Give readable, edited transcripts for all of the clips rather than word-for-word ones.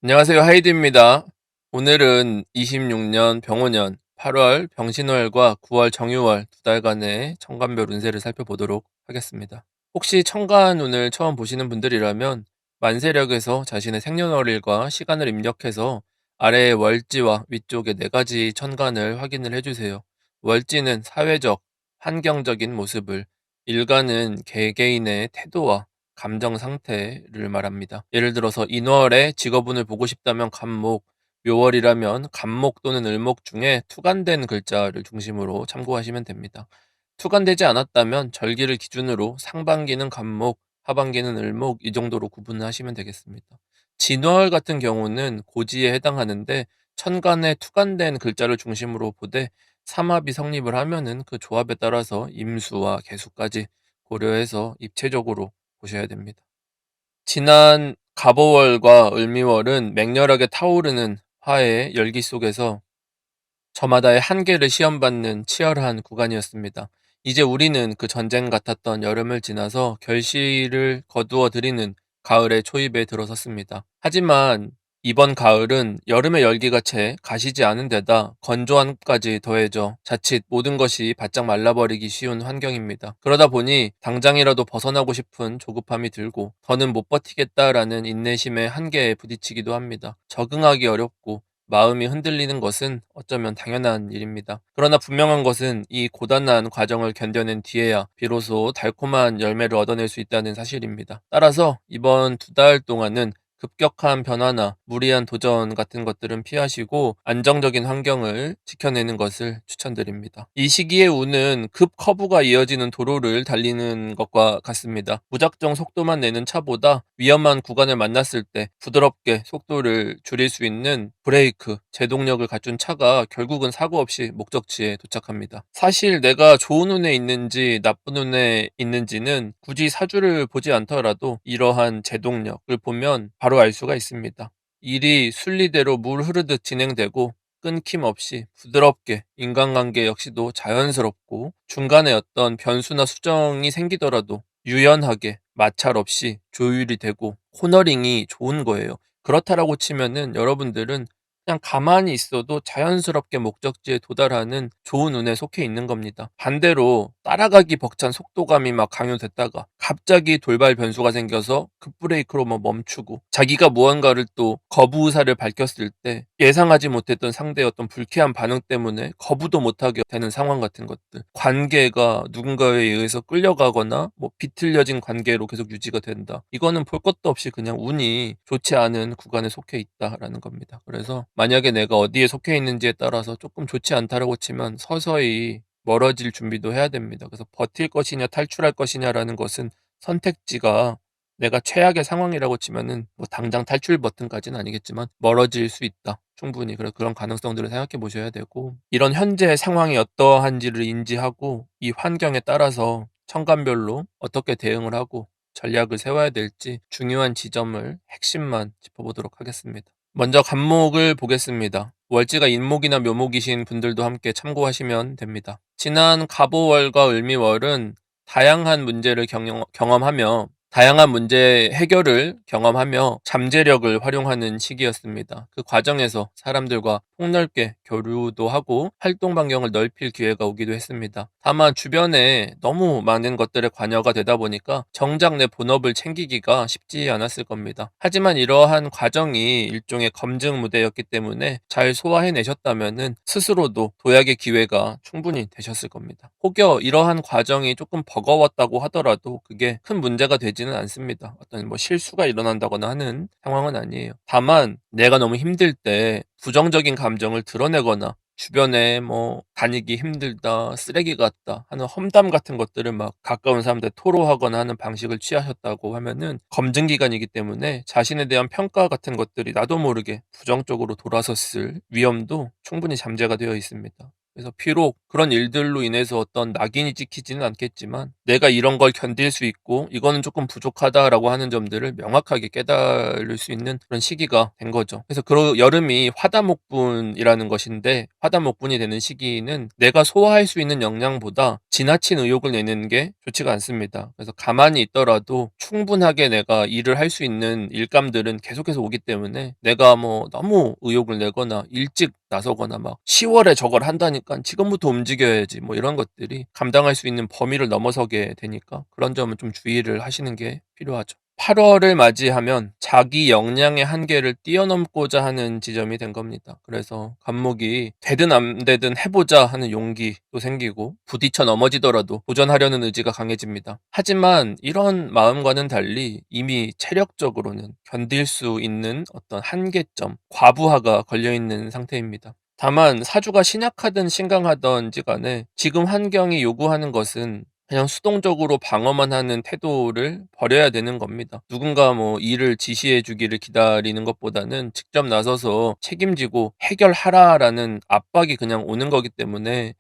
안녕하세요. 하이드입니다. 오늘은 26년 병오년 8월 병신월과 9월 정유월 두 달간의 천간별 운세를 살펴보도록 하겠습니다. 혹시 천간운을 처음 보시는 분들이라면 만세력에서 자신의 생년월일과 시간을 입력해서 아래의 월지와 위쪽의 네 가지 천간을 확인을 해주세요. 월지는 사회적, 환경적인 모습을, 일간은 개개인의 태도와 감정 상태를 말합니다. 예를 들어서 인월에 직업운을 보고 싶다면 간목, 묘월이라면 간목 또는 을목 중에 투간된 글자를 중심으로 참고하시면 됩니다. 투간되지 않았다면 절기를 기준으로 상반기는 간목, 하반기는 을목 이 정도로 구분을 하시면 되겠습니다. 진월 같은 경우는 고지에 해당하는데 천간에 투간된 글자를 중심으로 보되 삼합이 성립을 하면은 그 조합에 따라서 임수와 개수까지 고려해서 입체적으로 보셔야 됩니다. 지난 갑오월과 을미월은 맹렬하게 타오르는 화의 열기 속에서 저마다의 한계를 시험받는 치열한 구간이었습니다. 이제 우리는 그 전쟁 같았던 여름을 지나서 결실을 거두어 들이는 가을의 초입에 들어섰습니다. 하지만 이번 가을은 여름의 열기가 채 가시지 않은 데다 건조함까지 더해져 자칫 모든 것이 바짝 말라버리기 쉬운 환경입니다. 그러다 보니 당장이라도 벗어나고 싶은 조급함이 들고 더는 못 버티겠다라는 인내심의 한계에 부딪히기도 합니다. 적응하기 어렵고 마음이 흔들리는 것은 어쩌면 당연한 일입니다. 그러나 분명한 것은 이 고단한 과정을 견뎌낸 뒤에야 비로소 달콤한 열매를 얻어낼 수 있다는 사실입니다. 따라서 이번 두 달 동안은 급격한 변화나 무리한 도전 같은 것들은 피하시고 안정적인 환경을 지켜내는 것을 추천드립니다. 이 시기의 운은 급 커브가 이어지는 도로를 달리는 것과 같습니다. 무작정 속도만 내는 차보다 위험한 구간을 만났을 때 부드럽게 속도를 줄일 수 있는 브레이크, 제동력을 갖춘 차가 결국은 사고 없이 목적지에 도착합니다. 사실 내가 좋은 운에 있는지 나쁜 운에 있는지는 굳이 사주를 보지 않더라도 이러한 제동력을 보면 바로 알 수가 있습니다. 일이 순리대로 물 흐르듯 진행되고 끊김없이 부드럽게 인간관계 역시도 자연스럽고 중간에 어떤 변수나 수정이 생기더라도 유연하게 마찰 없이 조율이 되고 코너링이 좋은 거예요. 그렇다라고 치면은 여러분들은 그냥 가만히 있어도 자연스럽게 목적지에 도달하는 좋은 운에 속해 있는 겁니다. 반대로 따라가기 벅찬 속도감이 막 강요됐다가 갑자기 돌발 변수가 생겨서 급브레이크로 뭐 멈추고 자기가 무언가를 또 거부 의사를 밝혔을 때 예상하지 못했던 상대의 어떤 불쾌한 반응 때문에 거부도 못하게 되는 상황 같은 것들, 관계가 누군가에 의해서 끌려가거나 뭐 비틀려진 관계로 계속 유지가 된다, 이거는 볼 것도 없이 그냥 운이 좋지 않은 구간에 속해 있다라는 겁니다. 그래서 만약에 내가 어디에 속해 있는지에 따라서 조금 좋지 않다라고 치면 서서히 멀어질 준비도 해야 됩니다. 그래서 버틸 것이냐 탈출할 것이냐라는 것은 선택지가 내가 최악의 상황이라고 치면은 뭐 당장 탈출 버튼까지는 아니겠지만 멀어질 수 있다. 충분히 그런 가능성들을 생각해 보셔야 되고, 이런 현재 상황이 어떠한지를 인지하고 이 환경에 따라서 천간별로 어떻게 대응을 하고 전략을 세워야 될지 중요한 지점을 핵심만 짚어보도록 하겠습니다. 먼저 간목을 보겠습니다. 월지가 인목이나 묘목이신 분들도 함께 참고하시면 됩니다. 지난 갑오월과 을미월은 다양한 문제를 경험하며 다양한 문제 해결을 경험하며 잠재력을 활용하는 시기였습니다. 그 과정에서 사람들과 폭넓게 교류도 하고 활동 반경을 넓힐 기회가 오기도 했습니다. 다만 주변에 너무 많은 것들에 관여가 되다 보니까 정작 내 본업을 챙기기가 쉽지 않았을 겁니다. 하지만 이러한 과정이 일종의 검증 무대였기 때문에 잘 소화해내셨다면은 스스로도 도약의 기회가 충분히 되셨을 겁니다. 혹여 이러한 과정이 조금 버거웠다고 하더라도 그게 큰 문제가 되지는 않습니다. 어떤 뭐 실수가 일어난다거나 하는 상황은 아니에요. 다만 내가 너무 힘들 때 부정적인 감정을 드러내거나 주변에 뭐 다니기 힘들다, 쓰레기 같다 하는 험담 같은 것들을 막 가까운 사람들 토로하거나 하는 방식을 취하셨다고 하면은 검증 기간이기 때문에 자신에 대한 평가 같은 것들이 나도 모르게 부정적으로 돌아섰을 위험도 충분히 잠재가 되어 있습니다. 그래서 비록 그런 일들로 인해서 어떤 낙인이 찍히지는 않겠지만 내가 이런 걸 견딜 수 있고 이거는 조금 부족하다라고 하는 점들을 명확하게 깨달을 수 있는 그런 시기가 된 거죠. 그래서 그 여름이 화다목분이라는 것인데 화다목분이 되는 시기는 내가 소화할 수 있는 역량보다 지나친 의욕을 내는 게 좋지가 않습니다. 그래서 가만히 있더라도 충분하게 내가 일을 할 수 있는 일감들은 계속해서 오기 때문에 내가 뭐 너무 의욕을 내거나 일찍 나서거나 막 10월에 저걸 한다니까 지금부터 움직여야지 뭐 이런 것들이 감당할 수 있는 범위를 넘어서게 되니까 그런 점은 좀 주의를 하시는 게 필요하죠. 8월을 맞이하면 자기 역량의 한계를 뛰어넘고자 하는 지점이 된 겁니다. 그래서 갑목이 되든 안 되든 해보자 하는 용기도 생기고 부딪혀 넘어지더라도 도전하려는 의지가 강해집니다. 하지만 이런 마음과는 달리 이미 체력적으로는 견딜 수 있는 어떤 한계점, 과부하가 걸려있는 상태입니다. 다만 사주가 신약하든 신강하든지 간에 지금 환경이 요구하는 것은 그냥 수동적으로 방어만 하는 태도를 버려야 되는 겁니다. 누군가 뭐 일을 지시해 주기를 기다리는 것보다는 직접 나서서 책임지고 해결하라라는 압박이 그냥 오는 거기 때문에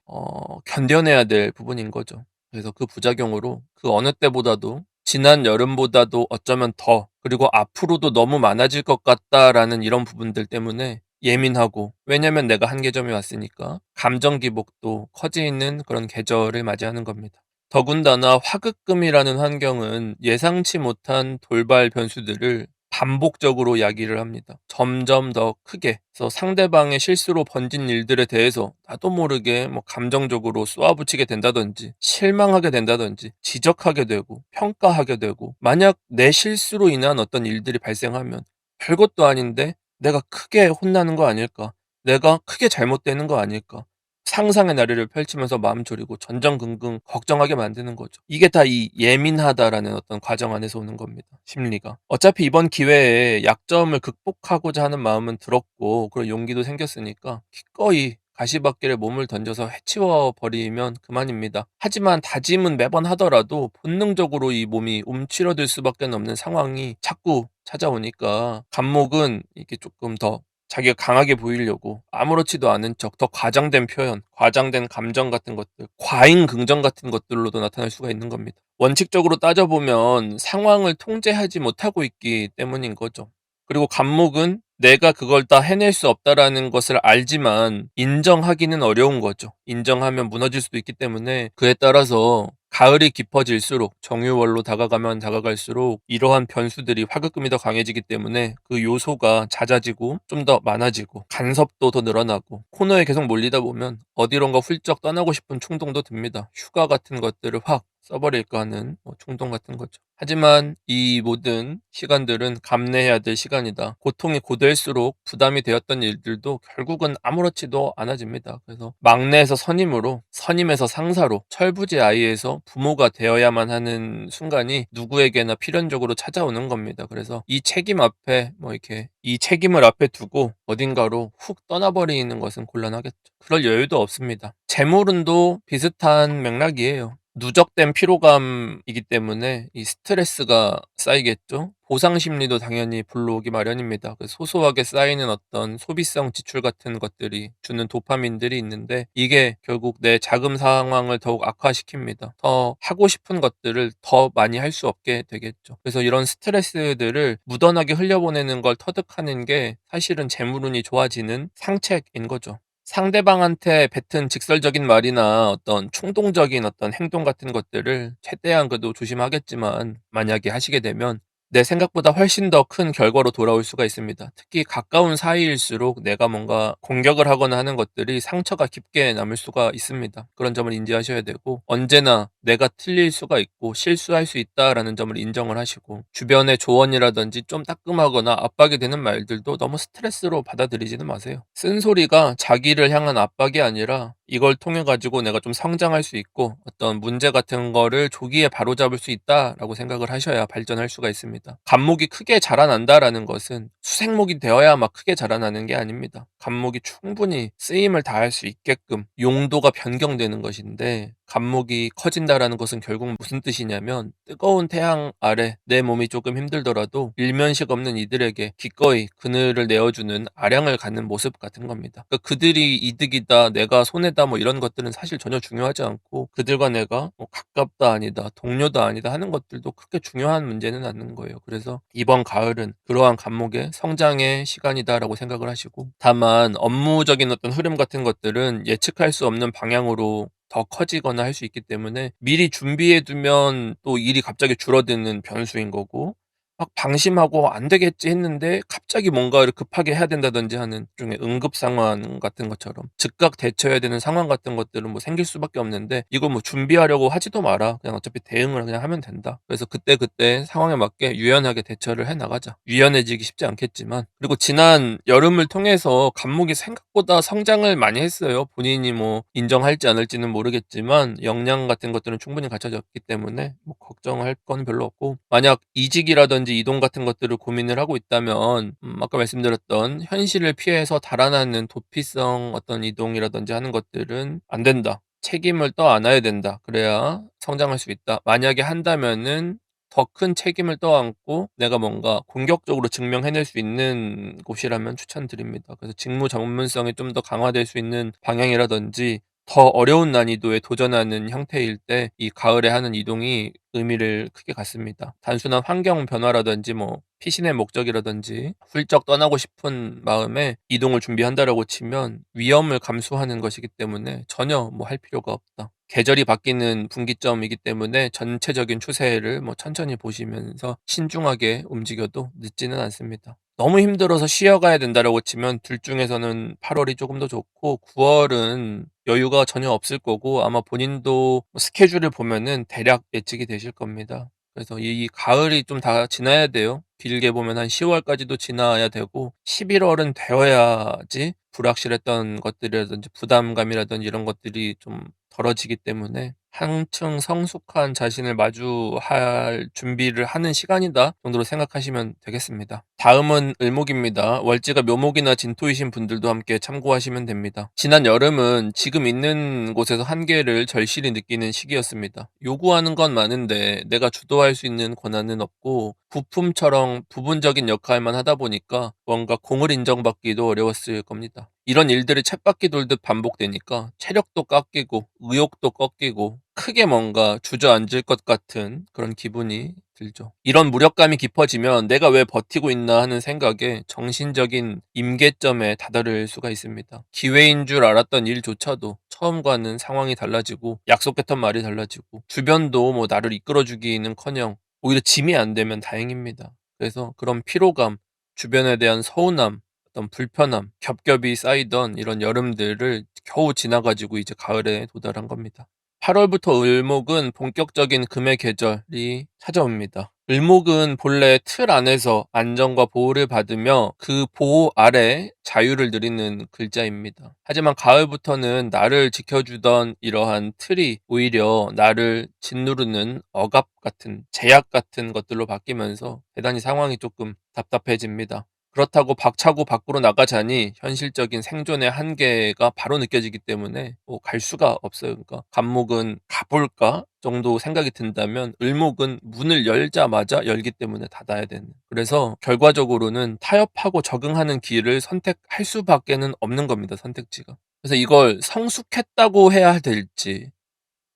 견뎌내야 될 부분인 거죠. 그래서 그 부작용으로 그 어느 때보다도 지난 여름보다도 어쩌면 더 그리고 앞으로도 너무 많아질 것 같다라는 이런 부분들 때문에 예민하고 왜냐면 내가 한계점이 왔으니까 감정 기복도 커지는 그런 계절을 맞이하는 겁니다. 더군다나 화급금이라는 환경은 예상치 못한 돌발 변수들을 반복적으로 야기를 합니다. 점점 더 크게. 그래서 상대방의 실수로 번진 일들에 대해서 나도 모르게 뭐 감정적으로 쏘아붙이게 된다든지, 실망하게 된다든지, 지적하게 되고, 평가하게 되고, 만약 내 실수로 인한 어떤 일들이 발생하면 별것도 아닌데 내가 크게 혼나는 거 아닐까? 내가 크게 잘못되는 거 아닐까? 상상의 나래를 펼치면서 마음 졸이고 전전긍긍 걱정하게 만드는 거죠. 이게 다 이 예민하다라는 어떤 과정 안에서 오는 겁니다. 심리가. 어차피 이번 기회에 약점을 극복하고자 하는 마음은 들었고 그런 용기도 생겼으니까 기꺼이 가시밭길에 몸을 던져서 해치워 버리면 그만입니다. 하지만 다짐은 매번 하더라도 본능적으로 이 몸이 움츠러들 수밖에 없는 상황이 자꾸 찾아오니까 간목은 이게 조금 더 자기가 강하게 보이려고 아무렇지도 않은 척 더 과장된 표현, 과장된 감정 같은 것들, 과잉 긍정 같은 것들로도 나타날 수가 있는 겁니다. 원칙적으로 따져보면 상황을 통제하지 못하고 있기 때문인 거죠. 그리고 간목은 내가 그걸 다 해낼 수 없다라는 것을 알지만 인정하기는 어려운 거죠. 인정하면 무너질 수도 있기 때문에 그에 따라서 가을이 깊어질수록 정유월로 다가가면 다가갈수록 이러한 변수들이 화급금이 더 강해지기 때문에 그 요소가 잦아지고 좀 더 많아지고 간섭도 더 늘어나고 코너에 계속 몰리다 보면 어디론가 훌쩍 떠나고 싶은 충동도 듭니다. 휴가 같은 것들을 확 써버릴까 하는 충동 같은 거죠. 하지만 이 모든 시간들은 감내해야 될 시간이다. 고통이 고될수록 부담이 되었던 일들도 결국은 아무렇지도 않아집니다. 그래서 막내에서 선임으로, 선임에서 상사로, 철부지 아이에서 부모가 되어야만 하는 순간이 누구에게나 필연적으로 찾아오는 겁니다. 그래서 이 책임 앞에 이렇게 이 책임을 앞에 두고 어딘가로 훅 떠나버리는 것은 곤란하겠죠. 그럴 여유도 없습니다. 재물운도 비슷한 맥락이에요. 누적된 피로감이기 때문에 이 스트레스가 쌓이겠죠. 보상 심리도 당연히 불러오기 마련입니다. 그 소소하게 쌓이는 어떤 소비성 지출 같은 것들이 주는 도파민들이 있는데 이게 결국 내 자금 상황을 더욱 악화시킵니다. 더 하고 싶은 것들을 더 많이 할 수 없게 되겠죠. 그래서 이런 스트레스들을 묻어나게 흘려보내는 걸 터득하는 게 사실은 재물운이 좋아지는 상책인 거죠. 상대방한테 뱉은 직설적인 말이나 어떤 충동적인 어떤 행동 같은 것들을 최대한 그래도 조심하겠지만 만약에 하시게 되면 내 생각보다 훨씬 더 큰 결과로 돌아올 수가 있습니다. 특히 가까운 사이일수록 내가 뭔가 공격을 하거나 하는 것들이 상처가 깊게 남을 수가 있습니다. 그런 점을 인지하셔야 되고 언제나 내가 틀릴 수가 있고 실수할 수 있다라는 점을 인정을 하시고 주변의 조언이라든지 좀 따끔하거나 압박이 되는 말들도 너무 스트레스로 받아들이지는 마세요. 쓴소리가 자기를 향한 압박이 아니라 이걸 통해 가지고 내가 좀 성장할 수 있고 어떤 문제 같은 거를 조기에 바로잡을 수 있다라고 생각을 하셔야 발전할 수가 있습니다. 갑목이 크게 자라난다라는 것은 수생목이 되어야 막 크게 자라나는 게 아닙니다. 갑목이 충분히 쓰임을 다할 수 있게끔 용도가 변경되는 것인데 갑목이 커진다라는 것은 결국 무슨 뜻이냐면 뜨거운 태양 아래 내 몸이 조금 힘들더라도 일면식 없는 이들에게 기꺼이 그늘을 내어주는 아량을 갖는 모습 같은 겁니다. 그러니까 그들이 이득이다, 내가 손해다 뭐 이런 것들은 사실 전혀 중요하지 않고 그들과 내가 뭐 가깝다 아니다, 동료다 아니다 하는 것들도 그렇게 중요한 문제는 않는 거예요. 그래서 이번 가을은 그러한 갑목의 성장의 시간이다라고 생각을 하시고 다만 업무적인 어떤 흐름 같은 것들은 예측할 수 없는 방향으로 더 커지거나 할 수 있기 때문에 미리 준비해 두면 또 일이 갑자기 줄어드는 변수인 거고 막 방심하고 '안 되겠지.' 했는데 갑자기 뭔가를 급하게 해야 된다든지 하는 일종의 응급 상황 같은 것처럼 즉각 대처해야 되는 상황 같은 것들은 뭐 생길 수밖에 없는데 이걸 뭐 준비하려고 하지도 마라. 그냥 어차피 대응을 그냥 하면 된다. 그래서 그때그때 상황에 맞게 유연하게 대처를 해 나가자. 유연해지기 쉽지 않겠지만 그리고 지난 여름을 통해서 갑목이 생각보다 성장을 많이 했어요. 본인이 뭐 인정할지 않을지는 모르겠지만 역량 같은 것들은 충분히 갖춰졌기 때문에 뭐 걱정할 건 별로 없고 만약 이직이라든지 이동 같은 것들을 고민을 하고 있다면 아까 말씀드렸던 현실을 피해서 달아나는 도피성 어떤 이동이라든지 하는 것들은 안 된다. 책임을 떠안아야 된다. 그래야 성장할 수 있다. 만약에 한다면은 더 큰 책임을 떠안고 내가 뭔가 공격적으로 증명해낼 수 있는 곳이라면 추천드립니다. 그래서 직무 전문성이 좀 더 강화될 수 있는 방향이라든지 더 어려운 난이도에 도전하는 형태일 때 이 가을에 하는 이동이 의미를 크게 갖습니다. 단순한 환경 변화라든지 뭐 피신의 목적이라든지 훌쩍 떠나고 싶은 마음에 이동을 준비한다라고 치면 위험을 감수하는 것이기 때문에 전혀 뭐 할 필요가 없다. 계절이 바뀌는 분기점이기 때문에 전체적인 추세를 뭐 천천히 보시면서 신중하게 움직여도 늦지는 않습니다. 너무 힘들어서 쉬어가야 된다라고 치면 둘 중에서는 8월이 조금 더 좋고 9월은 여유가 전혀 없을 거고 아마 본인도 스케줄을 보면은 대략 예측이 되실 겁니다. 그래서 이 가을이 좀 다 지나야 돼요. 길게 보면 한 10월까지도 지나야 되고 11월은 되어야지 불확실했던 것들이라든지 부담감이라든지 이런 것들이 좀 덜어지기 때문에 한층 성숙한 자신을 마주할 준비를 하는 시간이다 정도로 생각하시면 되겠습니다. 다음은 을목입니다. 월지가 묘목이나 진토이신 분들도 함께 참고하시면 됩니다. 지난 여름은 지금 있는 곳에서 한계를 절실히 느끼는 시기였습니다. 요구하는 건 많은데 내가 주도할 수 있는 권한은 없고 부품처럼 부분적인 역할만 하다 보니까 뭔가 공을 인정받기도 어려웠을 겁니다. 이런 일들이 쳇바퀴 돌듯 반복되니까 체력도 깎이고 의욕도 꺾이고 크게 뭔가 주저앉을 것 같은 그런 기분이 들죠. 이런 무력감이 깊어지면 '내가 왜 버티고 있나.' 하는 생각에 정신적인 임계점에 다다를 수가 있습니다. 기회인 줄 알았던 일조차도 처음과는 상황이 달라지고 약속했던 말이 달라지고 주변도 뭐 나를 이끌어 주기는커녕 오히려 짐이 안 되면 다행입니다. 그래서 그런 피로감, 주변에 대한 서운함, 어떤 불편함, 겹겹이 쌓이던 이런 여름들을 겨우 지나 가지고 이제 가을에 도달한 겁니다. 8월부터 을목은 본격적인 금의 계절이 찾아옵니다. 을목은 본래 틀 안에서 안정과 보호를 받으며 그 보호 아래 자유를 누리는 글자입니다. 하지만 가을부터는 나를 지켜주던 이러한 틀이 오히려 나를 짓누르는 억압 같은 제약 같은 것들로 바뀌면서 대단히 상황이 조금 답답해집니다. 그렇다고 박차고 밖으로 나가자니 현실적인 생존의 한계가 바로 느껴지기 때문에 뭐 갈 수가 없어요. 그러니까 갑목은 '가볼까?' 정도 생각이 든다면 을목은 문을 열자마자 열기 때문에 닫아야 되는. 그래서 결과적으로는 타협하고 적응하는 길을 선택할 수밖에는 없는 겁니다, 선택지가. 그래서 이걸 성숙했다고 해야 될지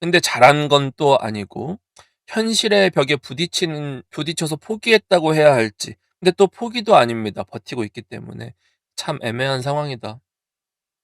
근데 잘한 건 또 아니고 현실의 벽에 부딪혀서 포기했다고 해야 할지 근데 또 포기도 아닙니다. 버티고 있기 때문에. 참 애매한 상황이다.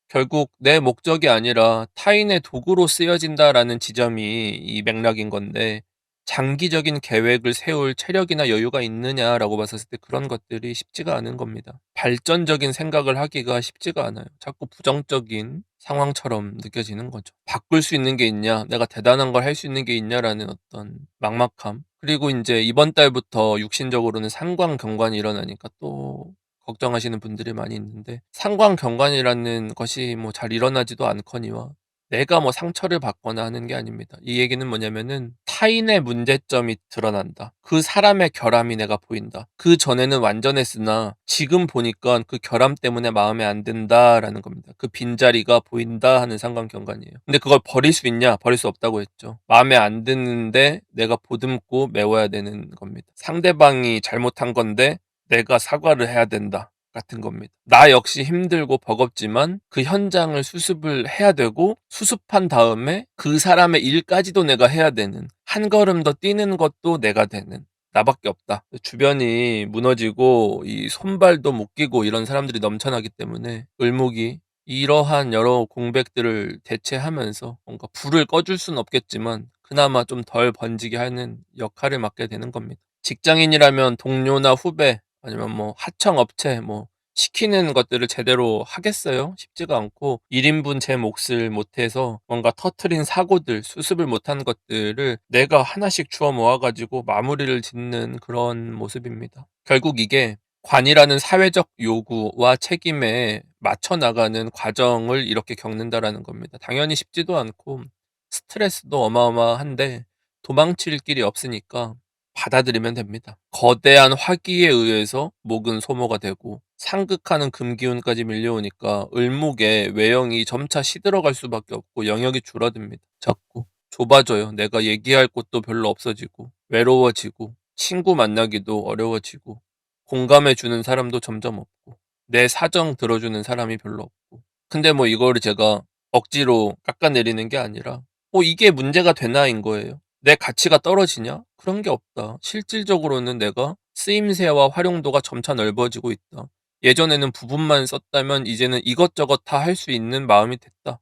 결국 내 목적이 아니라 타인의 도구로 쓰여진다라는 지점이 이 맥락인 건데 장기적인 계획을 세울 체력이나 여유가 있느냐라고 봤었을 때 그런 것들이 쉽지가 않은 겁니다. 발전적인 생각을 하기가 쉽지가 않아요. 자꾸 부정적인 상황처럼 느껴지는 거죠. 바꿀 수 있는 게 있냐, 내가 대단한 걸 할 수 있는 게 있냐라는 어떤 막막함. 그리고 이제 이번 달부터 육신적으로는 상관경관이 일어나니까 또 걱정하시는 분들이 많이 있는데 상관경관이라는 것이 뭐 잘 일어나지도 않거니와 내가 뭐 상처를 받거나 하는 게 아닙니다. 이 얘기는 뭐냐면은 타인의 문제점이 드러난다. 그 사람의 결함이 내가 보인다. 그전에는 완전했으나 지금 보니까 그 결함 때문에 마음에 안 든다라는 겁니다. 그 빈자리가 보인다 하는 상관경관이에요. 근데 그걸 버릴 수 있냐? 버릴 수 없다고 했죠. 마음에 안 드는데 내가 보듬고 메워야 되는 겁니다. 상대방이 잘못한 건데 내가 사과를 해야 된다. 같은 겁니다. 나 역시 힘들고 버겁지만 그 현장을 수습을 해야 되고 수습한 다음에 그 사람의 일까지도 내가 해야 되는 한 걸음 더 뛰는 것도 내가 되는 나밖에 없다. 주변이 무너지고 이 손발도 묶이고 이런 사람들이 넘쳐나기 때문에 을목이 이러한 여러 공백들을 대체하면서 뭔가 불을 꺼줄 수는 없겠지만 그나마 좀 덜 번지게 하는 역할을 맡게 되는 겁니다. 직장인이라면 동료나 후배 아니면 뭐 하청업체 뭐 시키는 것들을 제대로 하겠어요? 쉽지가 않고 1인분 제 몫을 못해서 뭔가 터트린 사고들, 수습을 못한 것들을 내가 하나씩 주워 모아가지고 마무리를 짓는 그런 모습입니다. 결국 이게 관이라는 사회적 요구와 책임에 맞춰 나가는 과정을 이렇게 겪는다라는 겁니다. 당연히 쉽지도 않고 스트레스도 어마어마한데 도망칠 길이 없으니까 받아들이면 됩니다. 거대한 화기에 의해서 목은 소모가 되고 상극하는 금기운까지 밀려오니까 을목의 외형이 점차 시들어갈 수밖에 없고 영역이 줄어듭니다. 자꾸 좁아져요. 내가 얘기할 곳도 별로 없어지고 외로워지고 친구 만나기도 어려워지고 공감해 주는 사람도 점점 없고 내 사정 들어주는 사람이 별로 없고 근데 뭐 이거를 제가 억지로 깎아내리는 게 아니라 이게 문제가 되나인 거예요. 내 가치가 떨어지냐? 그런 게 없다. 실질적으로는 내가 쓰임새와 활용도가 점차 넓어지고 있다. 예전에는 부분만 썼다면 이제는 이것저것 다 할 수 있는 마음이 됐다.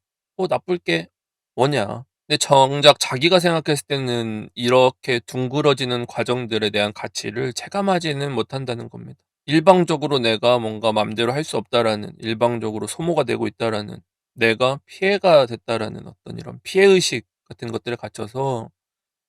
나쁠 게 뭐냐? 근데 정작 자기가 생각했을 때는 이렇게 둥그러지는 과정들에 대한 가치를 체감하지는 못한다는 겁니다. 일방적으로 내가 뭔가 맘대로 할 수 없다라는, 일방적으로 소모가 되고 있다라는, 내가 피해가 됐다라는 어떤 이런 피해의식 같은 것들을 갖춰서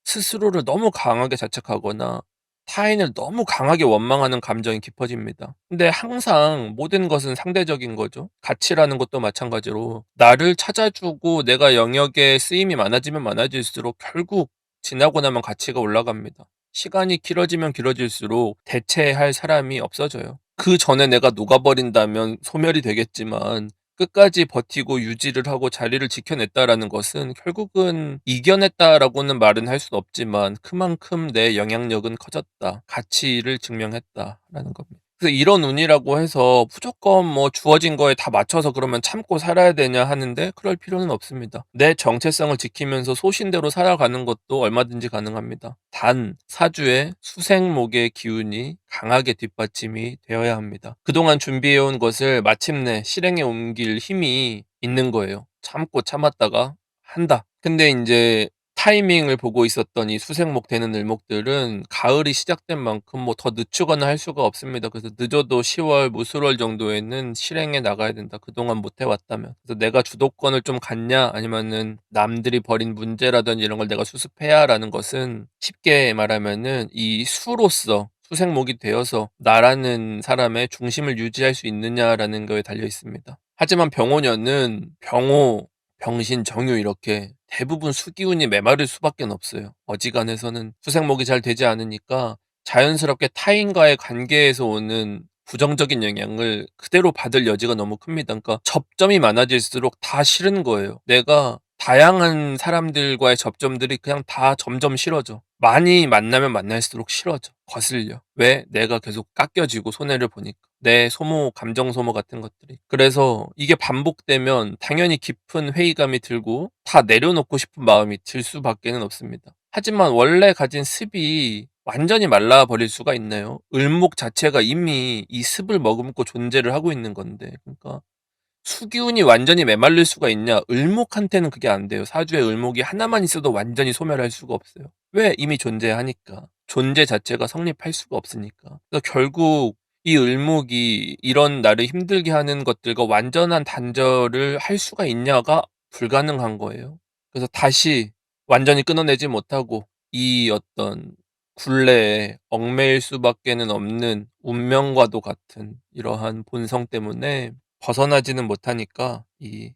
스스로를 너무 강하게 자책하거나 타인을 너무 강하게 원망하는 감정이 깊어집니다. 근데 항상 모든 것은 상대적인 거죠. 가치라는 것도 마찬가지로 나를 찾아주고 내가 영역에 쓰임이 많아지면 많아질수록 결국 지나고 나면 가치가 올라갑니다. 시간이 길어지면 길어질수록 대체할 사람이 없어져요. 그 전에 내가 녹아버린다면 소멸이 되겠지만 끝까지 버티고 유지를 하고 자리를 지켜냈다라는 것은 결국은 이겨냈다라고는 말은 할 수는 없지만 그만큼 내 영향력은 커졌다. 가치를 증명했다라는 겁니다. 그래서 이런 운이라고 해서 무조건 뭐 주어진 거에 다 맞춰서 그러면 참고 살아야 되냐 하는데 그럴 필요는 없습니다. 내 정체성을 지키면서 소신대로 살아가는 것도 얼마든지 가능합니다. 단 사주의 수생목의 기운이 강하게 뒷받침이 되어야 합니다. 그동안 준비해온 것을 마침내 실행에 옮길 힘이 있는 거예요. 참고 참았다가 한다. 근데 이제 타이밍을 보고 있었던 이 수생목 되는 을목들은 가을이 시작된 만큼 뭐 더 늦추거나 할 수가 없습니다. 그래서 늦어도 10월, 무술월 정도에는 실행에 나가야 된다. 그동안 못 해왔다면. 그래서 내가 주도권을 좀 갖냐 아니면은 남들이 벌인 문제라든지 이런 걸 내가 수습해야라는 것은 쉽게 말하면은 이 수로서 수생목이 되어서 나라는 사람의 중심을 유지할 수 있느냐라는 거에 달려 있습니다. 하지만 병오년은 병오, 병신, 정유 이렇게 대부분 수기운이 메마를 수밖에 없어요. 어지간해서는 수생목이 잘 되지 않으니까 자연스럽게 타인과의 관계에서 오는 부정적인 영향을 그대로 받을 여지가 너무 큽니다. 그러니까 접점이 많아질수록 다 싫은 거예요. 내가 다양한 사람들과의 접점들이 그냥 다 점점 싫어져. 많이 만나면 만날수록 싫어져. 거슬려. 왜? 내가 계속 깎여지고 손해를 보니까. 내 소모, 감정 소모 같은 것들이. 그래서 이게 반복되면 당연히 깊은 회의감이 들고 다 내려놓고 싶은 마음이 들 수밖에는 없습니다. 하지만 원래 가진 습이 완전히 말라버릴 수가 있나요? 을목 자체가 이미 이 습을 머금고 존재를 하고 있는 건데. 그러니까 수기운이 완전히 메말릴 수가 있냐? 을목한테는 그게 안 돼요. 사주에 을목이 하나만 있어도 완전히 소멸할 수가 없어요. 왜? 이미 존재하니까. 존재 자체가 성립할 수가 없으니까. 그래서 결국 이 을목이 이런 나를 힘들게 하는 것들과 완전한 단절을 할 수가 있냐가 불가능한 거예요. 그래서 다시 완전히 끊어내지 못하고 이 어떤 굴레에 얽매일 수밖에는 없는 운명과도 같은 이러한 본성 때문에 벗어나지는 못하니까 이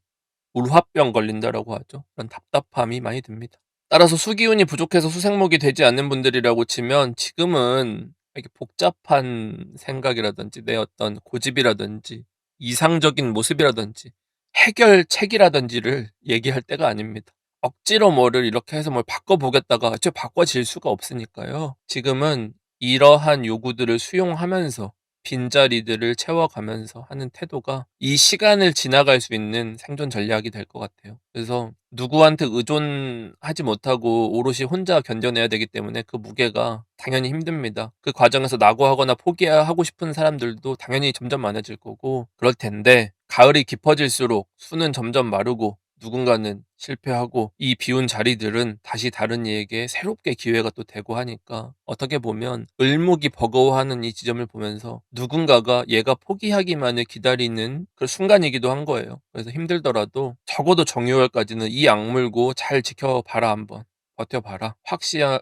울화병 걸린다라고 하죠. 그런 답답함이 많이 듭니다. 따라서 수기운이 부족해서 수생목이 되지 않는 분들이라고 치면 지금은 이렇게 복잡한 생각이라든지 내 어떤 고집이라든지 이상적인 모습이라든지 해결책이라든지를 얘기할 때가 아닙니다. 억지로 뭐를 이렇게 해서 뭘 바꿔보겠다가 저 바꿔질 수가 없으니까요. 지금은 이러한 요구들을 수용하면서 빈자리들을 채워가면서 하는 태도가 이 시간을 지나갈 수 있는 생존 전략이 될 것 같아요. 그래서 누구한테 의존하지 못하고 오롯이 혼자 견뎌내야 되기 때문에 그 무게가 당연히 힘듭니다. 그 과정에서 낙오하거나 포기하고 싶은 사람들도 당연히 점점 많아질 거고 그럴 텐데 가을이 깊어질수록 수는 점점 마르고 누군가는 실패하고 이 비운 자리들은 다시 다른 이에게 새롭게 기회가 또 되고 하니까 어떻게 보면 을목이 버거워하는 이 지점을 보면서 누군가가 얘가 포기하기만을 기다리는 그 순간이기도 한 거예요. 그래서 힘들더라도 적어도 정유월까지는 이 악물고 잘 지켜봐라 한번. 버텨봐라.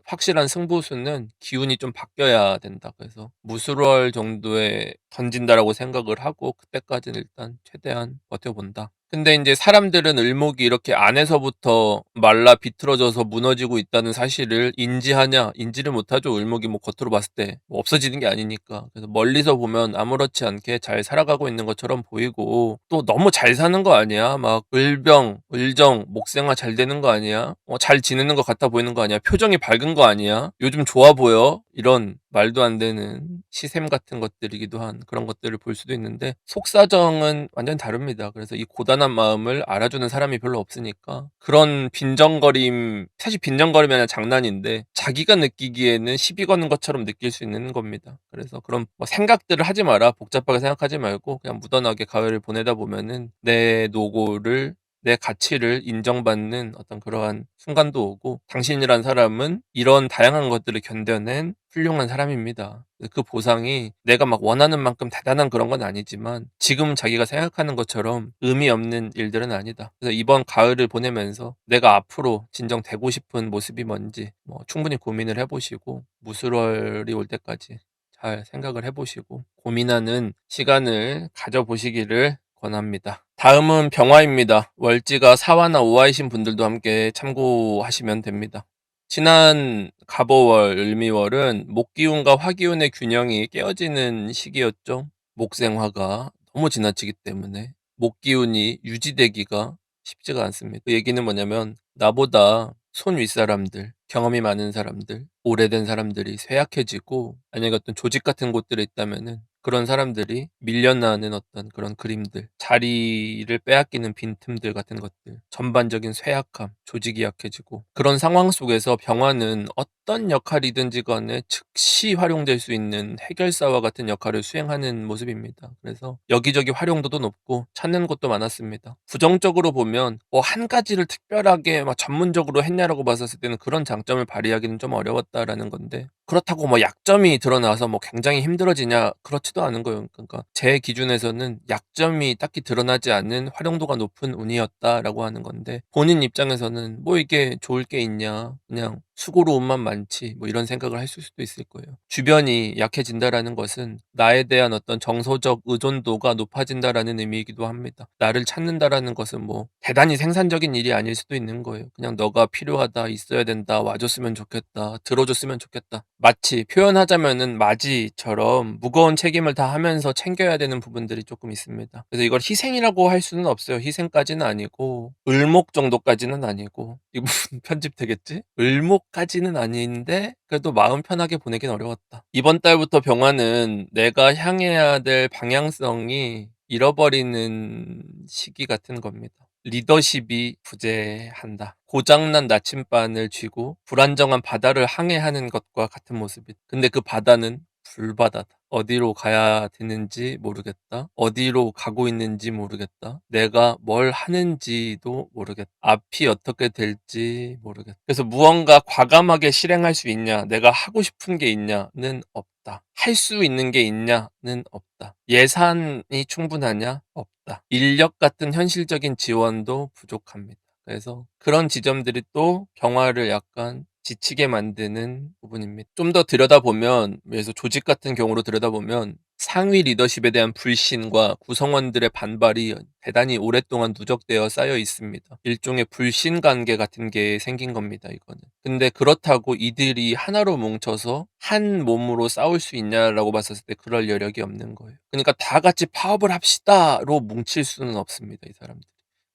확실한 승부수는 기운이 좀 바뀌어야 된다. 그래서 무술월 정도에 던진다라고 생각을 하고 그때까지는 일단 최대한 버텨본다. 근데 이제 사람들은 을목이 이렇게 안에서부터 말라 비틀어져서 무너지고 있다는 사실을 인지하냐? 인지를 못하죠. 을목이 뭐 겉으로 봤을 때뭐 없어지는 게 아니니까. 그래서 멀리서 보면 아무렇지 않게 잘 살아가고 있는 것처럼 보이고 또 너무 잘 사는 거 아니야? 막 을병, 을정, 목생화 잘 되는 거 아니야? 잘 지내는 것 같아 보이는 거 아니야? 표정이 밝은 거 아니야? 요즘 좋아 보여? 이런 말도 안 되는 시샘 같은 것들이기도 한 그런 것들을 볼 수도 있는데 속사정은 완전 다릅니다. 그래서 이 고단한 마음을 알아주는 사람이 별로 없으니까 그런 빈정거림, 사실 빈정거림이 아니라 장난인데 자기가 느끼기에는 시비 거는 것처럼 느낄 수 있는 겁니다. 그래서 그런 뭐 생각들을 하지 마라. 복잡하게 생각하지 말고 그냥 무던하게 가을을 보내다 보면은 내 노고를 내 가치를 인정받는 어떤 그러한 순간도 오고 당신이란 사람은 이런 다양한 것들을 견뎌낸 훌륭한 사람입니다. 그 보상이 내가 막 원하는 만큼 대단한 그런 건 아니지만 지금 자기가 생각하는 것처럼 의미 없는 일들은 아니다. 그래서 이번 가을을 보내면서 내가 앞으로 진정 되고 싶은 모습이 뭔지 뭐 충분히 고민을 해보시고 무술월이 올 때까지 잘 생각을 해보시고 고민하는 시간을 가져보시기를 권합니다. 다음은 병화입니다. 월지가 4화나 5화이신 분들도 함께 참고하시면 됩니다. 지난 갑오월, 을미월은 목기운과 화기운의 균형이 깨어지는 시기였죠. 목생화가 너무 지나치기 때문에 목기운이 유지되기가 쉽지가 않습니다. 그 얘기는 뭐냐면 나보다 손 윗사람들, 경험이 많은 사람들, 오래된 사람들이 쇠약해지고 만약에 어떤 조직 같은 곳들에 있다면은 그런 사람들이 밀려나는 어떤 그런 그림들, 자리를 빼앗기는 빈틈들 같은 것들, 전반적인 쇠약함, 조직이 약해지고 그런 상황 속에서 병화는 어떤 역할이든지 간에 즉시 활용될 수 있는 해결사와 같은 역할을 수행하는 모습입니다. 그래서 여기저기 활용도도 높고 찾는 곳도 많았습니다. 부정적으로 보면 뭐 한 가지를 특별하게 막 전문적으로 했냐라고 봤었을 때는 그런 장점을 발휘하기는 좀 어려웠다라는 건데 그렇다고 뭐 약점이 드러나서 뭐 굉장히 힘들어지냐 그렇지도 않은 거예요. 그러니까 제 기준에서는 약점이 딱히 드러나지 않는 활용도가 높은 운이었다라고 하는 건데 본인 입장에서는 뭐 이게 좋을 게 있냐 그냥 수고로 운만 많지 뭐 이런 생각을 했을 수도 있을 거예요. 주변이 약해진다라는 것은 나에 대한 어떤 정서적 의존도가 높아진다라는 의미이기도 합니다. 나를 찾는다라는 것은 뭐 대단히 생산적인 일이 아닐 수도 있는 거예요. 그냥 너가 필요하다, 있어야 된다, 와줬으면 좋겠다, 들어줬으면 좋겠다. 마치 표현하자면은 맞이처럼 무거운 책임을 다 하면서 챙겨야 되는 부분들이 조금 있습니다. 그래서 이걸 희생이라고 할 수는 없어요. 희생까지는 아니고 을목 정도까지는 아니고 이 부분 편집되겠지? 을목까지는 아닌데 그래도 마음 편하게 보내긴 어려웠다. 이번 달부터 병화는 내가 향해야 될 방향성이 잃어버리는 시기 같은 겁니다. 리더십이 부재한다. 고장난 나침반을 쥐고 불안정한 바다를 항해하는 것과 같은 모습이다. 근데 그 바다는 불바다다. 어디로 가야 되는지 모르겠다. 어디로 가고 있는지 모르겠다. 내가 뭘 하는지도 모르겠다. 앞이 어떻게 될지 모르겠다. 그래서 무언가 과감하게 실행할 수 있냐, 내가 하고 싶은 게 있냐는 없다. 할 수 있는 게 있냐는 없다. 예산이 충분하냐? 없다. 인력 같은 현실적인 지원도 부족합니다. 그래서 그런 지점들이 또 병화를 약간 지치게 만드는 부분입니다. 좀 더 들여다보면, 그래서 조직 같은 경우로 들여다보면 상위 리더십에 대한 불신과 구성원들의 반발이 대단히 오랫동안 누적되어 쌓여 있습니다. 일종의 불신 관계 같은 게 생긴 겁니다, 이거는. 근데 그렇다고 이들이 하나로 뭉쳐서 한 몸으로 싸울 수 있냐라고 봤었을 때 그럴 여력이 없는 거예요. 그러니까 다 같이 파업을 합시다로 뭉칠 수는 없습니다, 이 사람들이.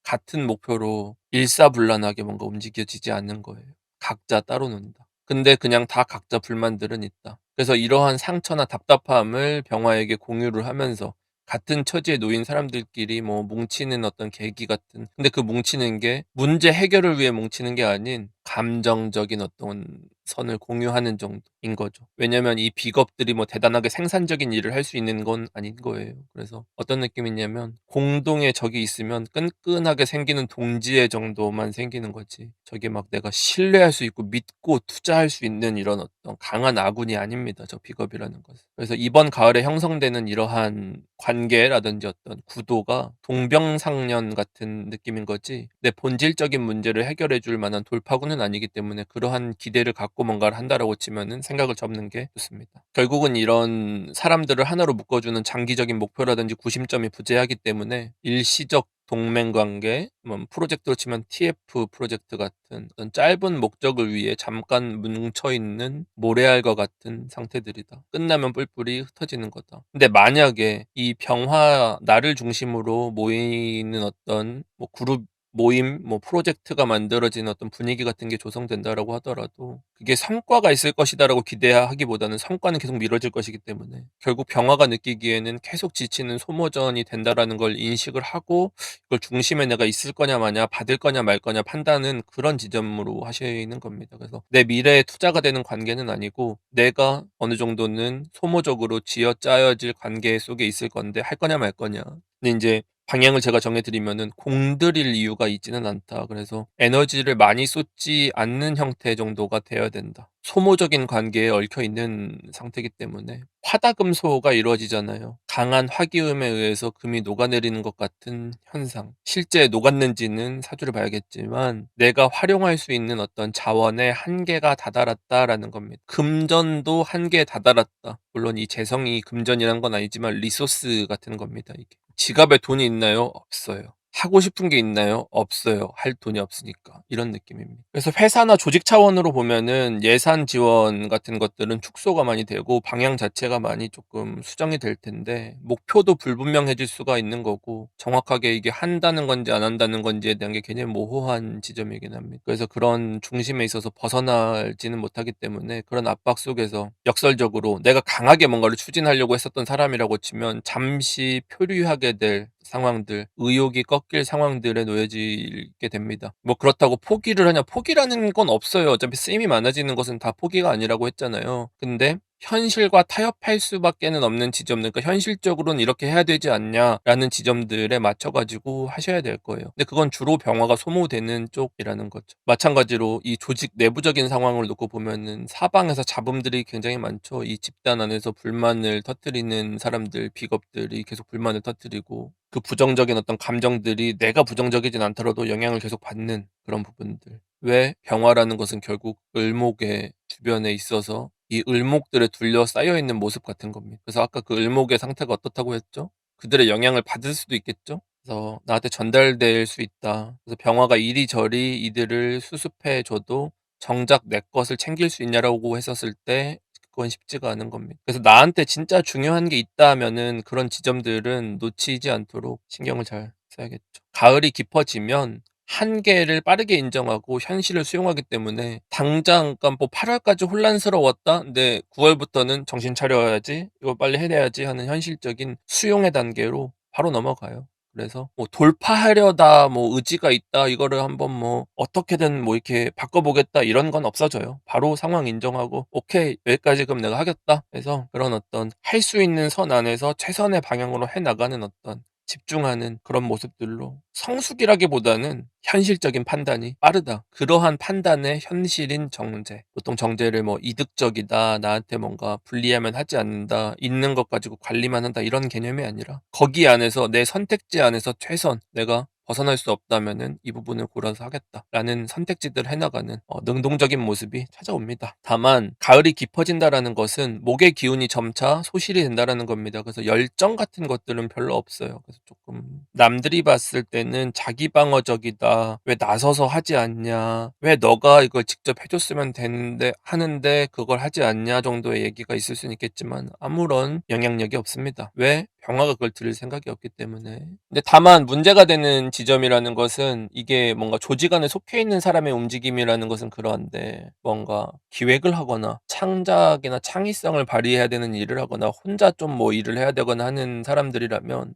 같은 목표로 일사불란하게 뭔가 움직여지지 않는 거예요. 각자 따로 논다. 근데 그냥 다 각자 불만들은 있다. 그래서 이러한 상처나 답답함을 병화에게 공유를 하면서 같은 처지에 놓인 사람들끼리 뭐 뭉치는 어떤 계기 같은, 근데 그 뭉치는 게 문제 해결을 위해 뭉치는 게 아닌 감정적인 어떤 선을 공유하는 정도인 거죠. 왜냐면 이 비겁들이 뭐 대단하게 생산적인 일을 할 수 있는 건 아닌 거예요. 그래서 어떤 느낌이냐면 공동의 적이 있으면 끈끈하게 생기는 동지애 정도만 생기는 거지. 저게 막 내가 신뢰할 수 있고 믿고 투자할 수 있는 이런 어떤 강한 아군이 아닙니다. 저 비겁이라는 것은. 그래서 이번 가을에 형성되는 이러한 관계라든지 어떤 구도가 동병상련 같은 느낌인 거지, 내 본질적인 문제를 해결해 줄 만한 돌파구는 아니기 때문에 그러한 기대를 갖고 뭔가를 한다라고 치면은 생각을 접는 게 좋습니다. 결국은 이런 사람들을 하나로 묶어주는 장기적인 목표라든지 구심점이 부재하기 때문에 일시적 동맹 관계, 뭐 프로젝트로 치면 TF 프로젝트 같은 어떤 짧은 목적을 위해 잠깐 뭉쳐 있는 모래알과 같은 상태들이다. 끝나면 뿔뿔이 흩어지는 거다. 근데 만약에 이 병화 나를 중심으로 모이는 어떤 뭐 그룹 모임, 뭐 프로젝트가 만들어지는 어떤 분위기 같은 게 조성된다라고 하더라도 그게 성과가 있을 것이다라고 기대하기보다는 성과는 계속 미뤄질 것이기 때문에 결국 병화가 느끼기에는 계속 지치는 소모전이 된다라는 걸 인식을 하고 그걸 중심에 내가 있을 거냐 마냐, 받을 거냐 말 거냐 판단은 그런 지점으로 하시는 겁니다. 그래서 내 미래에 투자가 되는 관계는 아니고 내가 어느 정도는 소모적으로 쥐어짜여질 관계 속에 있을 건데 할 거냐 말 거냐. 근데 이제 방향을 제가 정해드리면은 공들일 이유가 있지는 않다. 그래서 에너지를 많이 쏟지 않는 형태 정도가 되어야 된다. 소모적인 관계에 얽혀 있는 상태이기 때문에 화다금소가 이루어지잖아요. 강한 화기음에 의해서 금이 녹아내리는 것 같은 현상. 실제 녹았는지는 사주를 봐야겠지만 내가 활용할 수 있는 어떤 자원의 한계가 다다랐다라는 겁니다. 금전도 한계에 다다랐다. 물론 이 재성이 금전이란 건 아니지만 리소스 같은 겁니다, 이게. 지갑에 돈이 있나요? 없어요. 하고 싶은 게 있나요? 없어요. 할 돈이 없으니까. 이런 느낌입니다. 그래서 회사나 조직 차원으로 보면은 예산 지원 같은 것들은 축소가 많이 되고 방향 자체가 많이 조금 수정이 될 텐데 목표도 불분명해질 수가 있는 거고 정확하게 이게 한다는 건지 안 한다는 건지에 대한 게 굉장히 모호한 지점이긴 합니다. 그래서 그런 중심에 있어서 벗어나지는 못하기 때문에 그런 압박 속에서 역설적으로 내가 강하게 뭔가를 추진하려고 했었던 사람이라고 치면 잠시 표류하게 될 상황들, 의욕이 꺾일 상황들에 놓여지게 됩니다. 뭐 그렇다고 포기를 하냐? 포기라는 건 없어요. 어차피 쓰임이 많아지는 것은 다 포기가 아니라고 했잖아요. 근데 현실과 타협할 수밖에는 없는 지점들, 그러니까 현실적으로는 이렇게 해야 되지 않냐라는 지점들에 맞춰가지고 하셔야 될 거예요. 근데 그건 주로 병화가 소모되는 쪽이라는 거죠. 마찬가지로 이 조직 내부적인 상황을 놓고 보면은 사방에서 잡음들이 굉장히 많죠. 이 집단 안에서 불만을 터뜨리는 사람들, 비겁들이 계속 불만을 터뜨리고 그 부정적인 어떤 감정들이 내가 부정적이진 않더라도 영향을 계속 받는 그런 부분들. 왜 병화라는 것은 결국 을목의 주변에 있어서 이 을목들에 둘러싸여 있는 모습 같은 겁니다. 그래서 아까 그 을목의 상태가 어떻다고 했죠? 그들의 영향을 받을 수도 있겠죠? 그래서 나한테 전달될 수 있다. 그래서 병화가 이리저리 이들을 수습해 줘도 정작 내 것을 챙길 수 있냐라고 했었을 때 그건 쉽지가 않은 겁니다. 그래서 나한테 진짜 중요한 게 있다면은 그런 지점들은 놓치지 않도록 신경을 잘 써야겠죠. 가을이 깊어지면 한계를 빠르게 인정하고 현실을 수용하기 때문에 당장 그러니까 뭐 8월까지 혼란스러웠다. 근데 9월부터는 정신 차려야지. 이거 빨리 해내야지 하는 현실적인 수용의 단계로 바로 넘어가요. 그래서 뭐 돌파하려다 뭐 의지가 있다. 이거를 한번 뭐 어떻게든 뭐 이렇게 바꿔보겠다. 이런 건 없어져요. 바로 상황 인정하고 오케이 여기까지 그럼 내가 하겠다. 해서 그런 어떤 할 수 있는 선 안에서 최선의 방향으로 해나가는 어떤 집중하는 그런 모습들로 성숙이라기보다는 현실적인 판단이 빠르다. 그러한 판단의 현실인 정제. 보통 정제를 뭐 이득적이다, 나한테 뭔가 불리하면 하지 않는다, 있는 것 가지고 관리만 한다 이런 개념이 아니라 거기 안에서 내 선택지 안에서 최선, 내가 벗어날 수 없다면은 이 부분을 골라서 하겠다라는 선택지들을 해나가는 능동적인 모습이 찾아옵니다. 다만 가을이 깊어진다라는 것은 목의 기운이 점차 소실이 된다라는 겁니다. 그래서 열정 같은 것들은 별로 없어요. 그래서 조금 남들이 봤을 때는 자기 방어적이다. 왜 나서서 하지 않냐. 왜 너가 이걸 직접 해줬으면 되는데 하는데 그걸 하지 않냐 정도의 얘기가 있을 수는 있겠지만 아무런 영향력이 없습니다. 왜? 병화가 그걸 들을 생각이 없기 때문에. 근데 다만 문제가 되는 지점이라는 것은 이게 뭔가 조직 안에 속해 있는 사람의 움직임이라는 것은 그러한데 뭔가 기획을 하거나 창작이나 창의성을 발휘해야 되는 일을 하거나 혼자 좀 뭐 일을 해야 되거나 하는 사람들이라면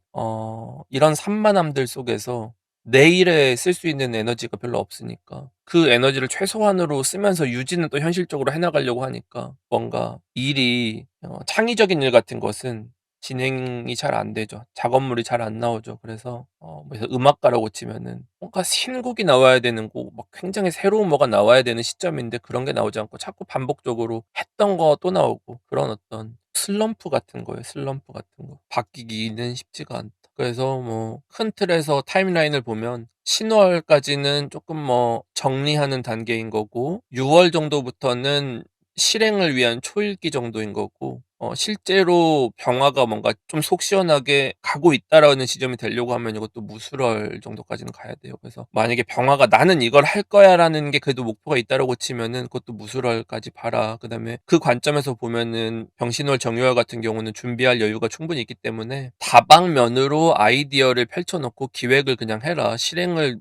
이런 산만함들 속에서 내 일에 쓸 수 있는 에너지가 별로 없으니까 그 에너지를 최소한으로 쓰면서 유지는 또 현실적으로 해 나가려고 하니까 뭔가 일이 창의적인 일 같은 것은 진행이 잘 안 되죠. 작업물이 잘 안 나오죠. 그래서 그래서 음악가라고 치면은 뭔가 신곡이 나와야 되는 곡 막 굉장히 새로운 뭐가 나와야 되는 시점인데 그런 게 나오지 않고 자꾸 반복적으로 했던 거 또 나오고 그런 어떤 슬럼프 같은 거예요. 슬럼프 같은 거. 바뀌기는 쉽지가 않다. 그래서 뭐 큰 틀에서 타임라인을 보면 신월까지는 조금 뭐 정리하는 단계인 거고 6월 정도부터는 실행을 위한 초읽기 정도인 거고 실제로 병화가 뭔가 좀 속 시원하게 가고 있다라는 지점이 되려고 하면 이것도 무술월 정도까지는 가야 돼요. 그래서 만약에 병화가 '나는 이걸 할 거야.'라는 게 그래도 목표가 있다라고 치면은 그것도 무술월까지 봐라. 그다음에 그 관점에서 보면은 병신월, 정유월 같은 경우는 준비할 여유가 충분히 있기 때문에 다방면으로 아이디어를 펼쳐 놓고 기획을 그냥 해라. 실행을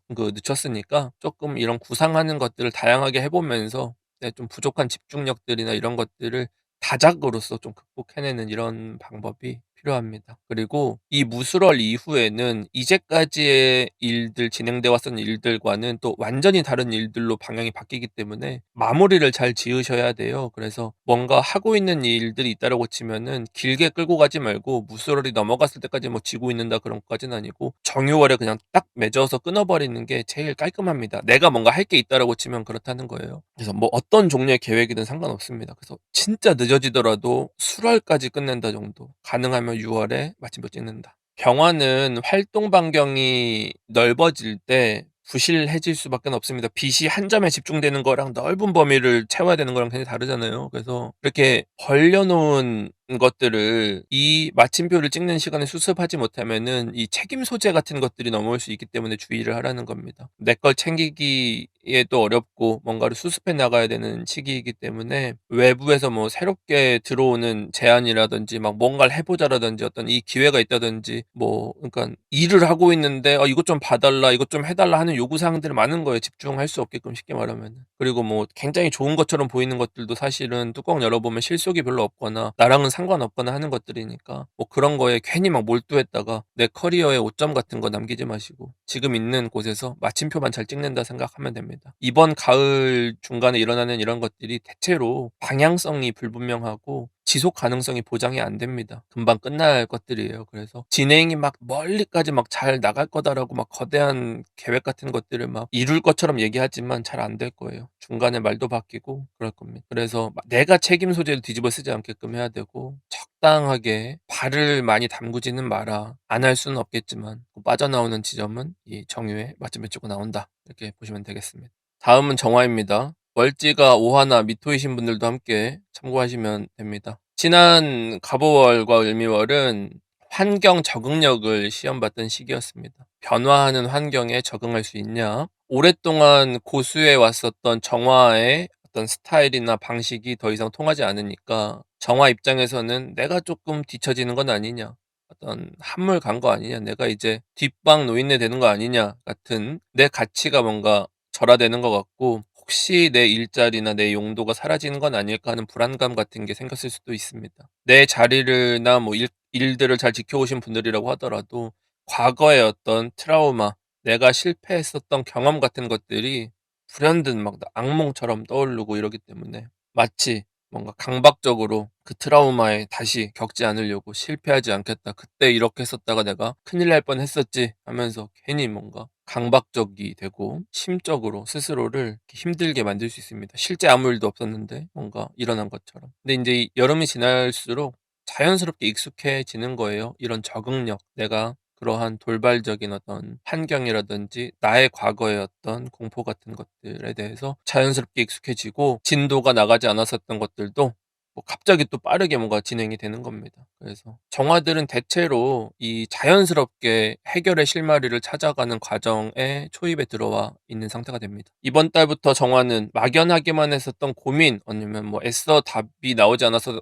늦췄으니까 조금 이런 구상하는 것들을 다양하게 해 보면서 좀 부족한 집중력들이나 이런 것들을 다작으로서 좀 극복해내는 이런 방법이 필요합니다. 그리고 이 무술월 이후에는 이제까지의 일들 진행돼 왔던 일들과는 또 완전히 다른 일들로 방향이 바뀌기 때문에 마무리를 잘 지으셔야 돼요. 그래서 뭔가 하고 있는 일들이 있다라고 치면은 길게 끌고 가지 말고 무술월이 넘어갔을 때까지 뭐 지고 있는다 그런 것까지는 아니고 정유월에 그냥 딱 맺어서 끊어버리는 게 제일 깔끔합니다. 내가 뭔가 할 게 있다라고 치면 그렇다는 거예요. 그래서 뭐 어떤 종류의 계획이든 상관없습니다. 그래서 진짜 늦어지더라도 술월까지 끝낸다 정도. 가능하면 6월에 마침표 찍는다. 병화는 활동 반경이 넓어질 때 부실해질 수밖에 없습니다. 빛이 한 점에 집중되는 거랑 넓은 범위를 채워야 되는 거랑 굉장히 다르잖아요. 그래서 이렇게 벌려놓은 것들을 이 마침표를 찍는 시간에 수습하지 못하면은 이 책임 소재 같은 것들이 넘어올 수 있기 때문에 주의를 하라는 겁니다. 내 걸 챙기기에도 어렵고 뭔가를 수습해 나가야 되는 시기이기 때문에 외부에서 뭐 새롭게 들어오는 제안이라든지 막 뭔가를 해보자라든지 어떤 이 기회가 있다든지 뭐 그러니까 일을 하고 있는데 이것 좀 봐달라 이것 좀 해달라 하는 요구 사항들이 많은 거예요. 집중할 수 없게끔 쉽게 말하면. 그리고 뭐 굉장히 좋은 것처럼 보이는 것들도 사실은 뚜껑 열어보면 실속이 별로 없거나 나랑은 상관없거나 하는 것들이니까 뭐 그런 거에 괜히 막 몰두했다가 내 커리어에 오점 같은 거 남기지 마시고 지금 있는 곳에서 마침표만 잘 찍는다 생각하면 됩니다. 이번 가을 중간에 일어나는 이런 것들이 대체로 방향성이 불분명하고 지속 가능성이 보장이 안 됩니다. 금방 끝날 것들이에요. 그래서 진행이 막 멀리까지 막 잘 나갈 거다라고 막 거대한 계획 같은 것들을 막 이룰 것처럼 얘기하지만 잘 안 될 거예요. 중간에 말도 바뀌고 그럴 겁니다. 그래서 내가 책임 소재를 뒤집어 쓰지 않게끔 해야 되고 적당하게 발을 많이 담그지는 마라. 안 할 수는 없겠지만 빠져나오는 지점은 이 정유에 맞춤에 찍고 나온다. 이렇게 보시면 되겠습니다. 다음은 정화입니다. 월지가 오화나 미토이신 분들도 함께 참고하시면 됩니다. 지난 갑오월과 을미월은 환경 적응력을 시험받던 시기였습니다. 변화하는 환경에 적응할 수 있냐? 오랫동안 고수해 왔었던 정화의 어떤 스타일이나 방식이 더 이상 통하지 않으니까 정화 입장에서는 내가 조금 뒤처지는 건 아니냐? 어떤 한물 간 거 아니냐? 내가 이제 뒷방 노인네 되는 거 아니냐? 같은 내 가치가 뭔가 절하되는 것 같고 혹시 내 일자리나 내 용도가 사라지는 건 아닐까 하는 불안감 같은 게 생겼을 수도 있습니다. 내 자리를나 뭐 일들을 잘 지켜오신 분들이라고 하더라도 과거의 어떤 트라우마, 내가 실패했었던 경험 같은 것들이 불현듯 막 악몽처럼 떠오르고 이러기 때문에 마치 뭔가 강박적으로 그 트라우마에 다시 겪지 않으려고 '실패하지 않겠다. 그때 이렇게 했었다가 내가 큰일 날 뻔했었지.' 하면서 괜히 뭔가 강박적이 되고 심적으로 스스로를 힘들게 만들 수 있습니다. 실제 아무 일도 없었는데 뭔가 일어난 것처럼. 근데 인제 이 여름이 지날수록 자연스럽게 익숙해지는 거예요. 이런 적응력, 내가 그러한 돌발적인 어떤 환경이라든지 나의 과거의 어떤 공포 같은 것들에 대해서 자연스럽게 익숙해지고 진도가 나가지 않았었던 것들도 뭐 갑자기 또 빠르게 뭔가 진행이 되는 겁니다. 그래서 정화들은 대체로 이 자연스럽게 해결의 실마리를 찾아가는 과정에 초입에 들어와 있는 상태가 됩니다. 이번 달부터 정화는 막연하게만 했었던 고민 아니면 뭐 애써 답이 나오지 않았었던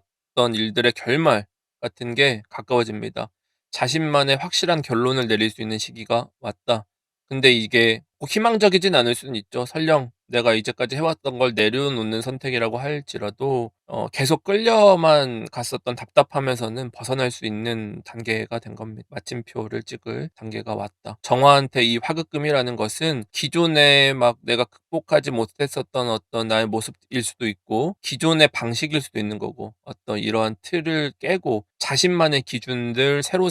일들의 결말 같은 게 가까워집니다. 자신만의 확실한 결론을 내릴 수 있는 시기가 왔다. 근데 이게 꼭 희망적이진 않을 수는 있죠. 설령 내가 이제까지 해왔던 걸 내려놓는 선택이라고 할지라도 계속 끌려만 갔었던 답답함에서는 벗어날 수 있는 단계가 된 겁니다. 마침표를 찍을 단계가 왔다. 정화한테 이 화급금이라는 것은 기존에 막 내가 극복하지 못했었던 어떤 나의 모습일 수도 있고 기존의 방식일 수도 있는 거고 어떤 이러한 틀을 깨고 자신만의 기준들 새로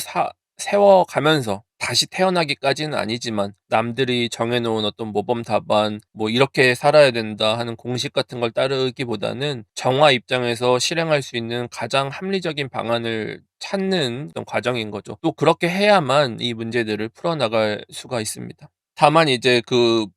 세워가면서 다시 태어나기까지는 아니지만 남들이 정해놓은 어떤 모범 답안 뭐 이렇게 살아야 된다 하는 공식 같은 걸 따르기보다는 정화 입장에서 실행할 수 있는 가장 합리적인 방안을 찾는 어떤 과정인 거죠. 또 그렇게 해야만 이 문제들을 풀어나갈 수가 있습니다. 다만 이제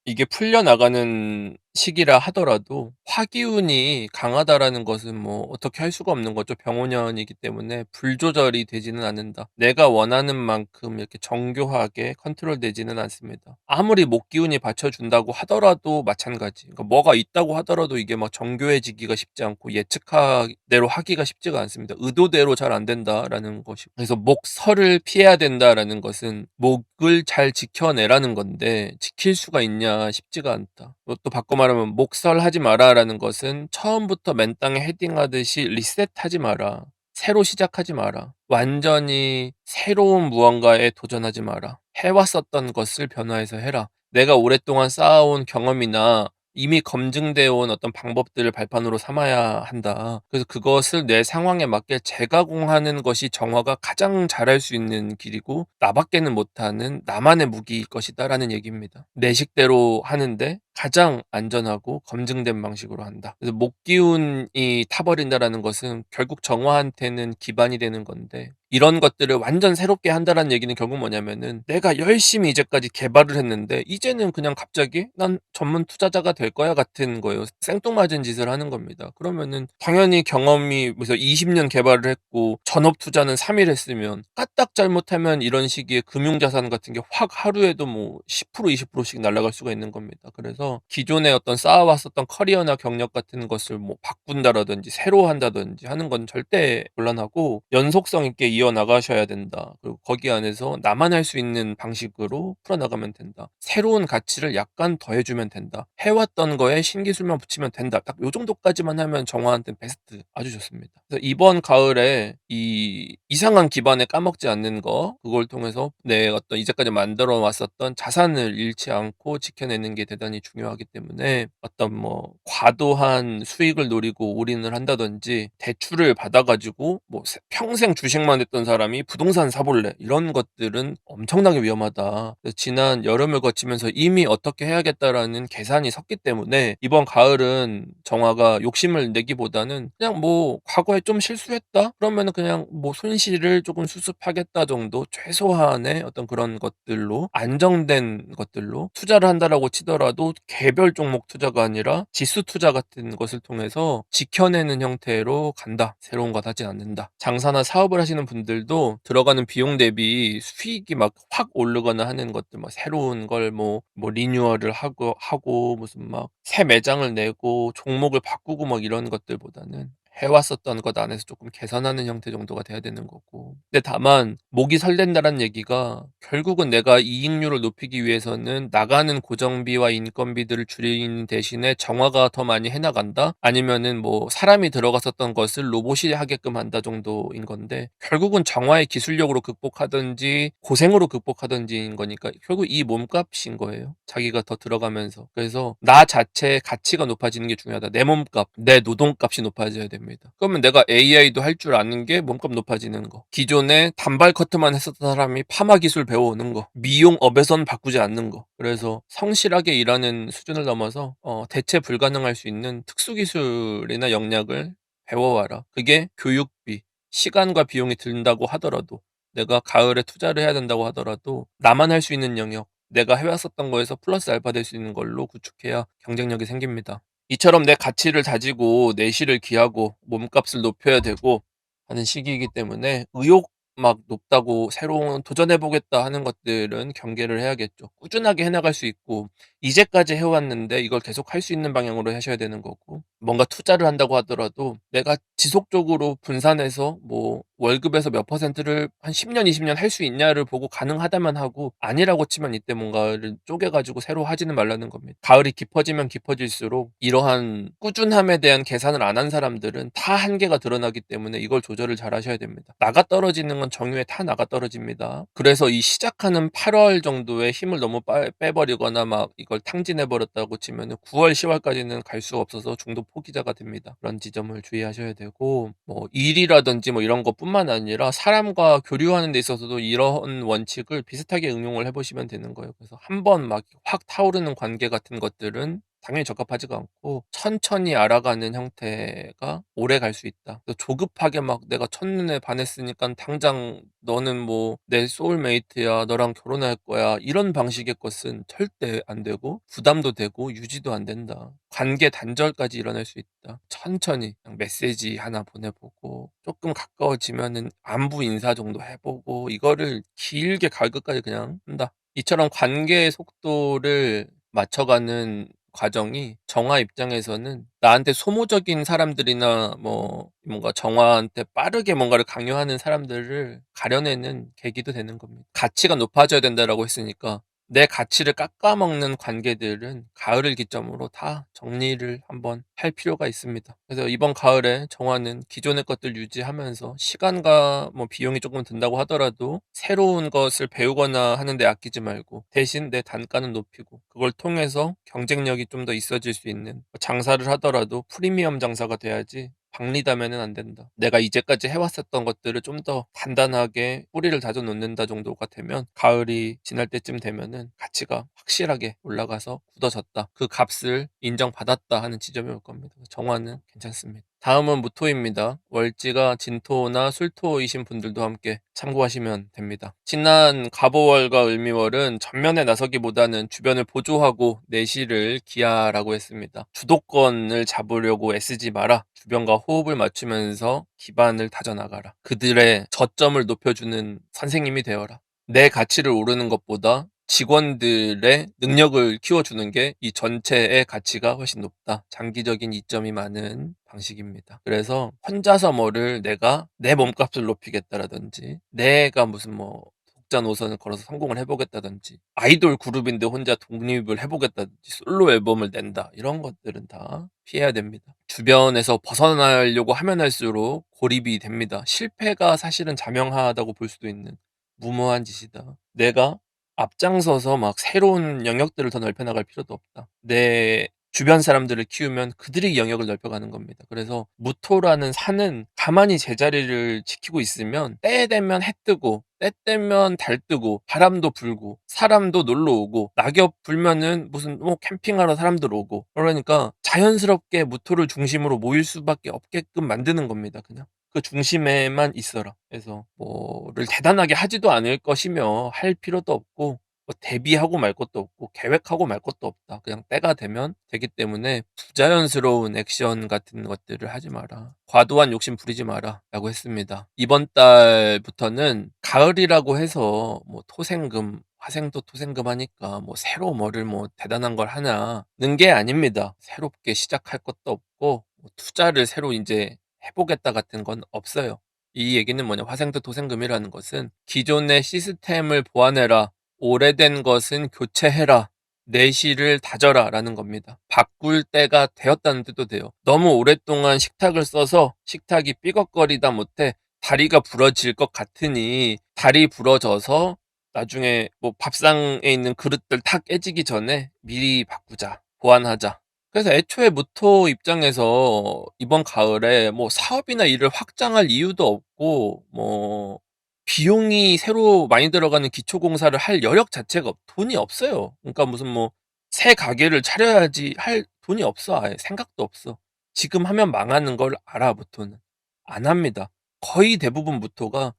이게 풀려나가는 시기라 하더라도 화기운이 강하다라는 것은 뭐 어떻게 할 수가 없는 거죠. 병오년이기 때문에 불조절이 되지는 않는다. 내가 원하는 만큼 이렇게 정교하게 컨트롤되지는 않습니다. 아무리 목기운이 받쳐준다고 하더라도 마찬가지. 그러니까 뭐가 있다고 하더라도 이게 막 정교해지기가 쉽지 않고 예측대로 하기가 쉽지가 않습니다. 의도대로 잘 안 된다라는 것이. 그래서 목설을 피해야 된다라는 것은 목을 잘 지켜내라는 건데 지킬 수가 있냐 쉽지가 않다. 또 바꿔 말하면 목설하지 마라라는 것은 처음부터 맨 땅에 헤딩하듯이 리셋하지 마라. 새로 시작하지 마라. 완전히 새로운 무언가에 도전하지 마라. 해왔었던 것을 변화해서 해라. 내가 오랫동안 쌓아온 경험이나 이미 검증되어 온 어떤 방법들을 발판으로 삼아야 한다. 그래서 그것을 내 상황에 맞게 재가공하는 것이 정화가 가장 잘할 수 있는 길이고 나밖에는 못하는 나만의 무기일 것이다라는 얘기입니다. 내 식대로 하는데 가장 안전하고 검증된 방식으로 한다. 그래서 목기운이 타버린다라는 것은 결국 정화한테는 기반이 되는 건데 이런 것들을 완전 새롭게 한다라는 얘기는 결국 뭐냐면은 내가 열심히 이제까지 개발을 했는데 이제는 그냥 갑자기 난 전문 투자자가 될 거야 같은 거예요. 생뚱맞은 짓을 하는 겁니다. 그러면은 당연히 경험이 무슨 20년 개발을 했고 전업 투자는 3일 했으면 까딱 잘못하면 이런 시기에 금융자산 같은 게 확 하루에도 뭐 10% 20%씩 날아갈 수가 있는 겁니다. 그래서 기존에 어떤 쌓아왔었던 커리어나 경력 같은 것을 뭐 바꾼다라든지 새로 한다든지 하는 건 절대 곤란하고 연속성 있게 이어나가셔야 된다. 그리고 거기 안에서 나만 할 수 있는 방식으로 풀어나가면 된다. 새로운 가치를 약간 더해주면 된다. 해왔던 거에 신기술만 붙이면 된다. 딱 요 정도까지만 하면 정화한테는 베스트. 아주 좋습니다. 그래서 이번 가을에 이 이상한 기반에 까먹지 않는 거 그걸 통해서 내 어떤 이제까지 만들어 왔었던 자산을 잃지 않고 지켜내는 게 대단히 중요하기 때문에 어떤 뭐 과도한 수익을 노리고 올인을 한다든지 대출을 받아가지고 뭐 평생 주식만 했던 사람이 부동산 사볼래 이런 것들은 엄청나게 위험하다. 그래서 지난 여름을 거치면서 이미 어떻게 해야겠다라는 계산이 섰기 때문에 이번 가을은 정화가 욕심을 내기보다는 그냥 뭐 과거에 좀 실수했다 그러면은 그냥 뭐 손실을 조금 수습하겠다 정도 최소한의 어떤 그런 것들로 안정된 것들로 투자를 한다라고 치더라도 개별 종목 투자가 아니라 지수 투자 같은 것을 통해서 지켜내는 형태로 간다. 새로운 것 하지 않는다. 장사나 사업을 하시는 분들도 들어가는 비용 대비 수익이 막 확 오르거나 하는 것들 막 새로운 걸 뭐 리뉴얼을 하고 무슨 막 새 매장을 내고 종목을 바꾸고 막 이런 것들보다는 해왔었던 것 안에서 조금 개선하는 형태 정도가 돼야 되는 거고. 근데 다만 목이 설렌다는 얘기가 결국은 내가 이익률을 높이기 위해서는 나가는 고정비와 인건비들을 줄이는 대신에 정화가 더 많이 해나간다? 아니면은 뭐 사람이 들어갔었던 것을 로봇이 하게끔 한다 정도인 건데 결국은 정화의 기술력으로 극복하든지 고생으로 극복하든지인 거니까 결국 이 몸값인 거예요. 자기가 더 들어가면서. 그래서 나 자체의 가치가 높아지는 게 중요하다. 내 몸값, 내 노동값이 높아져야 됩니다. 그러면 내가 AI도 할 줄 아는 게 몸값 높아지는 거. 기존에 단발 커트만 했었던 사람이 파마 기술 배워오는 거. 미용업에선 바꾸지 않는 거. 그래서 성실하게 일하는 수준을 넘어서 대체 불가능할 수 있는 특수 기술이나 역량을 배워와라. 그게 교육비, 시간과 비용이 든다고 하더라도 내가 가을에 투자를 해야 된다고 하더라도 나만 할 수 있는 영역, 내가 해 왔었던 거에서 플러스 알파 될 수 있는 걸로 구축해야 경쟁력이 생깁니다. 이처럼 내 가치를 다지고 내실을 기하고 몸값을 높여야 되고 하는 시기이기 때문에 의욕 막 높다고 새로운 '도전해 보겠다.' 하는 것들은 경계를 해야겠죠. 꾸준하게 해 나갈 수 있고 이제까지 해 왔는데 이걸 계속 할 수 있는 방향으로 하셔야 되는 거고, 뭔가 투자를 한다고 하더라도 내가 지속적으로 분산해서 뭐 월급에서 몇 퍼센트를 한 10년 20년 할 수 있냐를 보고 가능하다면 하고, 아니라고 치면 이때 뭔가를 쪼개 가지고 새로 하지는 말라는 겁니다. 가을이 깊어지면 깊어질수록 이러한 꾸준함에 대한 계산을 안 한 사람들은 다 한계가 드러나기 때문에 이걸 조절을 잘 하셔야 됩니다. 나가떨어지는 건 정유에 다 나가떨어집니다. 그래서 이 시작하는 8월 정도에 힘을 너무 빠 빼버리거나 막 이걸 탕진해 버렸다고 치면은 9월 10 월까지는 갈 수가 없어서 중도 포기자가 됩니다. 그런 지점을 주의하셔야 되고, 뭐 일이라든지 뭐 이런 것뿐만 아니라 사람과 교류하는 데 있어서도 이런 원칙을 비슷하게 응용을 해 보시면 되는 거예요. 그래서 한번 막 확 타오르는 관계 같은 것들은 당연히 적합하지가 않고 천천히 알아가는 형태가 오래 갈 수 있다. 그래서 조급하게 막 '내가 첫눈에 반했으니깐 당장 너는 뭐 내 소울메이트야. 너랑 결혼할 거야.' 이런 방식의 것은 절대 안 되고 부담도 되고 유지도 안 된다. 관계 단절까지 일어날 수 있다. 천천히 그냥 메시지 하나 보내 보고 쪼끔 가까워지면은 안부 인사 정도 해 보고 이거를 길게 가을 끝까지 그냥 한다. 이처럼 관계의 속도를 맞춰가는 과정이 정화 입장에서는 나한테 소모적인 사람들이나 뭐 뭔가 정화한테 빠르게 뭔가를 강요하는 사람들을 가려내는 계기도 되는 겁니다. 가치가 높아져야 된다라고 했으니까 내 가치를 깎아먹는 관계들은 가을을 기점으로 다 정리를 한번 할 필요가 있습니다. 그래서 이번 가을에 정화는 기존의 것들 유지하면서 시간과 뭐 비용이 조금 든다고 하더라도 새로운 것을 배우거나 하는 데 아끼지 말고 대신 내 단가는 높이고 그걸 통해서 경쟁력이 좀 더 있어질 수 있는, 장사를 하더라도 프리미엄 장사가 돼야지 박리다면은 안 된다. 내가 이제까지 해왔었던 것들을 좀 더 단단하게 뿌리를 다져 놓는다 정도가 되면 가을이 지날 때쯤 되면은 가치가 확실하게 올라가서 굳어졌다. 그 값을 인정받았다 하는 지점이 올 겁니다. 정화는 괜찮습니다. 다음은 무토입니다. 월지가 진토나 술토이신 분들도 함께 참고하시면 됩니다. 지난 갑오월과 을미월은 전면에 나서기보다는 주변을 보조하고 내실을 기하라고 했습니다. 주도권을 잡으려고 애쓰지 마라. 주변과 호흡을 맞추면서 기반을 다져나가라. 그들의 저점을 높여주는 선생님이 되어라. 내 가치를 오르는 것보다 직원들의 능력을 키워주는 게 이 전체의 가치가 훨씬 높다. 장기적인 이점이 많은 방식입니다. 그래서 혼자서 뭐를 내가 내 몸값을 높이겠다라든지 내가 무슨 뭐 독자 노선을 걸어서 성공을 해보겠다든지 아이돌 그룹인데 혼자 독립을 해보겠다든지 솔로 앨범을 낸다, 이런 것들은 다 피해야 됩니다. 주변에서 벗어나려고 하면 할수록 고립이 됩니다. 실패가 사실은 자명하다고 볼 수도 있는 무모한 짓이다. 내가 앞장서서 막 새로운 영역들을 더 넓혀 나갈 필요도 없다. 내 주변 사람들을 키우면 그들이 영역을 넓혀가는 겁니다. 그래서 무토라는 산은 가만히 제자리를 지키고 있으면 때 되면 해 뜨고 때 되면 달 뜨고 바람도 불고 사람도 놀러 오고 낙엽 불면은 무슨 뭐 캠핑하러 사람들 오고, 그러니까 자연스럽게 무토를 중심으로 모일 수밖에 없게끔 만드는 겁니다. 그냥 그 중심에만 있어라. 그래서 뭐를 대단하게 하지도 않을 것이며 할 필요도 없고 뭐 대비하고 말 것도 없고 계획하고 말 것도 없다. 그냥 때가 되면 되기 때문에 부자연스러운 액션 같은 것들을 하지 마라. 과도한 욕심 부리지 마라라고 했습니다. 이번 달부터는 가을이라고 해서 뭐 토생금, 화생도 토생금 하니까 뭐 새로 뭐를 뭐 대단한 걸 하냐는 게 아닙니다. 새롭게 시작할 것도 없고 뭐 투자를 새로 이제 해보겠다 같은 건 없어요. 이 얘기는 뭐냐, 화생도 토생금이라는 것은 기존의 시스템을 보완해라, 오래된 것은 교체해라, 내실을 다져라 라는 겁니다. 바꿀 때가 되었다는 뜻도 돼요. 너무 오랫동안 식탁을 써서 식탁이 삐걱거리다 못해 다리가 부러질 것 같으니 다리 부러져서 나중에 뭐 밥상에 있는 그릇들 다 깨지기 전에 미리 바꾸자, 보완하자. 그래서 애초에 무토 입장에서 이번 가을에 뭐 사업이나 일을 확장할 이유도 없고 뭐 비용이 새로 많이 들어가는 기초공사를 할 여력 자체가 돈이 없어요. 그러니까 무슨 뭐 새 가게를 차려야지 할 돈이 없어. 아예 생각도 없어. 지금 하면 망하는 걸 알아, 무토는. 안 합니다. 거의 대부분 무토가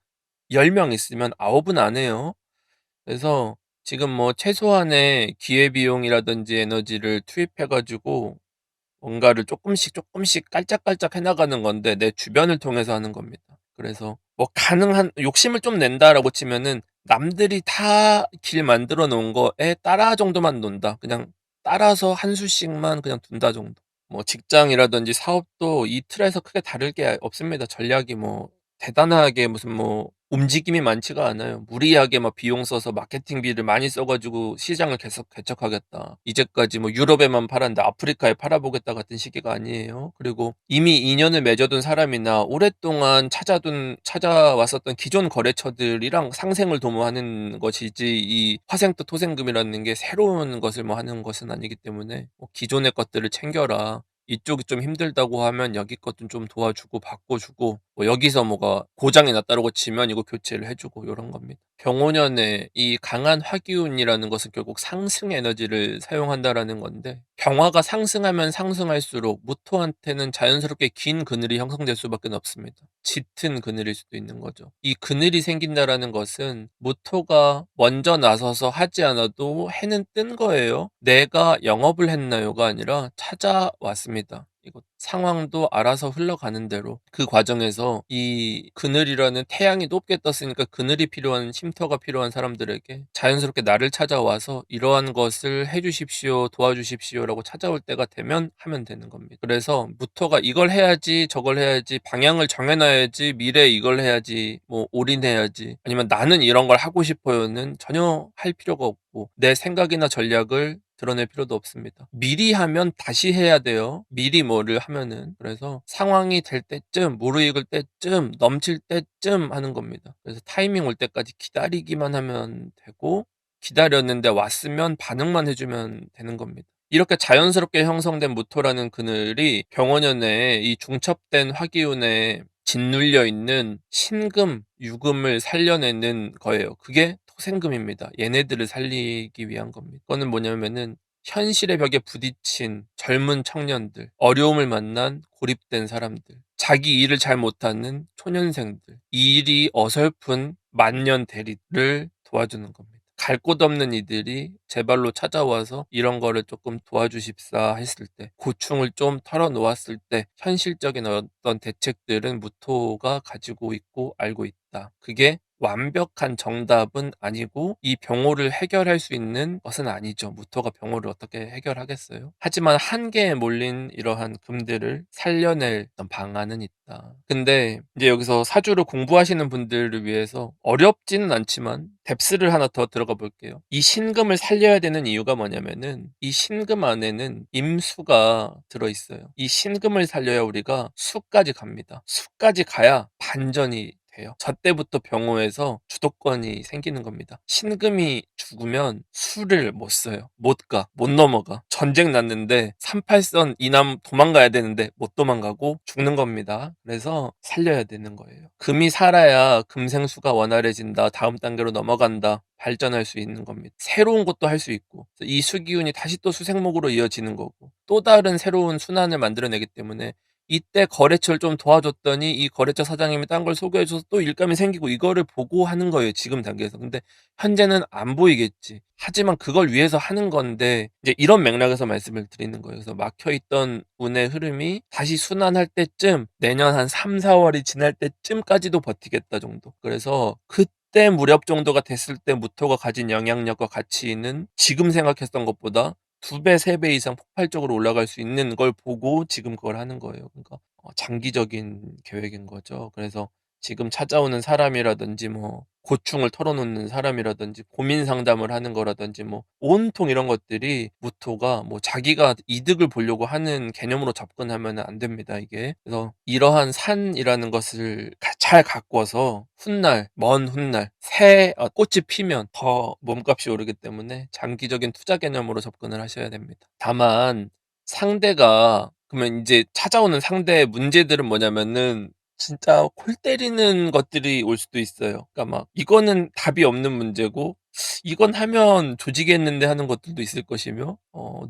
10명 있으면 9은 안 해요. 그래서 지금 뭐 최소한의 기회비용이라든지 에너지를 투입해 가지고 뭔가를 쪼끔씩 깔짝깔짝 해 나가는 건데 내 주변을 통해서 하는 겁니다. 그래서 뭐 가능한 욕심을 좀 낸다라고 치면은 남들이 다 길 만들어 놓은 거에 따라 정도만 논다. 그냥 따라서 한 수씩만 그냥 둔다 정도. 뭐 직장이라든지 사업도 이 틀에서 크게 다를 게 없습니다. 전략이 뭐 대단하게 무슨 뭐 움직임이 많지가 않아요. 무리하게 막 비용 써서 마케팅비를 많이 써 가지고 시장을 계속 개척하겠다. 이제까지 뭐 유럽에만 팔았는데 아프리카에 팔아보겠다 같은 시기가 아니에요. 그리고 이미 인연을 맺어둔 사람이나 오랫동안 찾아왔었던 기존 거래처들이랑 상생을 도모하는 것이지 이 화생토 토생금이라는 게 새로운 것을 뭐 하는 것은 아니기 때문에 뭐 기존의 것들을 챙겨라. 이쪽이 좀 힘들다고 하면 여기 것 좀 도와주고 바꿔주고 뭐 여기서 뭐가 고장이 났다고 치면 이거 교체를 해 주고 요런 겁니다. 병원연의 이 강한 화기운이라는 것은 결국 상승 에너지를 사용한다라는 건데 경화가 상승하면 상승할수록 무토한테는 자연스럽게 긴 그늘이 형성될 수밖에 없습니다. 짙은 그늘일 수도 있는 거죠. 이 그늘이 생긴다라는 것은 무토가 먼저 나서서 하지 않아도 해는 뜬 거예요. 내가 영업을 했나요가 아니라 찾아왔습니다. 이거 상황도 알아서 흘러가는 대로 그 과정에서 이 그늘이라는 태양이 높게 떴으니까 그늘이 필요한 쉼터가 필요한 사람들에게 자연스럽게 나를 찾아와서 이러한 것을 해 주십시오. 도와주십시오라고 찾아올 때가 되면 하면 되는 겁니다. 그래서 무토가 이걸 해야지 저걸 해야지 방향을 정해 놔야지 미래에 이걸 해야지 뭐 올인해야지 아니면 나는 이런 걸 하고 싶어요는 전혀 할 필요가 없고 내 생각이나 전략을 드러낼 필요도 없습니다. 미리 하면 다시 해야 돼요. 미리 뭐를 하면은. 그래서 상황이 될 때쯤, 무르익을 때쯤, 넘칠 때쯤 하는 겁니다. 그래서 타이밍 올 때까지 기다리기만 하면 되고, 기다렸는데 왔으면 반응만 해주면 되는 겁니다. 이렇게 자연스럽게 형성된 무토라는 그늘이 병원연의 이 중첩된 화기운에 짓눌려 있는 신금, 유금을 살려내는 거예요. 그게 토생금입니다. 얘네들을 살리기 위한 겁니다. 그거는 뭐냐면은 현실의 벽에 부딪힌 젊은 청년들, 어려움을 만난 고립된 사람들, 자기 일을 잘 못하는 초년생들, 이 일이 어설픈 만년 대리를 도와주는 겁니다. 갈 곳 없는 이들이 제 발로 찾아와서 이런 거를 조금 도와주십사 했을 때, 고충을 좀 털어놓았을 때, 현실적인 어떤 대책들은 무토가 가지고 있고 알고 있다. 그게 완벽한 정답은 아니고 이 병호를 해결할 수 있는 것은 아니죠. 무토가 병호를 어떻게 해결하겠어요? 하지만 한계에 몰린 이러한 금들을 살려낼 어떤 방안은 있다. 근데 이제 여기서 사주를 공부하시는 분들을 위해서 어렵지는 않지만 뎁스를 하나 더 들어가 볼게요. 이 신금을 살려야 되는 이유가 뭐냐면은 이 신금 안에는 임수가 들어있어요. 이 신금을 살려야 우리가 수까지 갑니다. 수까지 가야 반전이 돼요. 저 때부터 병호에서 주도권이 생기는 겁니다. 신금이 죽으면 수를 못 써요. 못 가. 못 넘어가. 전쟁 났는데 38선 이남 도망가야 되는데 못 도망가고 죽는 겁니다. 그래서 살려야 되는 거예요. 금이 살아야 금생수가 원활해진다. 다음 단계로 넘어간다. 발전할 수 있는 겁니다. 새로운 것도 할 수 있고 이 수기운이 다시 또 수생목으로 이어지는 거고 또 다른 새로운 순환을 만들어내기 때문에 이때 거래처를 좀 도와줬더니 이 거래처 사장님이 딴 걸 소개해줘서 또 일감이 생기고 이거를 보고 하는 거예요. 지금 단계에서. 근데 현재는 안 보이겠지. 하지만 그걸 위해서 하는 건데 이제 이런 맥락에서 말씀을 드리는 거예요. 그래서 막혀있던 운의 흐름이 다시 순환할 때쯤 내년 한 3, 4월이 지날 때쯤까지도 버티겠다 정도. 그래서 그때 무렵 정도가 됐을 때 무토가 가진 영향력과 가치는 지금 생각했던 것보다 2배, 3배 이상 폭발적으로 올라갈 수 있는 걸 보고 지금 그걸 하는 거예요. 그러니까 장기적인 계획인 거죠. 그래서 지금 찾아오는 사람이라든지 뭐 고충을 털어놓는 사람이라든지 고민 상담을 하는 거라든지 뭐 온통 이런 것들이 무토가 뭐 자기가 이득을 보려고 하는 개념으로 접근하면 안 됩니다, 이게. 그래서 이러한 산이라는 것을 잘 가꿔서 훗날, 먼 훗날 새 꽃이 피면 더 몸값이 오르기 때문에 장기적인 투자 개념으로 접근을 하셔야 됩니다. 다만 상대가 그러면 이제 찾아오는 상대의 문제들은 뭐냐면은 진짜 골 때리는 것들이 올 수도 있어요. 그러니까 막 이거는 답이 없는 문제고 이건 하면 조지겠는데 하는 것들도 있을 것이며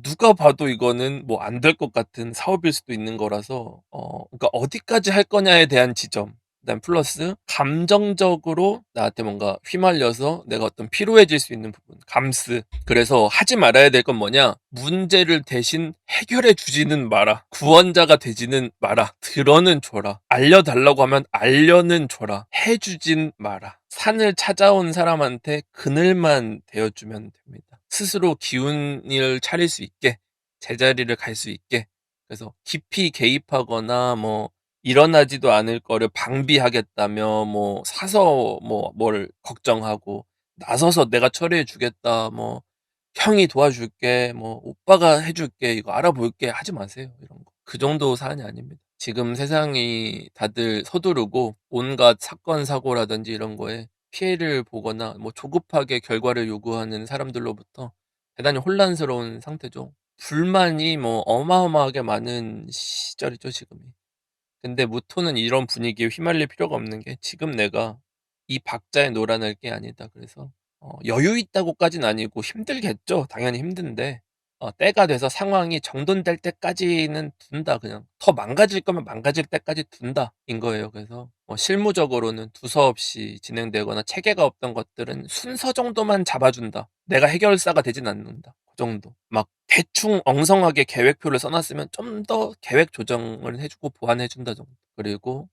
누가 봐도 이거는 뭐 안 될 것 같은 사업일 수도 있는 거라서 그러니까 어디까지 할 거냐에 대한 지점 그다음 플러스 감정적으로 나한테 뭔가 휘말려서 내가 어떤 피로해질 수 있는 부분, 감스. 그래서 하지 말아야 될 건 뭐냐? 문제를 대신 해결해 주지는 마라. 구원자가 되지는 마라. 들어는 줘라. 알려달라고 하면 알려는 줘라. 해주진 마라. 산을 찾아온 사람한테 그늘만 되어주면 됩니다. 스스로 기운을 차릴 수 있게, 제자리를 갈 수 있게. 그래서 깊이 개입하거나 뭐 일어나지도 않을 거를 방비하겠다며 뭐 사서 뭐 뭘 걱정하고 나서서 내가 처리해 주겠다 뭐 형이 도와줄게 뭐 오빠가 해줄게 이거 알아볼게 하지 마세요 이런 거. 그 정도 사안이 아닙니다. 지금 세상이 다들 서두르고 온갖 사건 사고라든지 이런 거에 피해를 보거나 뭐 조급하게 결과를 요구하는 사람들로부터 대단히 혼란스러운 상태죠. 불만이 뭐 어마어마하게 많은 시절이죠 지금이. 근데 무토는 이런 분위기에 휘말릴 필요가 없는 게 지금 내가 이 박자에 놀아날 게 아니다. 그래서 여유 있다고까진 아니고 힘들겠죠. 당연히 힘든데 때가 돼서 상황이 정돈될 때까지는 둔다. 그냥 더 망가질 거면 망가질 때까지 둔다인 거예요. 그래서 실무적으로는 두서없이 진행되거나 체계가 없던 것들은 순서 정도만 잡아준다. 내가 해결사가 되진 않는다. 그 정도. 막 대충 엉성하게 계획표를 써놨으면 좀 더 계획 조정을 해주고 보완해준다 정도. 그리고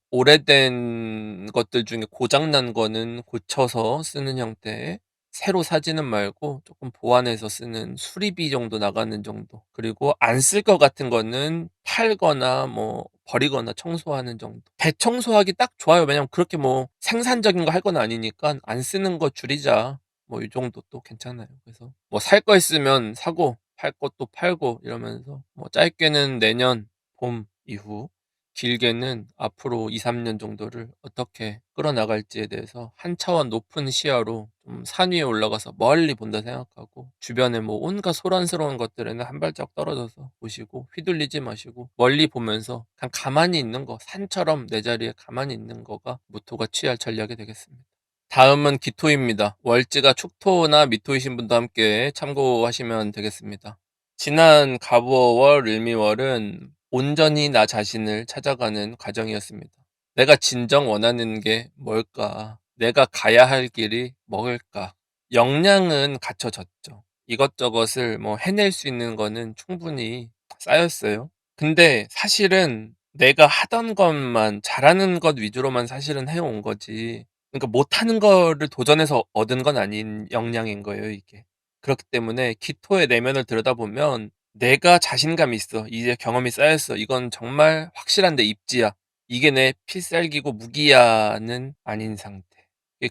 오래된 것들 중에 고장난 거는 고쳐서 쓰는 형태의 새로 사지는 말고 조금 보완해서 쓰는 수리비 정도 나가는 정도. 그리고 안 쓸 것 같은 거는 팔거나 뭐 버리거나 청소하는 정도. 대청소하기 딱 좋아요. 왜냐면 그렇게 뭐 생산적인 거 할 건 아니니까 안 쓰는 거 줄이자. 뭐 이 정도도 괜찮아요. 그래서 뭐 살 거 있으면 사고 팔 것도 팔고 이러면서 뭐 짧게는 내년 봄 이후 길게는 앞으로 2-3년 정도를 어떻게 끌어나갈지에 대해서 한 차원 높은 시야로 좀 산 위에 올라가서 멀리 본다 생각하고 주변에 뭐 온갖 소란스러운 것들에는 한 발짝 떨어져서 보시고 휘둘리지 마시고 멀리 보면서 그냥 가만히 있는 거 산처럼 내 자리에 가만히 있는 거가 모토가 취할 전략이 되겠습니다. 다음은 기토입니다. 월지가 축토나 미토이신 분도 함께 참고하시면 되겠습니다. 지난 갑오월, 을미월은 온전히 나 자신을 찾아가는 과정이었습니다. 내가 진정 원하는 게 뭘까? 내가 가야 할 길이 뭘까? 역량은 갖춰졌죠. 이것저것을 뭐 해낼 수 있는 거는 충분히 쌓였어요. 근데 사실은 내가 하던 것만 잘하는 것 위주로만 사실은 해온 거지. 그러니까 못하는 거를 도전해서 얻은 건 아닌 역량인 거예요, 이게. 그렇기 때문에 기토의 내면을 들여다보면 내가 자신감이 있어. 이제 경험이 쌓였어. 이건 정말 확실한 내 입지야. 이게 내 필살기고 무기야는 아닌 상태.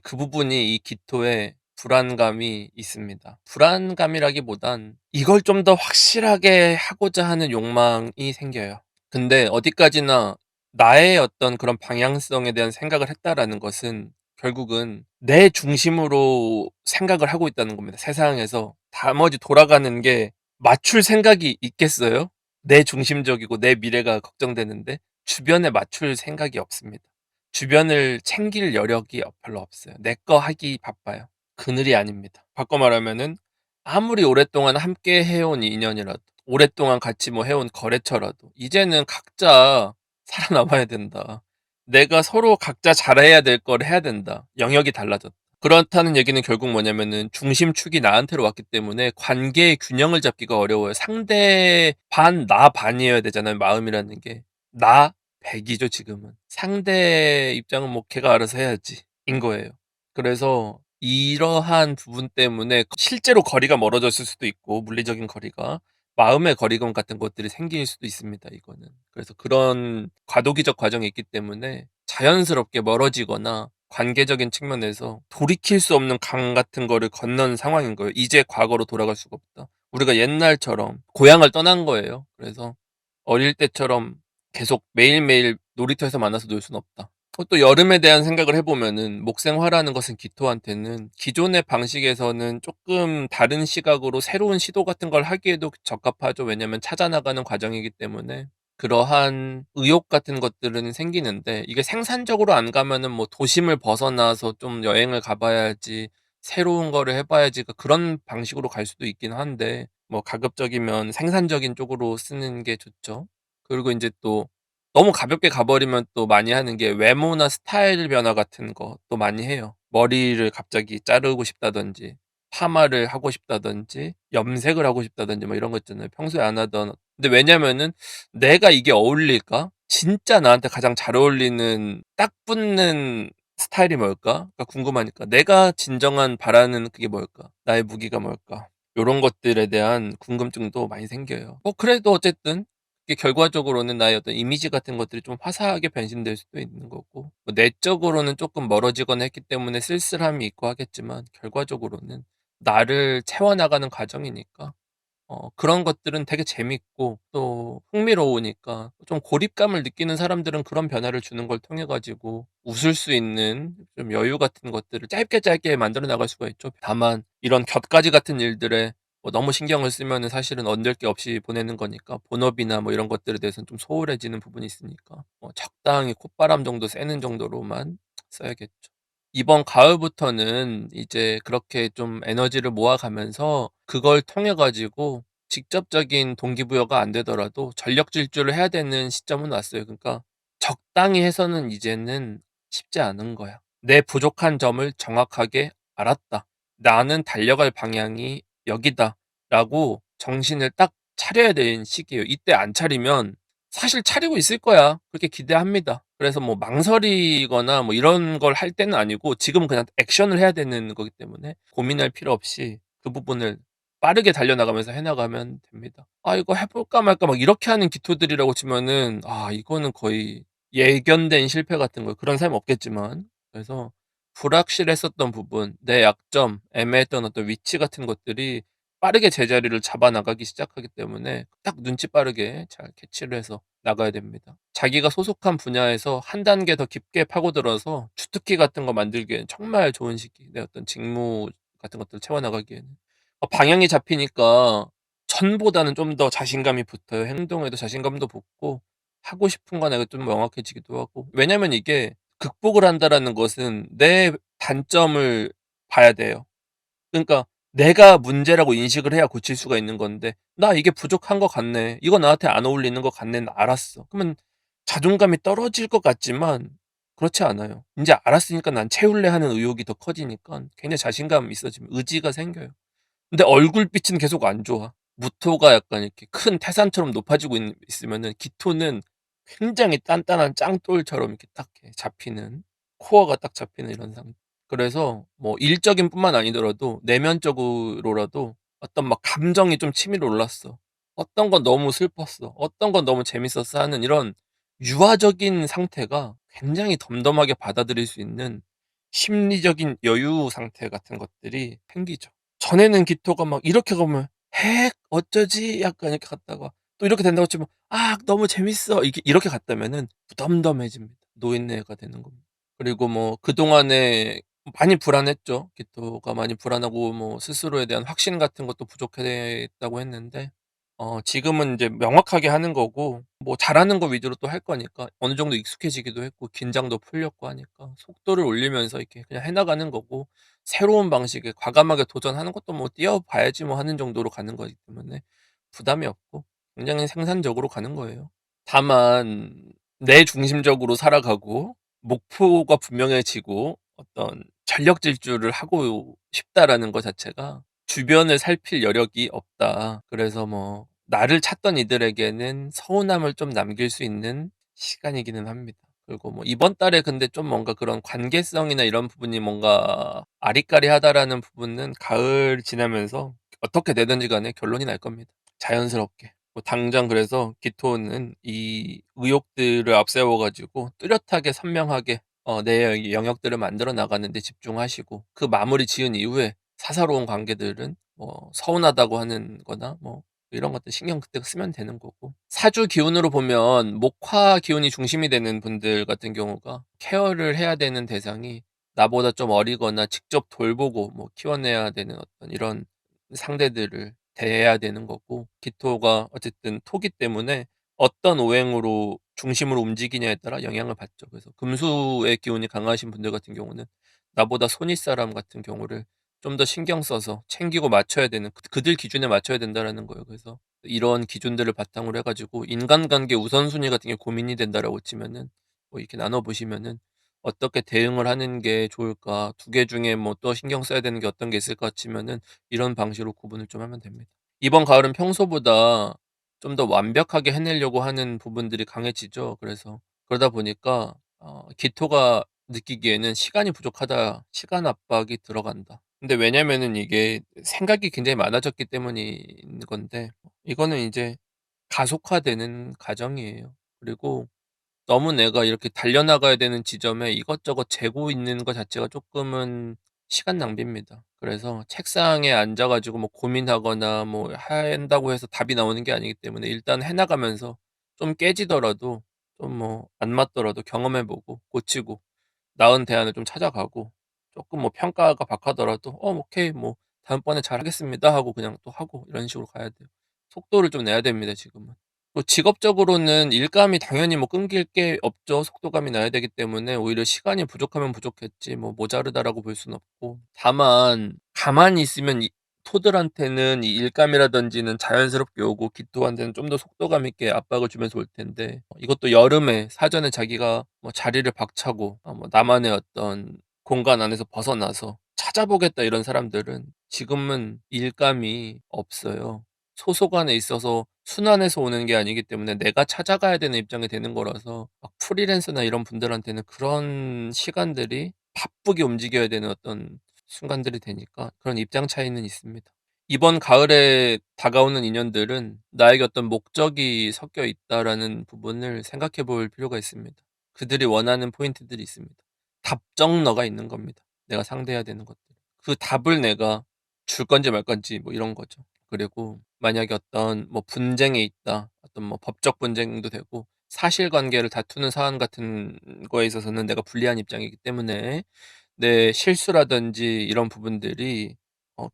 그 부분이 이 기토에 불안감이 있습니다. 불안감이라기보단 이걸 좀 더 확실하게 하고자 하는 욕망이 생겨요. 근데 어디까지나 나의 어떤 그런 방향성에 대한 생각을 했다라는 것은 결국은 내 중심으로 생각을 하고 있다는 겁니다. 세상에서 나머지 돌아가는 게 맞출 생각이 있겠어요? 내 중심적이고 내 미래가 걱정되는데 주변에 맞출 생각이 없습니다. 주변을 챙길 여력이 별로 없어요. 내 거 하기 바빠요. 그늘이 아닙니다. 바꿔 말하면은 아무리 오랫동안 함께 해온 인연이라도 오랫동안 같이 뭐 해온 거래처라도 이제는 각자 살아남아야 된다. 내가 서로 각자 잘해야 될 걸 해야 된다. 영역이 달라졌다. 그렇다는 얘기는 결국 뭐냐면은 중심축이 나한테로 왔기 때문에 관계의 균형을 잡기가 어려워요. 상대 반, 나 반이어야 되잖아요. 마음이라는 게. 나 100이죠, 지금은. 상대 입장은 뭐 걔가 알아서 해야지. 인 거예요. 그래서 이러한 부분 때문에 실제로 거리가 멀어졌을 수도 있고, 물리적인 거리가. 마음의 거리감 같은 것들이 생길 수도 있습니다, 이거는. 그래서 그런 과도기적 과정이 있기 때문에 자연스럽게 멀어지거나 관계적인 측면에서 돌이킬 수 없는 강 같은 거를 건넌 상황인 거예요. 이제 과거로 돌아갈 수가 없다. 우리가 옛날처럼 고향을 떠난 거예요. 그래서 어릴 때처럼 계속 매일매일 놀이터에서 만나서 놀 수는 없다. 또 여름에 대한 생각을 해보면은 목생화라는 것은 기토한테는 기존의 방식에서는 조금 다른 시각으로 새로운 시도 같은 걸 하기에도 적합하죠. 왜냐면 찾아나가는 과정이기 때문에 그러한 의욕 같은 것들은 생기는데 이게 생산적으로 안 가면은 뭐 도심을 벗어나서 좀 여행을 가봐야지 새로운 거를 해봐야지 그런 방식으로 갈 수도 있긴 한데 뭐 가급적이면 생산적인 쪽으로 쓰는 게 좋죠. 그리고 이제 또 너무 가볍게 가 버리면 또 많이 하는 게 외모나 스타일 변화 같은 것도 많이 해요. 머리를 갑자기 자르고 싶다든지 파마를 하고 싶다든지 염색을 하고 싶다든지 뭐 이런 거 있잖아요. 평소에 안 하던. 근데 왜냐면은 '내가 이게 어울릴까? 진짜 나한테 가장 잘 어울리는 딱 붙는 스타일이 뭘까?'가 궁금하니까. '내가 진정한 바라는 그게 뭘까? 나의 무기가 뭘까?' 요런 것들에 대한 궁금증도 많이 생겨요. 그래도 어쨌든 이게 결과적으로는 나의 어떤 이미지 같은 것들이 좀 화사하게 변신될 수도 있는 거고, 내적으로는 쪼끔 멀어지거나 했기 때문에 쓸쓸함이 있고 하겠지만 결과적으로는 나를 채워나가는 과정이니까 그런 것들은 되게 재밌고 또 흥미로우니까, 좀 고립감을 느끼는 사람들은 그런 변화를 주는 걸 통해 가지고 웃을 수 있는 좀 여유 같은 것들을 짧게 짧게 만들어 나갈 수가 있죠. 다만 이런 곁가지 같은 일들에 너무 신경을 쓰면은 사실은 얻을 게 없이 보내는 거니까, 본업이나 뭐 이런 것들에 대해서는 좀 소홀해지는 부분이 있으니까 적당히 콧바람 정도 쐬는 정도로만 써야겠죠. 이번 가을부터는 이제 그렇게 좀 에너지를 모아가면서 그걸 통해 가지고 직접적인 동기부여가 안 되더라도 전력 질주를 해야 되는 시점은 왔어요. 그러니까 적당히 해서는 이제는 쉽지 않은 거야. '내 부족한 점을 정확하게 알았다. 나는 달려갈 방향이 여기다.'라고 정신을 딱 차려야 되는 시기예요. 이때 안 차리면 사실 차리고 있을 거야. 그렇게 기대합니다. 그래서 뭐 망설이거나 뭐 이런 걸 할 때는 아니고 지금은 그냥 액션을 해야 되는 거기 때문에 고민할 필요 없이 그 부분을 빠르게 달려나가면서 해 나가면 됩니다. '아 이거 해 볼까 말까.' 막 이렇게 하는 기토들이라고 치면은 이거는 거의 예견된 실패 같은 거, 그런 사람이 없겠지만. 그래서 불확실했었던 부분, 내 약점, 애매했던 어떤 위치 같은 것들이 빠르게 제자리를 잡아 나가기 시작하기 때문에 딱 눈치 빠르게 잘 캐치를 해서 나가야 됩니다. 자기가 소속한 분야에서 한 단계 더 깊게 파고들어서 주특기 같은 거 만들기에는 정말 좋은 시기. 내 어떤 직무 같은 것들을 채워 나가기에는. 방향이 잡히니까 전보다는 좀 더 자신감이 붙어요. 행동에도 자신감도 붙고 하고 싶은 거 내가 좀 명확해지기도 하고. 왜냐면 이게 극복을 한다라는 것은 내 단점을 봐야 돼요. 그러니까 내가 문제라고 인식을 해야 고칠 수가 있는 건데 '나 이게 부족한 것 같네. 이거 나한테 안 어울리는 것 같네.'는 알았어. 그러면 자존감이 떨어질 것 같지만 그렇지 않아요. 인제 알았으니까 '난 채울래.' 하는 의욕이 더 커지니깐 굉장히 자신감이 있어지면 의지가 생겨요. 근데 얼굴빛은 계속 안 좋아. 무토가 약간 이렇게 큰 태산처럼 높아지고 있으면은 기토는 굉장히 단단한 짱돌처럼 이렇게 딱 잡히는, 코어가 딱 잡히는 이런 상태. 그래서 뭐 일적인 뿐만 아니더라도 내면적으로라도 어떤 막 감정이 좀 치밀어 올랐어. 어떤 건 너무 슬펐어. 어떤 건 너무 재밌었어 하는 이런 유아적인 상태가 굉장히 덤덤하게 받아들일 수 있는 심리적인 여유 상태 같은 것들이 생기죠. 전에는 기토가 막 이렇게 가면 '핵 어쩌지?' 약간 이렇게 갔다가 또 이렇게 된다고 치면 '아 너무 재밌어.' 이게 이렇게 갔다면은 무덤덤해집니다. 노인네가 되는 겁니다. 그리고 뭐 그동안에 많이 불안했죠. 기토가 많이 불안하고 뭐 스스로에 대한 확신 같은 것도 부족했다고 했는데 지금은 인제 명확하게 하는 거고 뭐 잘하는 거 위주로 또 할 거니까 어느 정도 익숙해지기도 했고 긴장도 풀렸고 하니까 속도를 올리면서 이렇게 그냥 해 나가는 거고, 새로운 방식에 과감하게 도전하는 것도 뭐 뛰어 봐야지 뭐 하는 정도로 가는 거기 때문에 부담이 없고 굉장히 생산적으로 가는 거예요. 다만 내 중심적으로 살아가고 목표가 분명해지고 어떤 '전력 질주를 하고 싶다.'라는 것 자체가 '주변을 살필 여력이 없다.' 그래서 뭐 나를 찾던 이들에게는 서운함을 좀 남길 수 있는 시간이기는 합니다. 그리고 뭐 이번 달에 근데 좀 뭔가 그런 관계성이나 이런 부분이 뭔가 아리까리하다라는 부분은 가을 지나면서 어떻게 되든지 간에 결론이 날 겁니다, 자연스럽게. 뭐 당장 그래서 기토는 이 의욕들을 앞세워 가지고 뚜렷하게 선명하게 내 영역들을 만들어 나가는 데 집중하시고, 그 마무리 지은 이후에 사사로운 관계들은 뭐 서운하다고 하는 거나 뭐 이런 것들 신경 그때 쓰면 되는 거고, 사주 기운으로 보면 목화 기운이 중심이 되는 분들 같은 경우가 케어를 해야 되는 대상이 나보다 좀 어리거나 직접 돌보고 뭐 키워내야 되는 어떤 이런 상대들을 대해야 되는 거고, 기토가 어쨌든 토기 때문에 어떤 오행으로 중심으로 움직이냐에 따라 영향을 받죠. 그래서 금수의 기운이 강하신 분들 같은 경우는 나보다 손윗사람 같은 경우를 좀 더 신경 써서 챙기고 맞춰야 되는 그들 기준에 맞춰야 된다라는 거예요. 그래서 이런 기준들을 바탕으로 해 가지고 인간관계 우선순위 같은 게 고민이 된다라고 치면은 뭐 이렇게 나눠 보시면은 '어떻게 대응을 하는 게 좋을까? 두 개 중에 뭐 또 신경 써야 되는 게 어떤 게 있을까?' 치면은 이런 방식으로 구분을 좀 하면 됩니다. 이번 가을은 평소보다 좀 더 완벽하게 해내려고 하는 부분들이 강해지죠. 그래서 그러다 보니까 기토가 느끼기에는 '시간이 부족하다. 시간 압박이 들어간다.' 근데 왜냐면은 이게 생각이 굉장히 많아졌기 때문인 건데 이거는 이제 가속화되는 과정이에요. 그리고 너무 내가 이렇게 달려나가야 되는 지점에 이것저것 재고 있는 것 자체가 쪼끔은 시간 낭비입니다. 그래서 책상에 앉아 가지고 뭐 고민하거나 뭐 한다고 해서 답이 나오는 게 아니기 때문에 일단 해 나가면서 좀 깨지더라도 좀 뭐 안 맞더라도 경험해 보고 고치고 나은 대안을 좀 찾아가고 쪼끔 뭐 평가가 박하더라도 오케이. 뭐 다음번에 잘하겠습니다." 하고 그냥 또 하고 이런 식으로 가야 돼요. 속도를 좀 내야 됩니다 지금은. 뭐 직업적으로는 일감이 당연히 뭐 끊길 게 없죠. 속도감이 나야 되기 때문에 오히려 시간이 부족하면 부족했지 뭐 모자르다라고 볼 수는 없고. 다만 가만히 있으면 토들한테는 이 일감이라든지는 자연스럽게 오고 기토한테는 좀 더 속도감 있게 압박을 주면서 올 텐데 이것도 여름에 사전에 자기가 뭐 자리를 박차고 뭐 나만의 어떤 공간 안에서 벗어나서 '찾아보겠다.' 이런 사람들은 지금은 일감이 없어요. 소속 안에 있어서 순환해서 오는 게 아니기 때문에 내가 찾아가야 되는 입장이 되는 거라서 막 프리랜서나 이런 분들한테는 그런 시간들이 바쁘게 움직여야 되는 어떤 순간들이 되니까 그런 입장 차이는 있습니다. 이번 가을에 다가오는 인연들은 나에게 어떤 목적이 섞여 있다라는 부분을 생각해 볼 필요가 있습니다. 그들이 원하는 포인트들이 있습니다. 답정너가 있는 겁니다. 내가 상대해야 되는 것들. 그 답을 내가 줄 건지 말 건지 뭐 이런 거죠. 그리고 만약에 어떤 뭐 분쟁에 있다. 어떤 뭐 법적 분쟁도 되고 사실관계를 다투는 사안 같은 거에 있어서는 내가 불리한 입장이기 때문에 내 실수라든지 이런 부분들이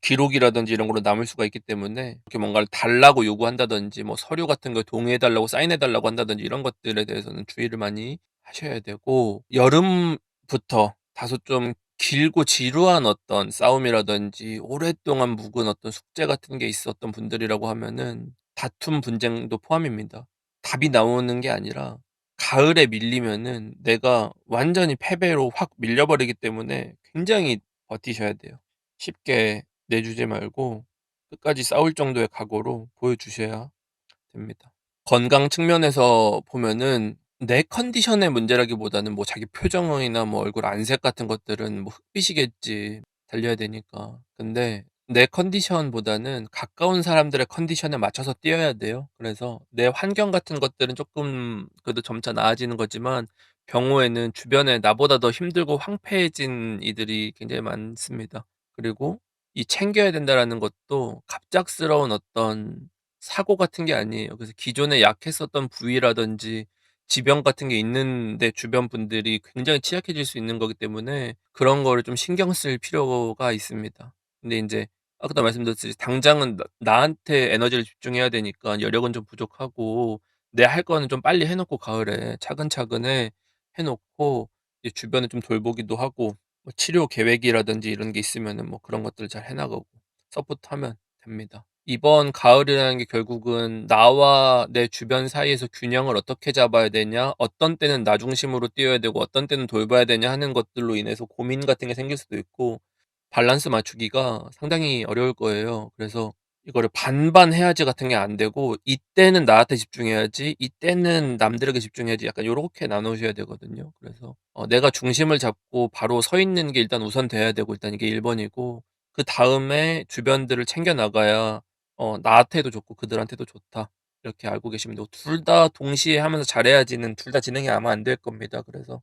기록이라든지 이런 걸로 남을 수가 있기 때문에 이렇게 뭔가를 달라고 요구한다든지 뭐 서류 같은 거 동의해 달라고 사인해 달라고 한다든지 이런 것들에 대해서는 주의를 많이 하셔야 되고 여름부터 다소 좀 길고 지루한 어떤 싸움이라든지 오랫동안 묵은 어떤 숙제 같은 게 있었던 분들이라고 하면은 다툼 분쟁도 포함입니다. 답이 나오는 게 아니라 가을에 밀리면은 내가 완전히 패배로 확 밀려버리기 때문에 굉장히 버티셔야 돼요. 쉽게 내주지 말고 끝까지 싸울 정도의 각오로 보여주셔야 됩니다. 건강 측면에서 보면은 내 컨디션의 문제라기보다는 뭐 자기 표정이나 뭐 얼굴 안색 같은 것들은 뭐 흑빛이겠지. 달려야 되니까. 근데 내 컨디션보다는 가까운 사람들의 컨디션에 맞춰서 뛰어야 돼요. 그래서 내 환경 같은 것들은 쪼끔 그래도 점차 나아지는 거지만 경우에는 주변에 나보다 더 힘들고 황폐해진 이들이 굉장히 많습니다. 그리고 이 '챙겨야 된다.'라는 것도 갑작스러운 어떤 사고 같은 게 아니에요. 그래서 기존에 약했었던 부위라든지 지병 같은 게 있는데 주변 분들이 굉장히 취약해질 수 있는 거기 때문에 그런 거를 좀 신경 쓸 필요가 있습니다. 근데 인제 아까도 말씀드렸듯이 당장은 나한테 에너지를 집중해야 되니까 여력은 좀 부족하고 내 할 거는 좀 빨리 해 놓고 가을에 차근차근 해 놓고 이제 주변을 좀 돌보기도 하고 뭐 치료 계획이라든지 이런 게 있으면은 뭐 그런 것들을 잘 해 나가고 서포트하면 됩니다. 이번 가을이라는 게 결국은 나와 내 주변 사이에서 균형을 어떻게 잡아야 되냐, 어떤 때는 나 중심으로 뛰어야 되고 어떤 때는 돌봐야 되냐 하는 것들로 인해서 고민 같은 게 생길 수도 있고 밸런스 맞추기가 상당히 어려울 거예요. 그래서 이거를 반반 해야지 같은 게 안 되고 이때는 나한테 집중해야지 이때는 남들에게 집중해야지 약간 요렇게 나누셔야 되거든요. 그래서 내가 중심을 잡고 바로 서 있는 게 일단 우선돼야 되고 일단 이게 1 번이고 그다음에 주변들을 챙겨 나가야 나한테도 좋고 그들한테도 좋다. 이렇게 알고 계시면 되고 둘 다 동시에 하면서 잘해야지는 둘 다 진행이 아마 안 될 겁니다. 그래서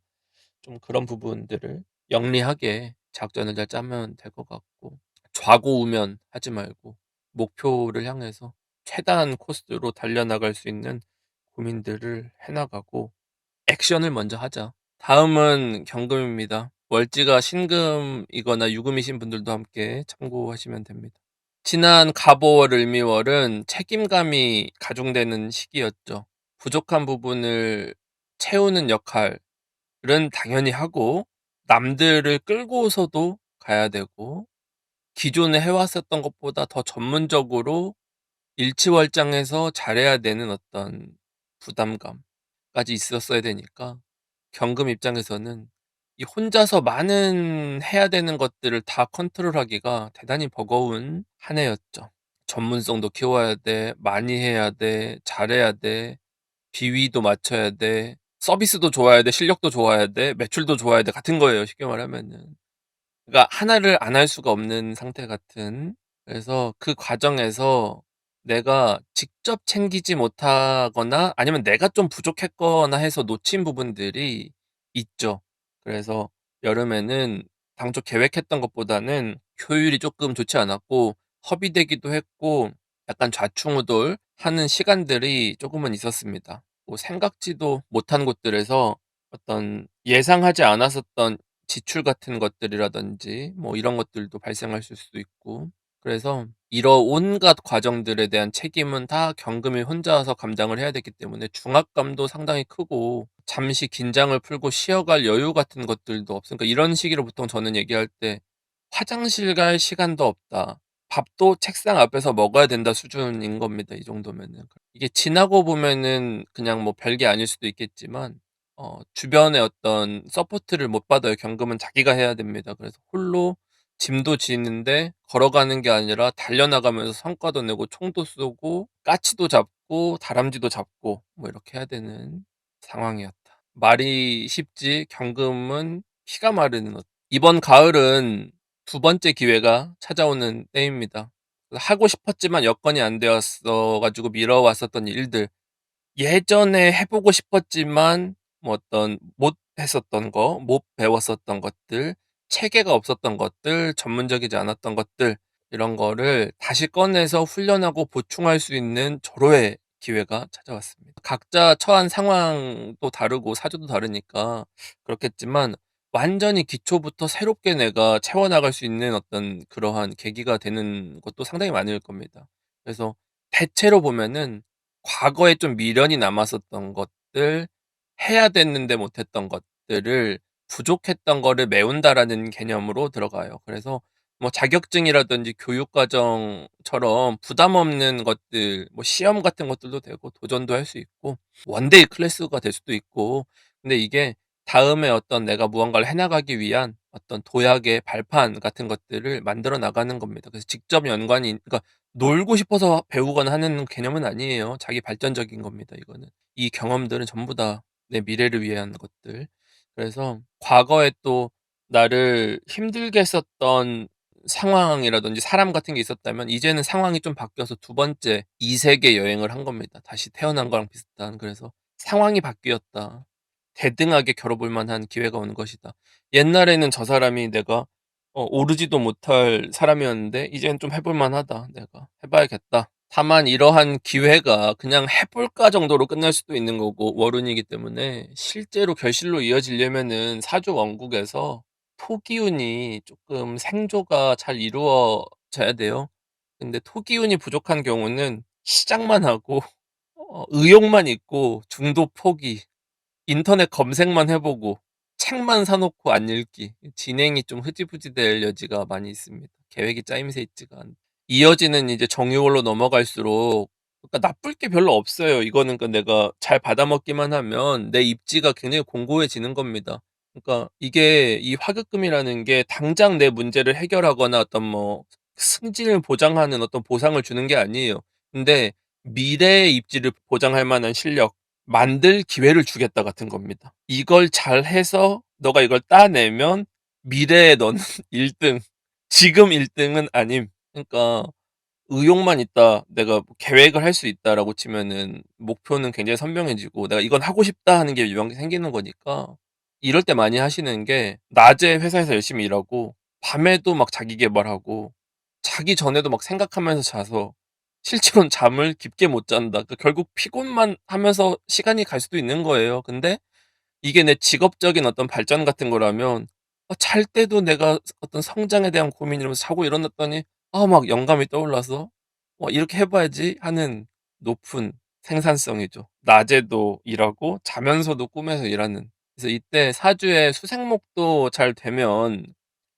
좀 그런 부분들을 영리하게 작전을 잘 짜면 될 것 같고 좌고우면 하지 말고 목표를 향해서 최다한 코스로 달려나갈 수 있는 고민들을 해 나가고 액션을 먼저 하자. 다음은 경금입니다. 월지가 신금이거나 유금이신 분들도 함께 참고하시면 됩니다. 지난 갑오월, 을미월은 책임감이 가중되는 시기였죠. 부족한 부분을 채우는 역할은 당연히 하고 남들을 끌고서도 가야 되고 기존에 해 왔었던 것보다 더 전문적으로 일취월장해서 잘해야 되는 어떤 부담감까지 있었어야 되니까 경금 입장에서는 이 혼자서 많은 해야 되는 것들을 다 컨트롤하기가 대단히 버거운 한 해였죠. 전문성도 키워야 돼, 많이 해야 돼, 잘해야 돼, 비위도 맞춰야 돼, 서비스도 좋아야 돼, 실력도 좋아야 돼, 매출도 좋아야 돼 같은 거예요, 쉽게 말하면은. 그러니까 하나를 안 할 수가 없는 상태 같은. 그래서 그 과정에서 내가 직접 챙기지 못하거나 아니면 내가 좀 부족했거나 해서 놓친 부분들이 있죠. 그래서 여름에는 당초 계획했던 것보다는 효율이 조금 좋지 않았고 허비되기도 했고 약간 좌충우돌하는 시간들이 조금은 있었습니다. 뭐 생각지도 못한 곳들에서 어떤 예상하지 않았었던 지출 같은 것들이라든지 뭐 이런 것들도 발생할 수도 있고 그래서 이런 온갖 과정들에 대한 책임은 다 경금이 혼자서 감당을 해야 되기 때문에 중압감도 상당히 크고 잠시 긴장을 풀고 쉬어갈 여유 같은 것들도 없으니까 이런 시기로 보통 저는 얘기할 때 화장실 갈 시간도 없다. 밥도 책상 앞에서 먹어야 된다 수준인 겁니다. 이 정도면은. 이게 지나고 보면은 그냥 뭐 별게 아닐 수도 있겠지만 주변에 어떤 서포트를 못 받아요. 경금은 자기가 해야 됩니다. 그래서 홀로 짐도 지는데 걸어가는 게 아니라 달려나가면서 성과도 내고 총도 쏘고 까치도 잡고 다람쥐도 잡고 뭐 이렇게 해야 되는 상황이었다. 말이 쉽지 경금은 피가 마르는 것. 이번 가을은 두 번째 기회가 찾아오는 때입니다. 하고 싶었지만 여건이 안 되었어 가지고 미뤄왔었던 일들 예전에 해보고 싶었지만 뭐 어떤 못 했었던 거, 못 배웠었던 것들, 체계가 없었던 것들, 전문적이지 않았던 것들 이런 거를 다시 꺼내서 훈련하고 보충할 수 있는 절호의 기회가 찾아왔습니다. 각자 처한 상황도 다르고 사조도 다르니까 그렇겠지만 완전히 기초부터 새롭게 내가 채워나갈 수 있는 어떤 그러한 계기가 되는 것도 상당히 많을 겁니다. 그래서 대체로 보면은 과거에 좀 미련이 남았었던 것들, 해야 됐는데 못했던 것들을 부족했던 거를 메운다라는 개념으로 들어가요. 그래서 뭐 자격증이라든지 교육과정처럼 부담 없는 것들, 뭐 시험 같은 것들도 되고 도전도 할 수 있고 원데이 클래스가 될 수도 있고 근데 이게 다음에 어떤 내가 무언가를 해나가기 위한 어떤 도약의 발판 같은 것들을 만들어 나가는 겁니다. 그래서 직접 연관이 그러니까 놀고 싶어서 배우거나 하는 개념은 아니에요. 자기 발전적인 겁니다, 이거는. 이 경험들은 전부 다 내 미래를 위한 것들. 그래서 과거에 또 나를 힘들게 했었던 상황이라든지 사람 같은 게 있었다면 이제는 상황이 좀 바뀌어서 두 번째 이세계 여행을 한 겁니다. 다시 태어난 거랑 비슷한. 그래서 상황이 바뀌었다. 대등하게 겨뤄볼 만한 기회가 오는 것이다. 옛날에는 저 사람이 내가 오르지도 못할 사람이었는데 이제는 좀 해볼 만하다. 내가 해봐야겠다. 다만 이러한 기회가 그냥 해볼까 정도로 끝날 수도 있는 거고 월운이기 때문에 실제로 결실로 이어지려면은 사주 원국에서 토기운이 조금 생조가 잘 이루어져야 돼요. 근데 토기운이 부족한 경우는 시작만 하고 의욕만 있고 중도 포기 인터넷 검색만 해보고 책만 사놓고 안 읽기 진행이 좀 흐지부지 될 여지가 많이 있습니다. 계획이 짜임새 있지가 않. 이어지는 이제 정유월로 넘어갈수록 그러니까 나쁠 게 별로 없어요. 이거는 그 내가 잘 받아먹기만 하면 내 입지가 굉장히 공고해지는 겁니다. 그러니까 이게 이 화급금이라는 게 당장 내 문제를 해결하거나 어떤 뭐 승진을 보장하는 어떤 보상을 주는 게 아니에요. 근데 미래의 입지를 보장할 만한 실력 만들 기회를 주겠다 같은 겁니다. 이걸 잘해서 너가 이걸 따내면 미래에 너는 1등, 지금 1등은 아님. 그러니까 의욕만 있다, 내가 뭐 계획을 할 수 있다라고 치면은 목표는 굉장히 선명해지고 내가 이건 하고 싶다 하는 게 유병 생기는 거니까 이럴 때 많이 하시는 게 낮에 회사에서 열심히 일하고 밤에도 막 자기 계발하고 자기 전에도 막 생각하면서 자서 실제로는 잠을 깊게 못 잔다. 그러니까 결국 피곤만 하면서 시간이 갈 수도 있는 거예요. 근데 이게 내 직업적인 어떤 발전 같은 거라면 잘 때도 내가 어떤 성장에 대한 고민이러면서 자고 일어났더니 막 영감이 떠올라서 '이렇게 해 봐야지.' 하는 높은 생산성이죠. 낮에도 일하고 자면서도 꿈에서 일하는. 그래서 이때 사주에 수생목도 잘 되면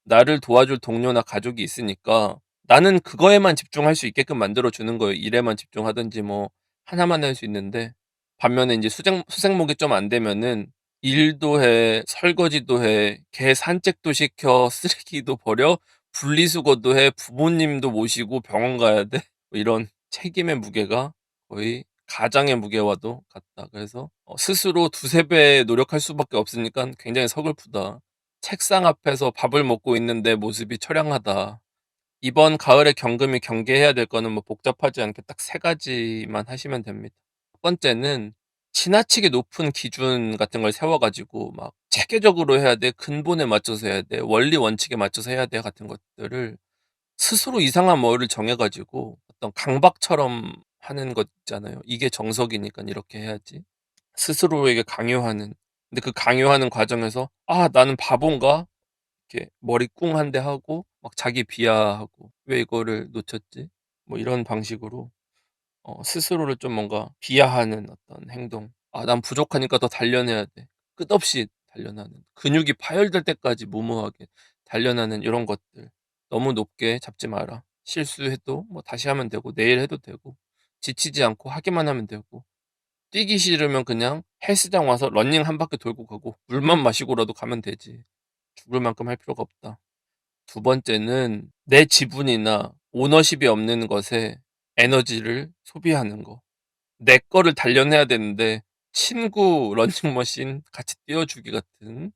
나를 도와줄 동료나 가족이 있으니까 나는 그거에만 집중할 수 있게끔 만들어 주는 거예요. 일에만 집중하든지 뭐 하나만 할 수 있는데, 반면에 인제 수생목이 좀 안 되면은 일도 해, 설거지도 해, 개 산책도 시켜, 쓰레기도 버려, 분리수거도 해, 부모님도 모시고 병원 가야 돼. 뭐 이런 책임의 무게가 거의 가장의 무게와도 같다. 그래서 스스로 두세 배 노력할 수밖에 없으니깐 굉장히 서글프다. 책상 앞에서 밥을 먹고 있는데 모습이 처량하다. 이번 가을에 경금이 경계해야 될 거는 뭐 복잡하지 않게 딱 세 가지만 하시면 됩니다. 첫 번째는 지나치게 높은 기준 같은 걸 세워 가지고 막 체계적으로 해야 돼, 근본에 맞춰서 해야 돼, 원리 원칙에 맞춰서 해야 돼 같은 것들을 스스로 이상한 뭐를 정해 가지고 어떤 강박처럼 하는 것 있잖아요. 이게 정석이니깐 이렇게 해야지. 스스로에게 강요하는. 근데 그 강요하는 과정에서 '아 나는 바본가?' 이렇게 머리 꿍 한 대 하고 막 자기 비하하고 '왜 이거를 놓쳤지?' 뭐 이런 방식으로 스스로를 좀 뭔가 비하하는 어떤 행동. '아 난 부족하니까 더 단련해야 돼.' 끝없이 단련하는, 근육이 파열될 때까지 무모하게 단련하는 이런 것들 너무 높게 잡지 마라. 실수해도 뭐 다시 하면 되고 내일 해도 되고 지치지 않고 하기만 하면 되고, 뛰기 싫으면 그냥 헬스장 와서 러닝 한 바퀴 돌고 가고 물만 마시고라도 가면 되지. 죽을 만큼 할 필요가 없다. 두 번째는 내 지분이나 오너십이 없는 것에 에너지를 소비하는 거. 내 거를 단련해야 되는데 친구 러닝머신 같이 뛰어 주기 같은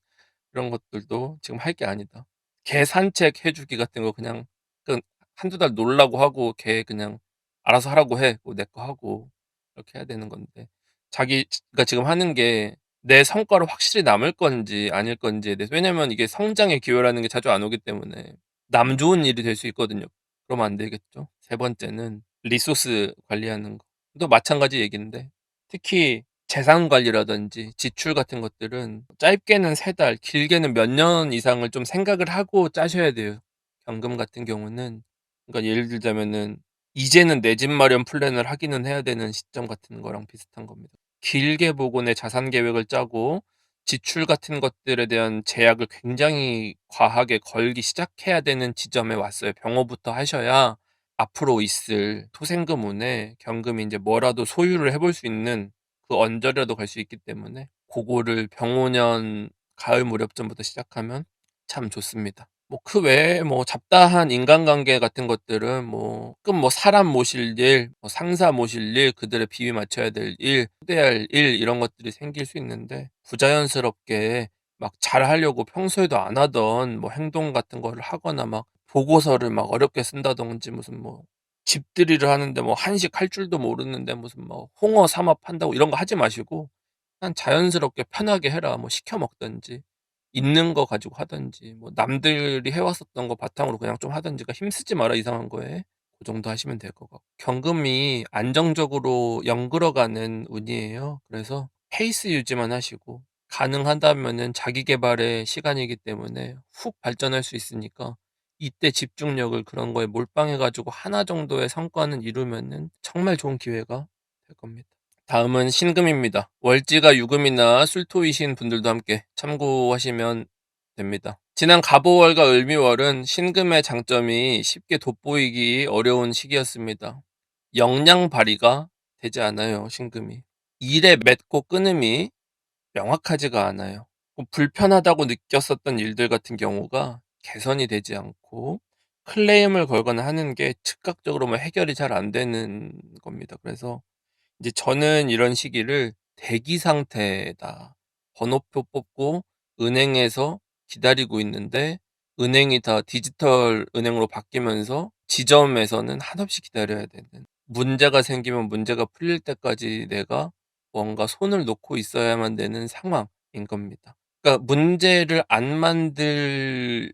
이런 것들도 지금 할 게 아니다. 개 산책해 주기 같은 거 그냥 그 한두 달 놀라고 하고 걔 그냥 알아서 하라고 해. 뭐 내 거 하고. 이렇게 해야 되는 건데, 자기가 지금 하는 게 내 성과로 확실히 남을 건지 아닐 건지에 대해서, 왜냐면 이게 성장의 기회라는 게 자주 안 오기 때문에 남 좋은 일이 될 수 있거든요. 그러면 안 되겠죠. 세 번째는 리소스 관리하는 거. 또 마찬가지 얘기인데, 특히 재산 관리라든지 지출 같은 것들은 짧게는 3달, 길게는 몇 년 이상을 좀 생각을 하고 짜셔야 돼요. 경금 같은 경우는, 그러니까 예를 들자면은 이제는 내 집 마련 플랜을 하기는 해야 되는 시점 같은 거랑 비슷한 겁니다. 길게 보고 내 자산 계획을 짜고 지출 같은 것들에 대한 제약을 굉장히 과하게 걸기 시작해야 되는 지점에 왔어요. 병호부터 하셔야 앞으로 있을 토생금운에 경금이 인제 뭐라도 소유를 해볼 수 있는 그 언저리라도 갈 수 있기 때문에 고거를 병오년 가을 무렵쯤부터 시작하면 참 좋습니다. 뭐 그 외에 뭐 잡다한 인간관계 같은 것들은 뭐 가끔 뭐 사람 모실 일, 뭐 상사 모실 일, 그들의 비위 맞춰야 될 일, 초대할 일, 이런 것들이 생길 수 있는데 부자연스럽게 막 잘하려고 평소에도 안 하던 뭐 행동 같은 거를 하거나 막 보고서를 막 어렵게 쓴다든지, 무슨 뭐 집들이를 하는데 뭐 한식 할 줄도 모르는데 무슨 뭐 홍어 삼합 한다고 이런 거 하지 마시고 그냥 자연스럽게 편하게 해라. 뭐 시켜 먹든지 있는 거 가지고 하든지 뭐 남들이 해 왔었던 거 바탕으로 그냥 좀 하든지, 그러니까 힘쓰지 마라 이상한 거에. 그 정도 하시면 될 것 같고, 경금이 안정적으로 연글어가는 운이에요. 그래서 페이스 유지만 하시고 가능하다면은 자기 계발의 시간이기 때문에 훅 발전할 수 있으니까 이때 집중력을 그런 거에 몰빵해 가지고 하나 정도의 성과는 이루면은 정말 좋은 기회가 될 겁니다. 다음은 신금입니다. 월지가 유금이나 술토이신 분들도 함께 참고하시면 됩니다. 지난 갑오월과 을미월은 신금의 장점이 쉽게 돋보이기 어려운 시기였습니다. 역량 발휘가 되지 않아요, 신금이. 일의 맺고 끊음이 명확하지가 않아요. 불편하다고 느꼈었던 일들 같은 경우가 개선이 되지 않고 클레임을 걸거나 하는 게 즉각적으로 뭐 해결이 잘 안 되는 겁니다. 그래서 이제 저는 이런 시기를 '대기 상태다. 번호표 뽑고 은행에서 기다리고 있는데 은행이 다 디지털 은행으로 바뀌면서 지점에서는 한없이 기다려야 되는, 문제가 생기면 문제가 풀릴 때까지 내가 뭔가 손을 놓고 있어야만 되는 상황인 겁니다.' 그러니까 문제를 안 만들어야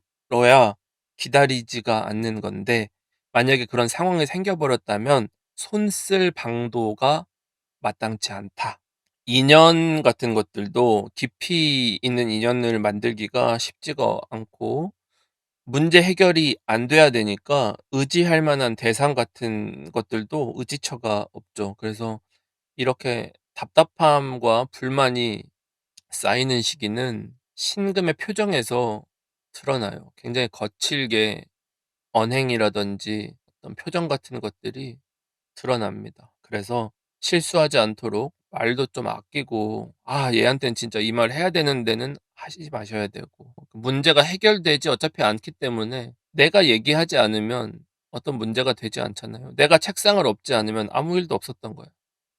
기다리지가 않는 건데, 만약에 그런 상황이 생겨 버렸다면 손 쓸 방도가 마땅치 않다. 인연 같은 것들도 깊이 있는 인연을 만들기가 쉽지가 않고 문제 해결이 안 돼야 되니까 의지할 만한 대상 같은 것들도 의지처가 없죠. 그래서 이렇게 답답함과 불만이 쌓이는 시기는 신금의 표정에서 드러나요. 굉장히 거칠게 언행이라든지 어떤 표정 같은 것들이 드러납니다. 그래서 실수하지 않도록 말도 좀 아끼고, 얘한테는 진짜 이 말 해야 되는 데는 하시지 마셔야 되고, 문제가 해결되지 어차피 않기 때문에 내가 얘기하지 않으면 어떤 문제가 되지 않잖아요. 내가 책상을 엎지 않으면 아무 일도 없었던 거예요.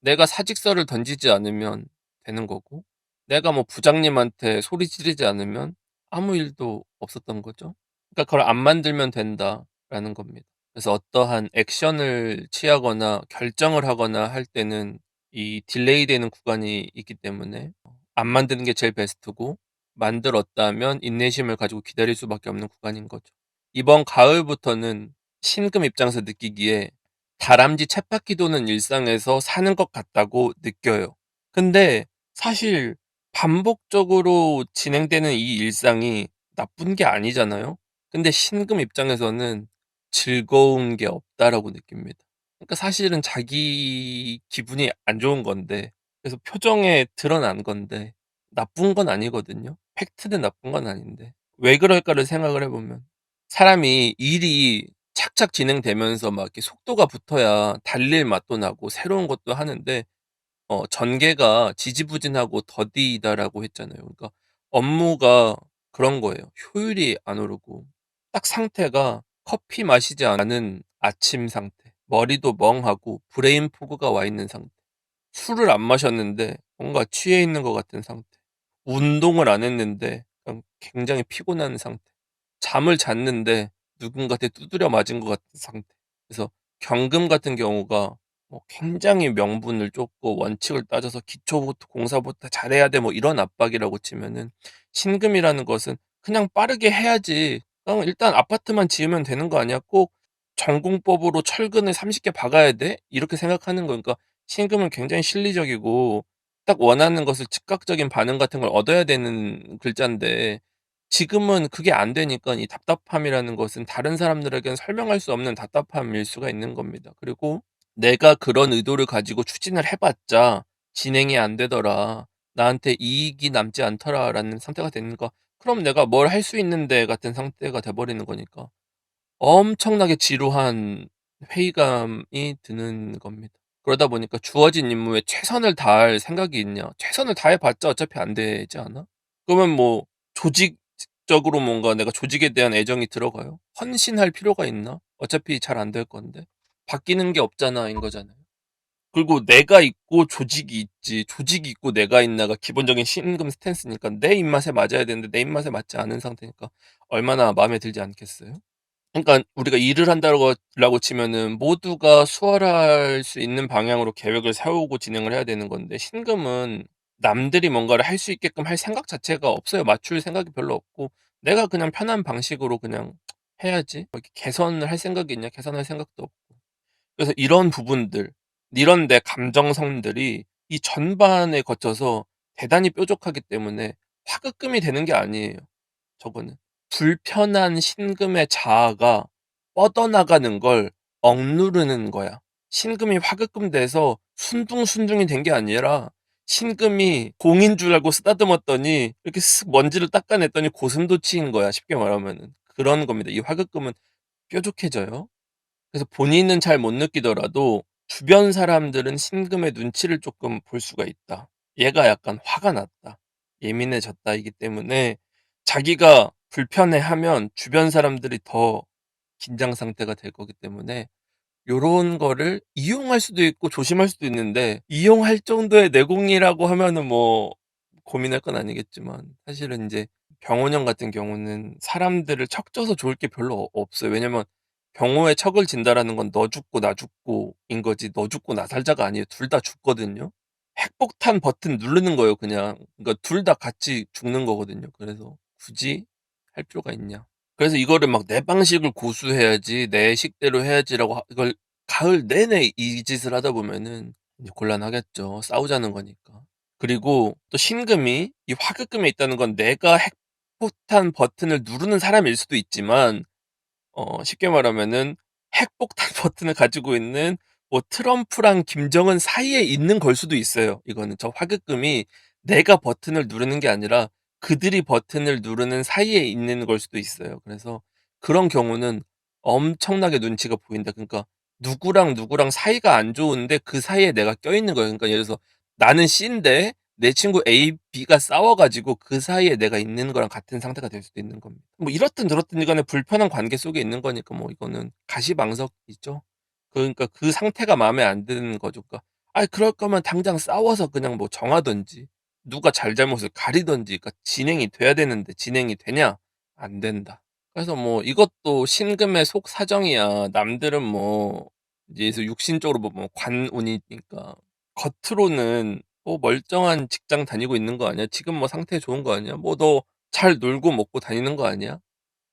내가 사직서를 던지지 않으면 되는 거고, 내가 뭐 부장님한테 소리 지르지 않으면 아무 일도 없었던 거죠. 그러니까 그걸 안 만들면 된다라는 겁니다. 그래서 어떠한 액션을 취하거나 결정을 하거나 할 때는 이 딜레이 되는 구간이 있기 때문에 안 만드는 게 제일 베스트고, 만들었다면 인내심을 가지고 기다릴 수밖에 없는 구간인 거죠. 이번 가을부터는 신금 입장에서 느끼기에 다람쥐 쳇바퀴 도는 일상에서 사는 것 같다고 느껴요. 근데 사실 반복적으로 진행되는 이 일상이 나쁜 게 아니잖아요. 근데 신금 입장에서는 즐거운 게 없다라고 느낍니다. 그러니까 사실은 자기 기분이 안 좋은 건데, 그래서 표정에 드러난 건데 나쁜 건 아니거든요. 팩트는 나쁜 건 아닌데 왜 그럴까를 생각을 해보면, 사람이 일이 착착 진행되면서 막 이렇게 속도가 붙어야 달릴 맛도 나고 새로운 것도 하는데, 전개가 지지부진하고 더디다라고 했잖아요. 그러니까 업무가 그런 거예요. 효율이 안 오르고, 딱 상태가 커피 마시지 않은 아침 상태, 머리도 멍하고 브레인 포그가 와 있는 상태, 술을 안 마셨는데 뭔가 취해 있는 것 같은 상태, 운동을 안 했는데 그냥 굉장히 피곤한 상태, 잠을 잤는데 누군가한테 두드려 맞은 것 같은 상태. 그래서 경금 같은 경우가 뭐 굉장히 명분을 쫓고 원칙을 따져서 기초부터 공사부터 잘해야 돼 뭐 이런 압박이라고 치면은, 신금이라는 것은 그냥 빠르게 해야지. 그냥 일단 아파트만 지으면 되는 거 아니야? 꼭 전공법으로 철근을 30개 박아야 돼? 이렇게 생각하는 거니까, 신금은 굉장히 실리적이고 딱 원하는 것을 즉각적인 반응 같은 걸 얻어야 되는 글자인데, 지금은 그게 안 되니까 이 답답함이라는 것은 다른 사람들에게는 설명할 수 없는 답답함일 수가 있는 겁니다. 그리고 내가 그런 의도를 가지고 추진을 해봤자 진행이 안 되더라, 나한테 이익이 남지 않더라라는 상태가 되니까, 그럼 내가 뭘 할 수 있는데 같은 상태가 돼버리는 거니까 엄청나게 지루한 회의감이 드는 겁니다. 그러다 보니까 주어진 임무에 최선을 다할 생각이 있냐? 최선을 다해봤자 어차피 안 되지 않아? 그러면 뭐 조직적으로 뭔가 내가 조직에 대한 애정이 들어가요? 헌신할 필요가 있나? 어차피 잘 안 될 건데. 바뀌는 게 없잖아인 거잖아요. 그리고 내가 있고 조직이 있지, 조직이 있고 내가 있나가 기본적인 신금 스탠스니까 내 입맛에 맞아야 되는데 내 입맛에 맞지 않은 상태니까 얼마나 마음에 들지 않겠어요? 그러니까 우리가 일을 한다고 라고 치면은 모두가 수월할 수 있는 방향으로 계획을 세우고 진행을 해야 되는 건데, 신금은 남들이 뭔가를 할 수 있게끔 할 생각 자체가 없어요. 맞출 생각이 별로 없고 내가 그냥 편한 방식으로 그냥 해야지, 뭐 이렇게 개선을 할 생각이 있냐, 개선할 생각도 없고. 그래서 이런 부분들, 이런 내 감정선들이 이 전반에 거쳐서 대단히 뾰족하기 때문에 화급금이 되는 게 아니에요, 저거는. 불편한 신금의 자아가 뻗어나가는 걸 억누르는 거야. 신금이 화급금 돼서 순둥순둥이 된 게 아니라, 신금이 공인 줄 알고 쓰다듬었더니 이렇게 쓱 먼지를 닦아냈더니 고슴도치인 거야, 쉽게 말하면은. 그런 겁니다. 이 화급금은 뾰족해져요. 그래서 본인은 잘 못 느끼더라도 주변 사람들은 신금의 눈치를 조금 볼 수가 있다. 얘가 약간 화가 났다, 예민해졌다, 이기 때문에 자기가 불편해하면 주변 사람들이 더 긴장 상태가 될 거기 때문에 요런 거를 이용할 수도 있고 조심할 수도 있는데, 이용할 정도의 내공이라고 하면은 뭐 고민할 건 아니겠지만, 사실은 인제 병원형 같은 경우는 사람들을 척져서 좋을 게 별로 없어요. 왜냐면 병호에 척을 진다라는 건 너 죽고 나 죽고인 거지, 너 죽고 나 살자가 아니에요. 둘 다 죽거든요. 핵폭탄 버튼 누르는 거예요, 그냥. 그러니까 둘 다 같이 죽는 거거든요. 그래서 굳이 할 필요가 있냐. 그래서 이거를 막 '내 방식을 고수해야지. 내 식대로 해야지.'라고 이걸 가을 내내 이 짓을 하다 보면은 이제 곤란하겠죠, 싸우자는 거니까. 그리고 또 신금이 이 화급금에 있다는 건 내가 핵폭탄 버튼을 누르는 사람일 수도 있지만, 쉽게 말하면은 핵폭탄 버튼을 가지고 있는 뭐 트럼프랑 김정은 사이에 있는 걸 수도 있어요, 이거는. 저 화급금이 내가 버튼을 누르는 게 아니라 그들이 버튼을 누르는 사이에 있는 걸 수도 있어요. 그래서 그런 경우는 엄청나게 눈치가 보인다. 그러니까 누구랑 누구랑 사이가 안 좋은데 그 사이에 내가 껴있는 거예요. 그러니까 예를 들어서 나는 C인데 내 친구 A, B가 싸워 가지고 그 사이에 내가 있는 거랑 같은 상태가 될 수도 있는 겁니다. 뭐 이렇든 저렇든 이거는 불편한 관계 속에 있는 거니까 뭐 이거는 가시방석이죠. 그러니까 그 상태가 마음에 안 드는 거죠. 그러니까 그럴 거면 당장 싸워서 그냥 뭐 정하든지 누가 잘잘못을 가리든지, 그러니까 진행이 돼야 되는데 진행이 되냐? 안 된다. 그래서 뭐 이것도 신금의 속사정이야. 남들은 뭐 이제 육신적으로 보면 관운이니까 겉으로는 멀쩡한 직장 다니고 있는 거 아니야? 지금 뭐 상태 좋은 거 아니야? 뭐 너 잘 놀고 먹고 다니는 거 아니야?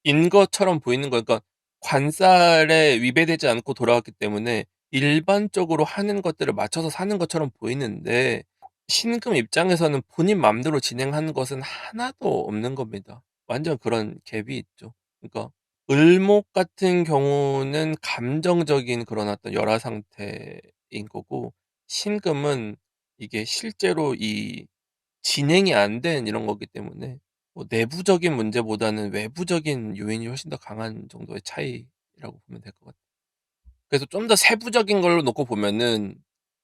인 것처럼 보이는 거, 그러니까 관살에 위배되지 않고 돌아왔기 때문에 일반적으로 하는 것들을 맞춰서 사는 것처럼 보이는데, 신금 입장에서는 본인 맘대로 진행하는 것은 하나도 없는 겁니다. 완전 그런 갭이 있죠. 그러니까 을목 같은 경우는 감정적인 그런 어떤 열화 상태인 거고, 신금은 이게 실제로 이 진행이 안 된 이런 거기 때문에 뭐 내부적인 문제보다는 외부적인 요인이 훨씬 더 강한 정도의 차이라고 보면 될 것 같아요. 그래서 좀 더 세부적인 걸로 놓고 보면은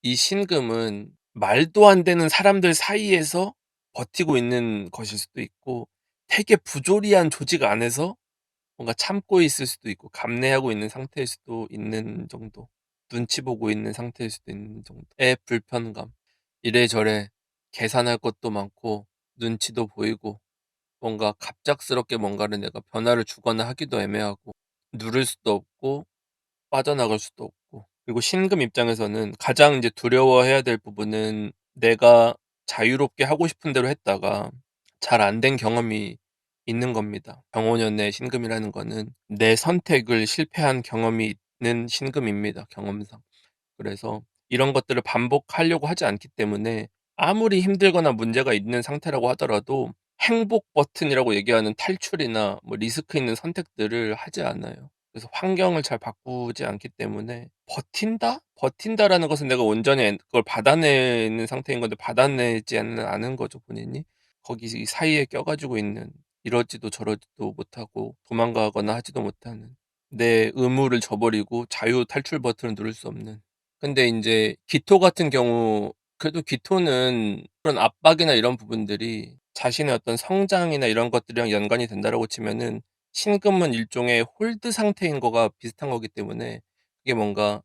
이 신금은 말도 안 되는 사람들 사이에서 버티고 있는 것일 수도 있고, 되게 부조리한 조직 안에서 뭔가 참고 있을 수도 있고 감내하고 있는 상태일 수도 있는 정도, 눈치 보고 있는 상태일 수도 있는 정도의 불편감. 이래저래 계산할 것도 많고 눈치도 보이고 뭔가 갑작스럽게 뭔가를 내가 변화를 주거나 하기도 애매하고 누를 수도 없고 빠져나갈 수도 없고. 그리고 신금 입장에서는 가장 이제 두려워해야 될 부분은 내가 자유롭게 하고 싶은 대로 했다가 잘 안 된 경험이 있는 겁니다. 병오년의 신금이라는 거는 내 선택을 실패한 경험이 있는 신금입니다, 경험상. 그래서 이런 것들을 반복하려고 하지 않기 때문에 아무리 힘들거나 문제가 있는 상태라고 하더라도 행복 버튼이라고 얘기하는 탈출이나 뭐 리스크 있는 선택들을 하지 않아요. 그래서 환경을 잘 바꾸지 않기 때문에 버틴다? 버틴다라는 것은 내가 온전히 그걸 받아내는 상태인 건데 받아내지는 않은 거죠, 본인이. 거기 이 사이에 껴가지고 있는, 이러지도 저러지도 못하고 도망가거나 하지도 못하는, 내 의무를 저버리고 자유 탈출 버튼을 누를 수 없는. 근데 인제 기토 같은 경우, 그래도 기토는 그런 압박이나 이런 부분들이 자신의 어떤 성장이나 이런 것들이랑 연관이 된다라고 치면은, 신금은 일종의 홀드 상태인 거가 비슷한 거기 때문에 그게 뭔가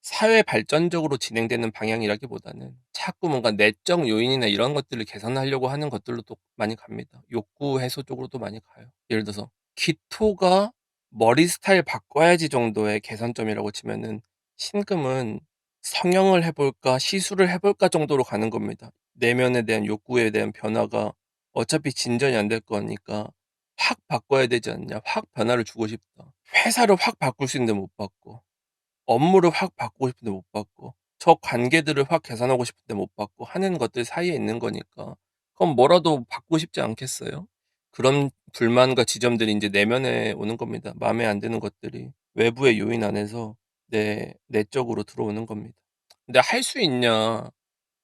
사회 발전적으로 진행되는 방향이라기보다는 자꾸 뭔가 내적 요인이나 이런 것들을 개선하려고 하는 것들로 또 많이 갑니다. 욕구 해소 쪽으로도 많이 가요. 예를 들어서 기토가 '머리 스타일 바꿔야지.' 정도의 개선점이라고 치면은, 신금은 '성형을 해 볼까? 시술을 해 볼까?' 정도로 가는 겁니다. 내면에 대한 욕구에 대한 변화가 어차피 진전이 안 될 거니까 '확 바꿔야 되지 않냐. 확 변화를 주고 싶다.' 회사를 확 바꿀 수 있는데 못 바꿔. 업무를 확 바꾸고 싶은데 못 바꿔. 저 관계들을 확 개선하고 싶은데 못 바꿔 하는 것들 사이에 있는 거니까 그럼 뭐라도 바꾸고 싶지 않겠어요? 그런 불만과 지점들이 인제 내면에 오는 겁니다. 마음에 안 드는 것들이 외부의 요인 안에서 내 내적으로 들어오는 겁니다. 근데 할 수 있냐?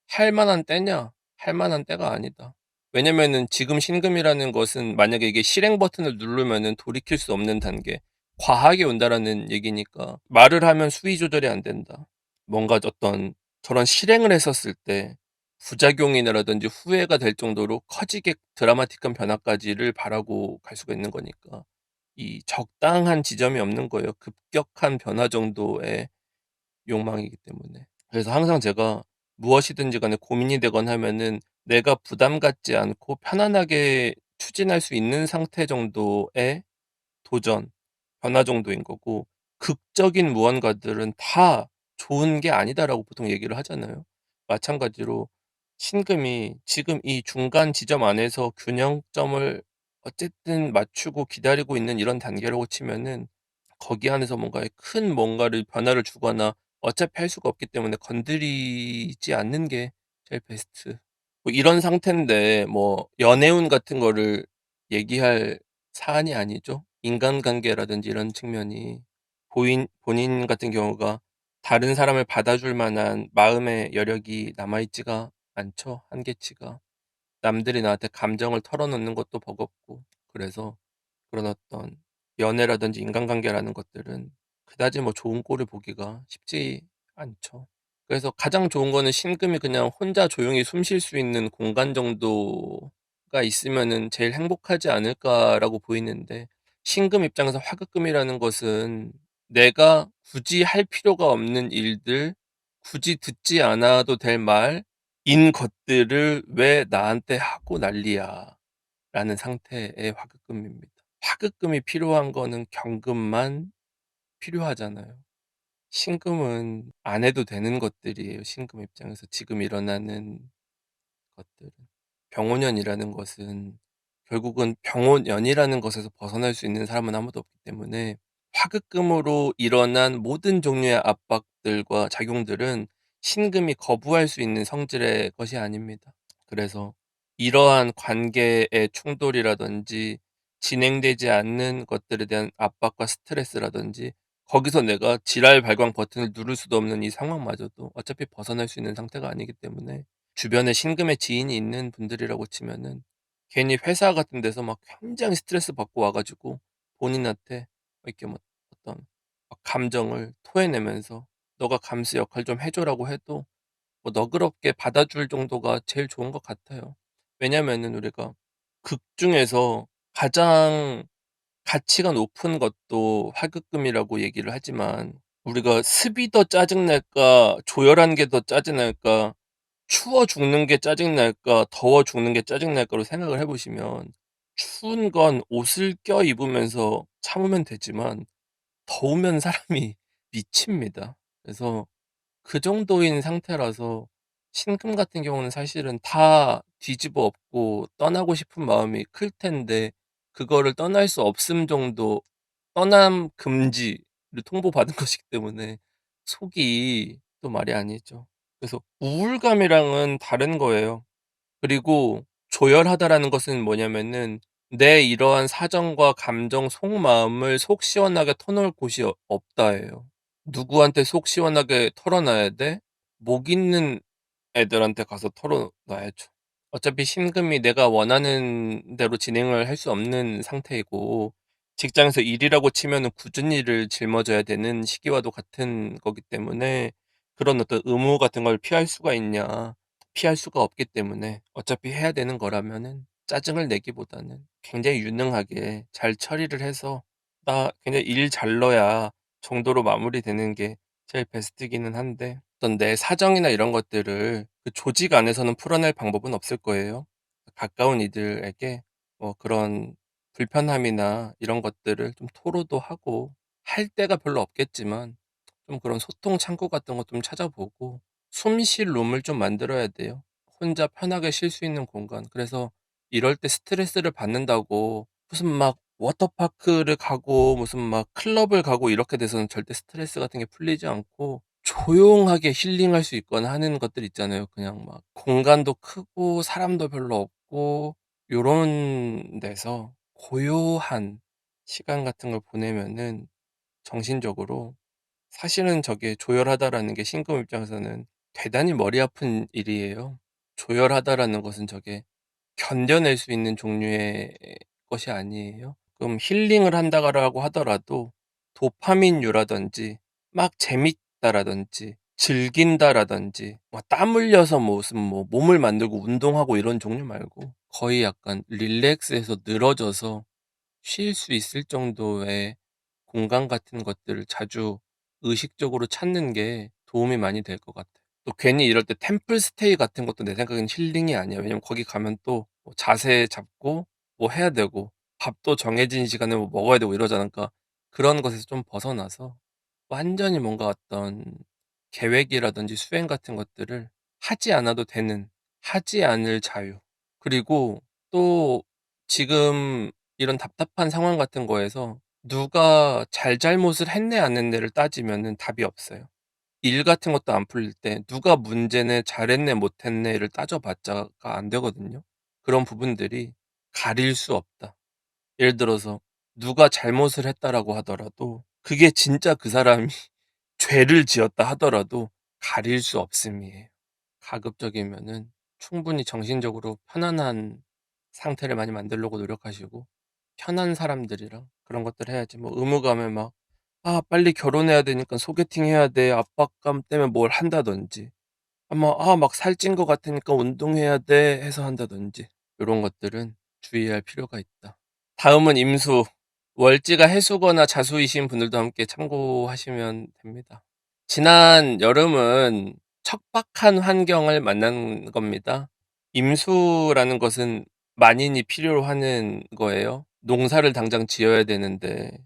할 만한 때냐? 할 만한 때가 아니다. 왜냐면은 지금 신금이라는 것은 만약에 이게 실행 버튼을 누르면은 돌이킬 수 없는 단계, 과하게 온다라는 얘기니까 말을 하면 수위 조절이 안 된다. 뭔가 어떤 저런 실행을 했었을 때 부작용이라든지 후회가 될 정도로 커지게 드라마틱한 변화까지를 바라고 갈 수가 있는 거니까 이 적당한 지점이 없는 거예요. 급격한 변화 정도의 욕망이기 때문에. 그래서 항상 제가 무엇이든지 간에 고민이 되거나 하면은 내가 부담 갖지 않고 편안하게 추진할 수 있는 상태 정도의 도전, 변화 정도인 거고, 극적인 무언가들은 다 좋은 게 아니다라고 보통 얘기를 하잖아요. 마찬가지로 신금이 지금 이 중간 지점 안에서 균형점을 어쨌든 맞추고 기다리고 있는 이런 단계라고 치면은, 거기 안에서 뭔가의 큰 뭔가를 변화를 주거나 어차피 할 수가 없기 때문에 건드리지 않는 게 제일 베스트. 뭐 이런 상태인데 뭐 연애운 같은 거를 얘기할 사안이 아니죠. 인간관계라든지 이런 측면이 본인 같은 경우가 다른 사람을 받아줄 만한 마음의 여력이 남아 있지가 않죠, 한계치가. 남들이 나한테 감정을 털어놓는 것도 버겁고, 그래서 그런 어떤 연애라든지 인간관계라는 것들은 그다지 뭐 좋은 꼴을 보기가 쉽지 않죠. 그래서 가장 좋은 거는 신금이 그냥 혼자 조용히 숨 쉴 수 있는 공간 정도가 있으면은 제일 행복하지 않을까라고 보이는데, 신금 입장에서 화급금이라는 것은 내가 굳이 할 필요가 없는 일들, 굳이 듣지 않아도 될 말인 것들을 "왜 나한테 하고 난리야." 라는 상태의 화급금입니다. 화급금이 필요한 거는 경금만 필요하잖아요. 신금은 안 해도 되는 것들이에요, 신금 입장에서 지금 일어나는 것들은. 병혼년이라는 것은 결국은 병혼년이라는 것에서 벗어날 수 있는 사람은 아무도 없기 때문에, 화급금으로 일어난 모든 종류의 압박들과 작용들은 신금이 거부할 수 있는 성질의 것이 아닙니다. 그래서 이러한 관계의 충돌이라든지 진행되지 않는 것들에 대한 압박과 스트레스라든지, 거기서 내가 지랄 발광 버튼을 누를 수도 없는 이 상황마저도 어차피 벗어날 수 있는 상태가 아니기 때문에, 주변에 신금의 지인이 있는 분들이라고 치면은 괜히 회사 같은 데서 막 굉장히 스트레스 받고 와 가지고 본인한테 이렇게 뭐 어떤 막 감정을 토해내면서 "너가 감수 역할 좀 해 줘."라고 해도 뭐 너그럽게 받아줄 정도가 제일 좋은 것 같아요. 왜냐면은 우리가 극 중에서 가장 가치가 높은 것도 화급금이라고 얘기를 하지만, 우리가 습이 더 짜증날까 조열한 게 더 짜증날까 추워 죽는 게 짜증날까 더워 죽는 게 짜증날까로 생각을 해 보시면, 추운 건 옷을 껴 입으면서 참으면 되지만 더우면 사람이 미칩니다. 그래서 그 정도인 상태라서 신금 같은 경우는 사실은 다 뒤집어 엎고 떠나고 싶은 마음이 클 텐데, 그거를 떠날 수 없음 정도, 떠남 금지를 통보받은 것이기 때문에 속이 또 말이 아니죠. 그래서 우울감이랑은 다른 거예요. 그리고 조열하다라는 것은 뭐냐면은 내 이러한 사정과 감정 속마음을 속 시원하게 터놓을 곳이 없다예요. 누구한테 속 시원하게 털어놔야 돼? 목 있는 애들한테 가서 털어놔야죠. 어차피 신금이 내가 원하는 대로 진행을 할 수 없는 상태이고, 직장에서 일이라고 치면은 굳은 일을 짊어져야 되는 시기와도 같은 거기 때문에, 그런 어떤 의무 같은 걸 피할 수가 있냐? 피할 수가 없기 때문에 어차피 해야 되는 거라면은 짜증을 내기보다는 굉장히 유능하게 잘 처리를 해서 '나 굉장히 일 잘 넣어야.' 정도로 마무리되는 게 제일 베스트기는 한데, 어떤 내 사정이나 이런 것들을 그 조직 안에서는 풀어낼 방법은 없을 거예요. 가까운 이들에게 뭐 그런 불편함이나 이런 것들을 좀 토로도 하고 할 데가 별로 없겠지만, 좀 그런 소통 창구 같은 것 좀 찾아보고 숨쉴 룸을 좀 만들어야 돼요. 혼자 편하게 쉴 수 있는 공간. 그래서 이럴 때 스트레스를 받는다고 무슨 막 워터파크를 가고 무슨 막 클럽을 가고 이렇게 돼서는 절대 스트레스 같은 게 풀리지 않고, 조용하게 힐링할 수 있거나 하는 것들 있잖아요. 그냥 막 공간도 크고 사람도 별로 없고 요런 데서 고요한 시간 같은 걸 보내면은 정신적으로, 사실은 저게 조열하다라는 게 신금 입장에서는 대단히 머리 아픈 일이에요. 조열하다라는 것은 저게 견뎌낼 수 있는 종류의 것이 아니에요. 그럼 힐링을 한다라고 하더라도 도파민류라든지 막 재밌다라든지 즐긴다라든지 뭐 땀 흘려서 무슨 뭐 몸을 만들고 운동하고 이런 종류 말고, 거의 약간 릴렉스해서 늘어져서 쉴 수 있을 정도의 공간 같은 것들을 자주 의식적으로 찾는 게 도움이 많이 될 것 같아요. 또 괜히 이럴 때 템플 스테이 같은 것도 내 생각엔 힐링이 아니에요. 왜냐면 거기 가면 또뭐 자세 잡고 뭐 해야 되고 밥도 정해진 시간에 뭐 먹어야 되고 이러잖아. 그러니까 그런 것에서 좀 벗어나서 완전히 뭔가 어떤 계획이라든지 수행 같은 것들을 하지 않아도 되는, 하지 않을 자유. 그리고 또 지금 이런 답답한 상황 같은 거에서 누가 잘잘못을 했네 안 했네를 따지면은 답이 없어요. 일 같은 것도 안 풀릴 때 누가 문제네 잘했네 못했네를 따져봤자가 안 되거든요. 그런 부분들이 가릴 수 없다. 예를 들어서 누가 잘못을 했다라고 하더라도 그게 진짜 그 사람이 죄를 지었다 하더라도 가릴 수 없음이에요. 가급적이면은 충분히 정신적으로 편안한 상태를 많이 만들려고 노력하시고, 편한 사람들이랑 그런 것들 해야지 뭐 의무감에 막 '아 빨리 결혼해야 되니까 소개팅 해야 돼.' 압박감 때문에 뭘 한다든지, 막 살찐 것 같으니까 '운동해야 돼.' 해서 한다든지, 요런 것들은 주의할 필요가 있다. 다음은 임수. 월지가 해수거나 자수이신 분들도 함께 참고하시면 됩니다. 지난 여름은 척박한 환경을 만난 겁니다. 임수라는 것은 만인이 필요로 하는 거예요. 농사를 당장 지어야 되는데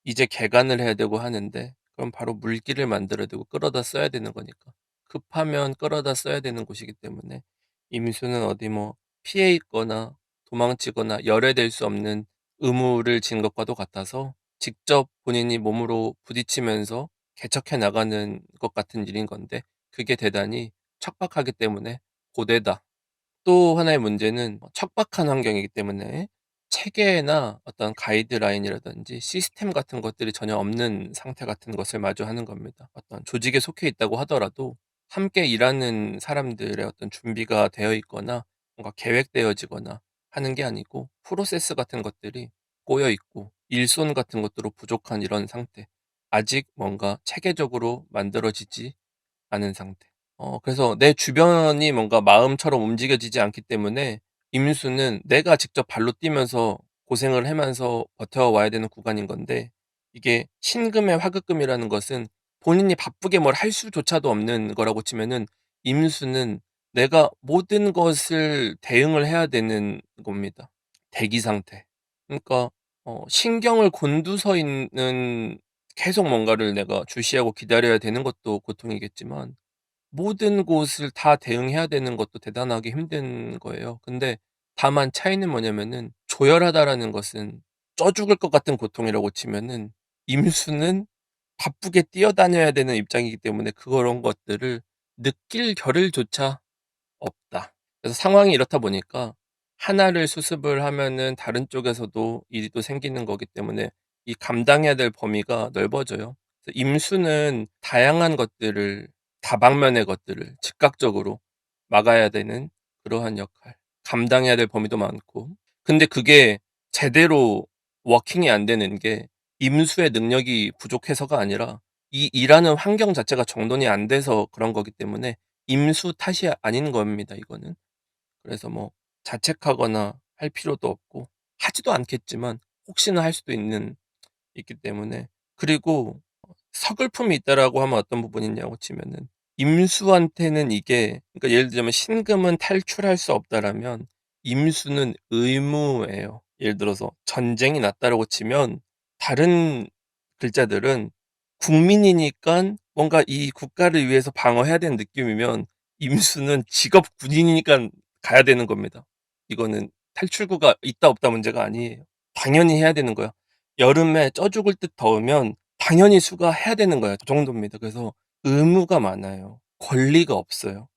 이제 개간을 해야 되고 하는데, 그럼 바로 물기를 만들어야 되고 끌어다 써야 되는 거니까. 급하면 끌어다 써야 되는 곳이기 때문에 임수는 어디 뭐 피해 있거나 도망치거나 열애될 수 없는 의무를 진 것과도 같아서 직접 본인이 몸으로 부딪히면서 개척해 나가는 것 같은 일인 건데, 그게 대단히 척박하기 때문에 고되다. 또 하나의 문제는 척박한 환경이기 때문에 체계나 어떤 가이드라인이라든지 시스템 같은 것들이 전혀 없는 상태 같은 것을 마주하는 겁니다. 어떤 조직에 속해 있다고 하더라도 함께 일하는 사람들의 어떤 준비가 되어 있거나 뭔가 계획되어지거나 하는 게 아니고, 프로세스 같은 것들이 꼬여 있고 일손 같은 것들로 부족한 이런 상태. 아직 뭔가 체계적으로 만들어지지 않은 상태. 그래서 내 주변이 뭔가 마음처럼 움직여지지 않기 때문에 임수는 내가 직접 발로 뛰면서 고생을 하면서 버텨와야 되는 구간인 건데, 이게 신금의 화급금이라는 것은 본인이 바쁘게 뭘 할 수조차도 없는 거라고 치면은 임수는 내가 모든 것을 대응을 해야 되는 겁니다. 대기 상태. 그러니까 신경을 곤두서 있는, 계속 뭔가를 내가 주시하고 기다려야 되는 것도 고통이겠지만 모든 곳을 다 대응해야 되는 것도 대단하게 힘든 거예요. 근데 다만 차이는 뭐냐면은, 조열하다라는 것은 쪄 죽을 것 같은 고통이라고 치면은 임수는 바쁘게 뛰어다녀야 되는 입장이기 때문에 그런 것들을 느낄 겨를조차 없다. 그래서 상황이 이렇다 보니까 하나를 수습을 하면은 다른 쪽에서도 일이 또 생기는 거기 때문에 이 감당해야 될 범위가 넓어져요. 그래서 임수는 다양한 것들을, 다방면의 것들을 즉각적으로 막아야 되는 그러한 역할. 감당해야 될 범위도 많고. 근데 그게 제대로 워킹이 안 되는 게 임수의 능력이 부족해서가 아니라 이 일하는 환경 자체가 정돈이 안 돼서 그런 거기 때문에 임수 탓이 아닌 겁니다, 이거는. 그래서 뭐 자책하거나 할 필요도 없고 하지도 않겠지만 혹시나 할 수도 있기 때문에. 그리고 서글픔이 있다라고 하면 어떤 부분이 있냐고 치면은, 임수한테는 이게, 그러니까 예를 들자면 신금은 탈출할 수 없다라면 임수는 의무예요. 예를 들어서 전쟁이 났다라고 치면 다른 글자들은 국민이니깐 뭔가 이 국가를 위해서 방어해야 되는 느낌이면, 임수는 직업 군인이니깐 가야 되는 겁니다. 이거는 탈출구가 있다 없다 문제가 아니에요. 당연히 해야 되는 거야. 여름에 쪄 죽을 듯 더우면 당연히 수가해야 되는 거야. 그 정도입니다. 그래서 의무가 많아요. 권리가 없어요.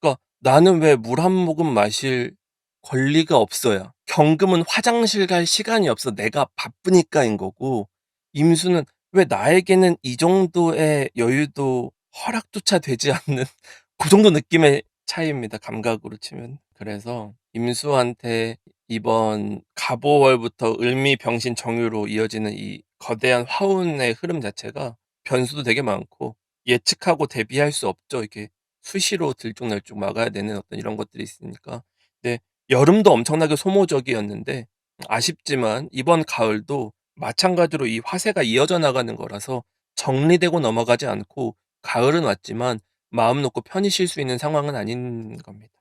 그러니까 나는 왜 물 한 모금 마실 권리가 없어야. 경금은 화장실 갈 시간이 없어. 내가 바쁘니까인 거고, 임수는 왜 나에게는 이 정도의 여유도 허락조차 되지 않는 그 정도 느낌의 차이입니다, 감각으로 치면. 그래서 임수한테 이번 갑오월부터 을미 병신 정유로 이어지는 이 거대한 화운의 흐름 자체가 변수도 되게 많고 예측하고 대비할 수 없죠. 이게 수시로 들쭉날쭉 막아야 되는 어떤 이런 것들이 있으니까. 근데 여름도 엄청나게 소모적이었는데 아쉽지만 이번 가을도 마찬가지로 이 화세가 이어져 나가는 거라서 정리되고 넘어가지 않고, 가을은 왔지만 마음 놓고 편히 쉴 수 있는 상황은 아닌 겁니다.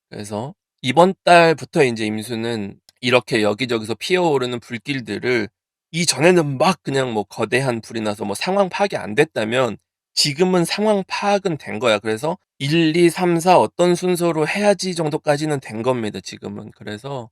그래서 이번 달부터 인제 임수는 이렇게 여기저기서 피어오르는 불길들을, 이전에는 막 그냥 뭐 거대한 불이 나서 뭐 상황 파악이 안 됐다면 지금은 상황 파악은 된 거야. 그래서 1, 2, 3, 4 어떤 순서로 해야지 정도까지는 된 겁니다, 지금은. 그래서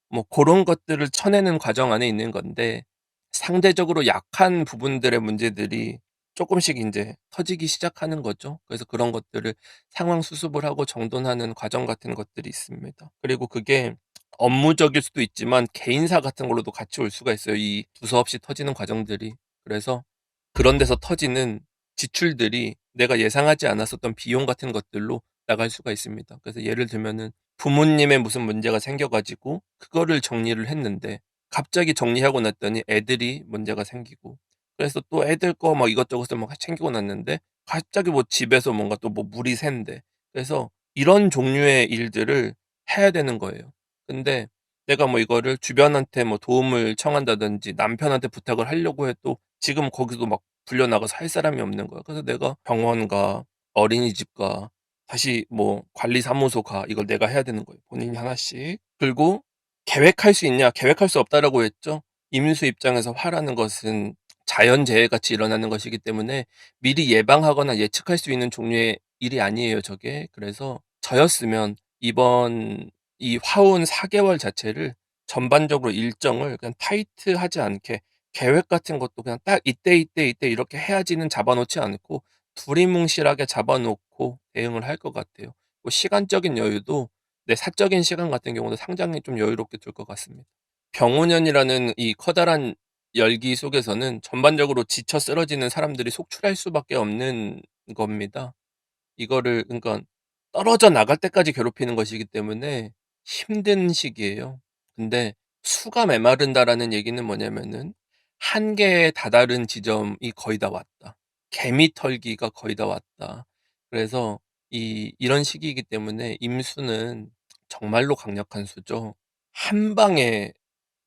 뭐 고런 것들을 쳐내는 과정 안에 있는 건데, 상대적으로 약한 부분들의 문제들이 쪼끔씩 인제 터지기 시작하는 거죠. 그래서 그런 것들을 상황 수습을 하고 정돈하는 과정 같은 것들이 있습니다. 그리고 그게 업무적일 수도 있지만 개인사 같은 걸로도 같이 올 수가 있어요, 이 두서없이 터지는 과정들이. 그래서 그런 데서 터지는 지출들이 내가 예상하지 않았었던 비용 같은 것들로 나갈 수가 있습니다. 그래서 예를 들면은 부모님의 무슨 문제가 생겨 가지고 그거를 정리를 했는데 갑자기 정리하고 났더니 애들이 문제가 생기고, 그래서 또 애들 거 막 이것저것을 막 챙기고 났는데 갑자기 뭐 집에서 뭔가 또 뭐 물이 샌대. 그래서 이런 종류의 일들을 해야 되는 거예요. 근데 내가 뭐 이거를 주변한테 뭐 도움을 청한다든지 남편한테 부탁을 하려고 해도 지금 거기도 막 불려 나가서 할 사람이 없는 거야. 그래서 내가 병원 가, 어린이집 가, 다시 뭐 관리사무소 가, 이걸 내가 해야 되는 거예요, 본인이 하나씩. 그리고 "계획할 수 있냐?" 계획할 수 없다라고 했죠. 임수 입장에서 화라는 것은 자연재해 같이 일어나는 것이기 때문에 미리 예방하거나 예측할 수 있는 종류의 일이 아니에요, 저게. 그래서 저였으면 이번 이 화온 4 개월 자체를 전반적으로 일정을 그냥 타이트하지 않게 계획 같은 것도 그냥 딱 이때, 이때, 이때 이렇게 해야지는 잡아 놓지 않고 두리뭉실하게 잡아 놓고 대응을 할 것 같아요. 뭐 시간적인 여유도 내 사적인 시간 같은 경우도 상당히 좀 여유롭게 둘 것 같습니다. 병오년이라는 이 커다란 열기 속에서는 전반적으로 지쳐 쓰러지는 사람들이 속출할 수밖에 없는 겁니다. 이거를 그러니까 떨어져 나갈 때까지 괴롭히는 것이기 때문에 힘든 시기예요. 근데 "수가 메마른다."라는 얘기는 뭐냐면은 한계에 다다른 지점이 거의 다 왔다. 개미 털기가 거의 다 왔다. 그래서 이런 시기이기 때문에 임수는 정말로 강력한 수죠. 한 방에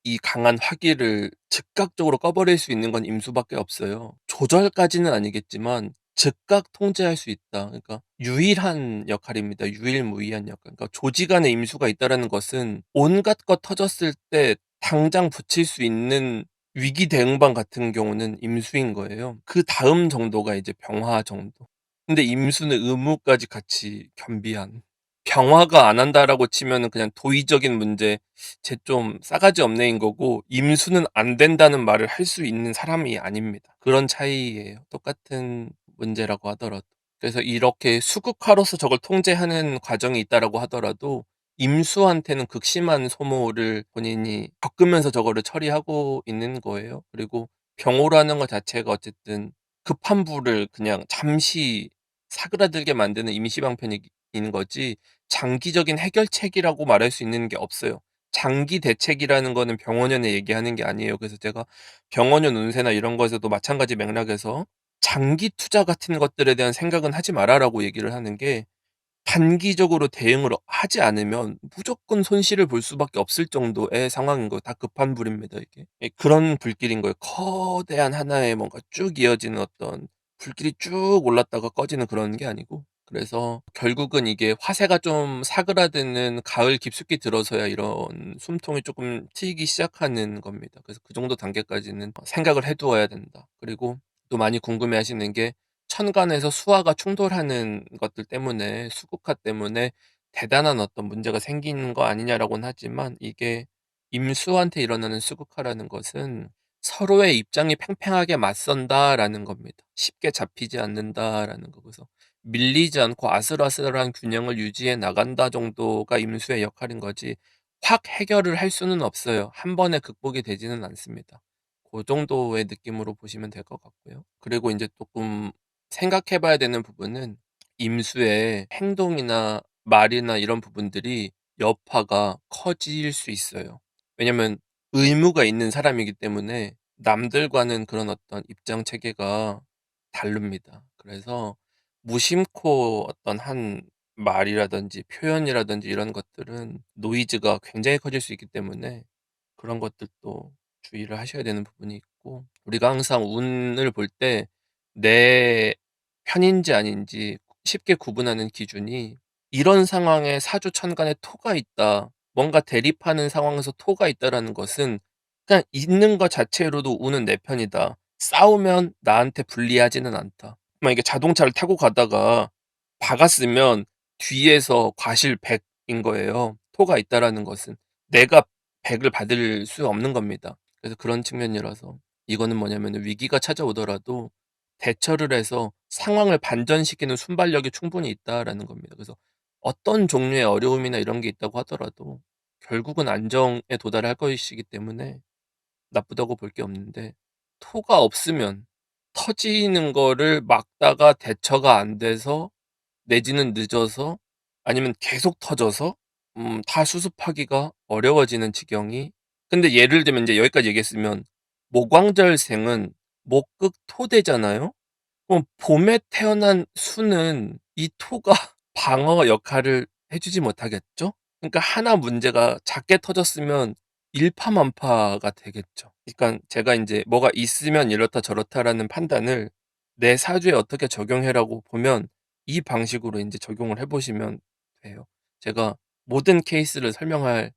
이 강한 화기를 즉각적으로 꺼버릴 수 있는 건 임수밖에 없어요. 조절까지는 아니겠지만 즉각 통제할 수 있다. 그러니까 유일한 역할입니다. 유일무이한 역할. 그러니까 조지간에 임수가 있다라는 것은 온갖 것 터졌을 때 당장 붙일 수 있는 위기 대응방 같은 경우는 임수인 거예요. 그다음 정도가 이제 병화 정도. 근데 임수는 의무까지 같이 겸비한. 병화가 안 한다라고 치면은 그냥 도의적인 문제, 쟤 좀 싸가지 없네인 거고, 임수는 안 된다는 말을 할 수 있는 사람이 아닙니다. 그런 차이예요, 똑같은 문제라고 하더라도. 그래서 이렇게 수국화로서 저걸 통제하는 과정이 있다라고 하더라도 임수한테는 극심한 소모를 본인이 겪으면서 저거를 처리하고 있는 거예요. 그리고 병호라는 것 자체가 어쨌든 급한 불을 그냥 잠시 사그라들게 만드는 임시방편인 거지 장기적인 해결책이라고 말할 수 있는 게 없어요. 장기 대책이라는 거는 병원연에 얘기하는 게 아니에요. 그래서 제가 병원연 운세나 이런 거에서도 마찬가지 맥락에서 "장기 투자 같은 것들에 대한 생각은 하지 마라."라고 얘기를 하는 게, 단기적으로 대응을 하지 않으면 무조건 손실을 볼 수밖에 없을 정도의 상황인 거예요. 다 급한 불입니다, 이게. 예, 그런 불길인 거예요. 커다란 하나의 뭔가 쭉 이어지는 어떤 불길이 쭉 올랐다가 꺼지는 그런 게 아니고. 그래서 결국은 이게 화세가 좀 사그라드는 가을 깊숙이 들어서야 이런 숨통이 조금 트이기 시작하는 겁니다. 그래서 그 정도 단계까지는 생각을 해 두어야 된다. 그리고 또 많이 궁금해하시는 게, 천간에서 수화가 충돌하는 것들 때문에, 수국화 때문에 대단한 어떤 문제가 생기는 거 아니냐라고는 하지만, 이게 임수한테 일어나는 수국화라는 것은 서로의 입장이 팽팽하게 맞선다라는 겁니다. 쉽게 잡히지 않는다라는 거. 그래서 밀리지 않고 아슬아슬한 균형을 유지해 나간다 정도가 임수의 역할인 거지, 확 해결을 할 수는 없어요. 한 번에 극복이 되지는 않습니다. 그 정도의 느낌으로 보시면 될 것 같고요. 그리고 인제 쪼끔 생각해 봐야 되는 부분은, 임수의 행동이나 말이나 이런 부분들이 여파가 커질 수 있어요. 왜냐면 의무가 있는 사람이기 때문에 남들과는 그런 어떤 입장 체계가 다릅니다. 그래서 무심코 어떤 한 말이라든지 표현이라든지 이런 것들은 노이즈가 굉장히 커질 수 있기 때문에 그런 것들도 주의를 하셔야 되는 부분이 있고, 우리가 항상 운을 볼 때 내 편인지 아닌지 쉽게 구분하는 기준이, 이런 상황에 사주천간에 토가 있다, 뭔가 대립하는 상황에서 토가 있다라는 것은 그냥 있는 것 자체로도 운은 내 편이다. 싸우면 나한테 불리하지는 않다. 만약에 자동차를 타고 가다가 박았으면 뒤에서 과실 100인 거예요. 토가 있다라는 것은. 내가 100을 받을 수 없는 겁니다. 그래서 그런 측면이라서 이거는 뭐냐면은 위기가 찾아오더라도 대처를 해서 상황을 반전시키는 순발력이 충분히 있다라는 겁니다. 그래서 어떤 종류의 어려움이나 이런 게 있다고 하더라도 결국은 안정에 도달할 것이기 때문에 나쁘다고 볼 게 없는데, 토가 없으면 터지는 거를 막다가 대처가 안 돼서 내지는 늦어서 아니면 계속 터져서 다 수습하기가 어려워지는 지경이. 근데 예를 들면 이제 여기까지 얘기했으면 모광절생은 목극 토대잖아요. 그럼 봄에 태어난 수는 이 토가 방어 역할을 해 주지 못하겠죠? 그러니까 하나 문제가 작게 터졌으면 일파만파가 되겠죠. 그러니까 제가 인제 '뭐가 있으면 이렇다 저렇다.'라는 판단을 내 사주에 어떻게 적용해라고 보면 이 방식으로 인제 적용을 해 보시면 돼요. 제가 모든 케이스를 설명할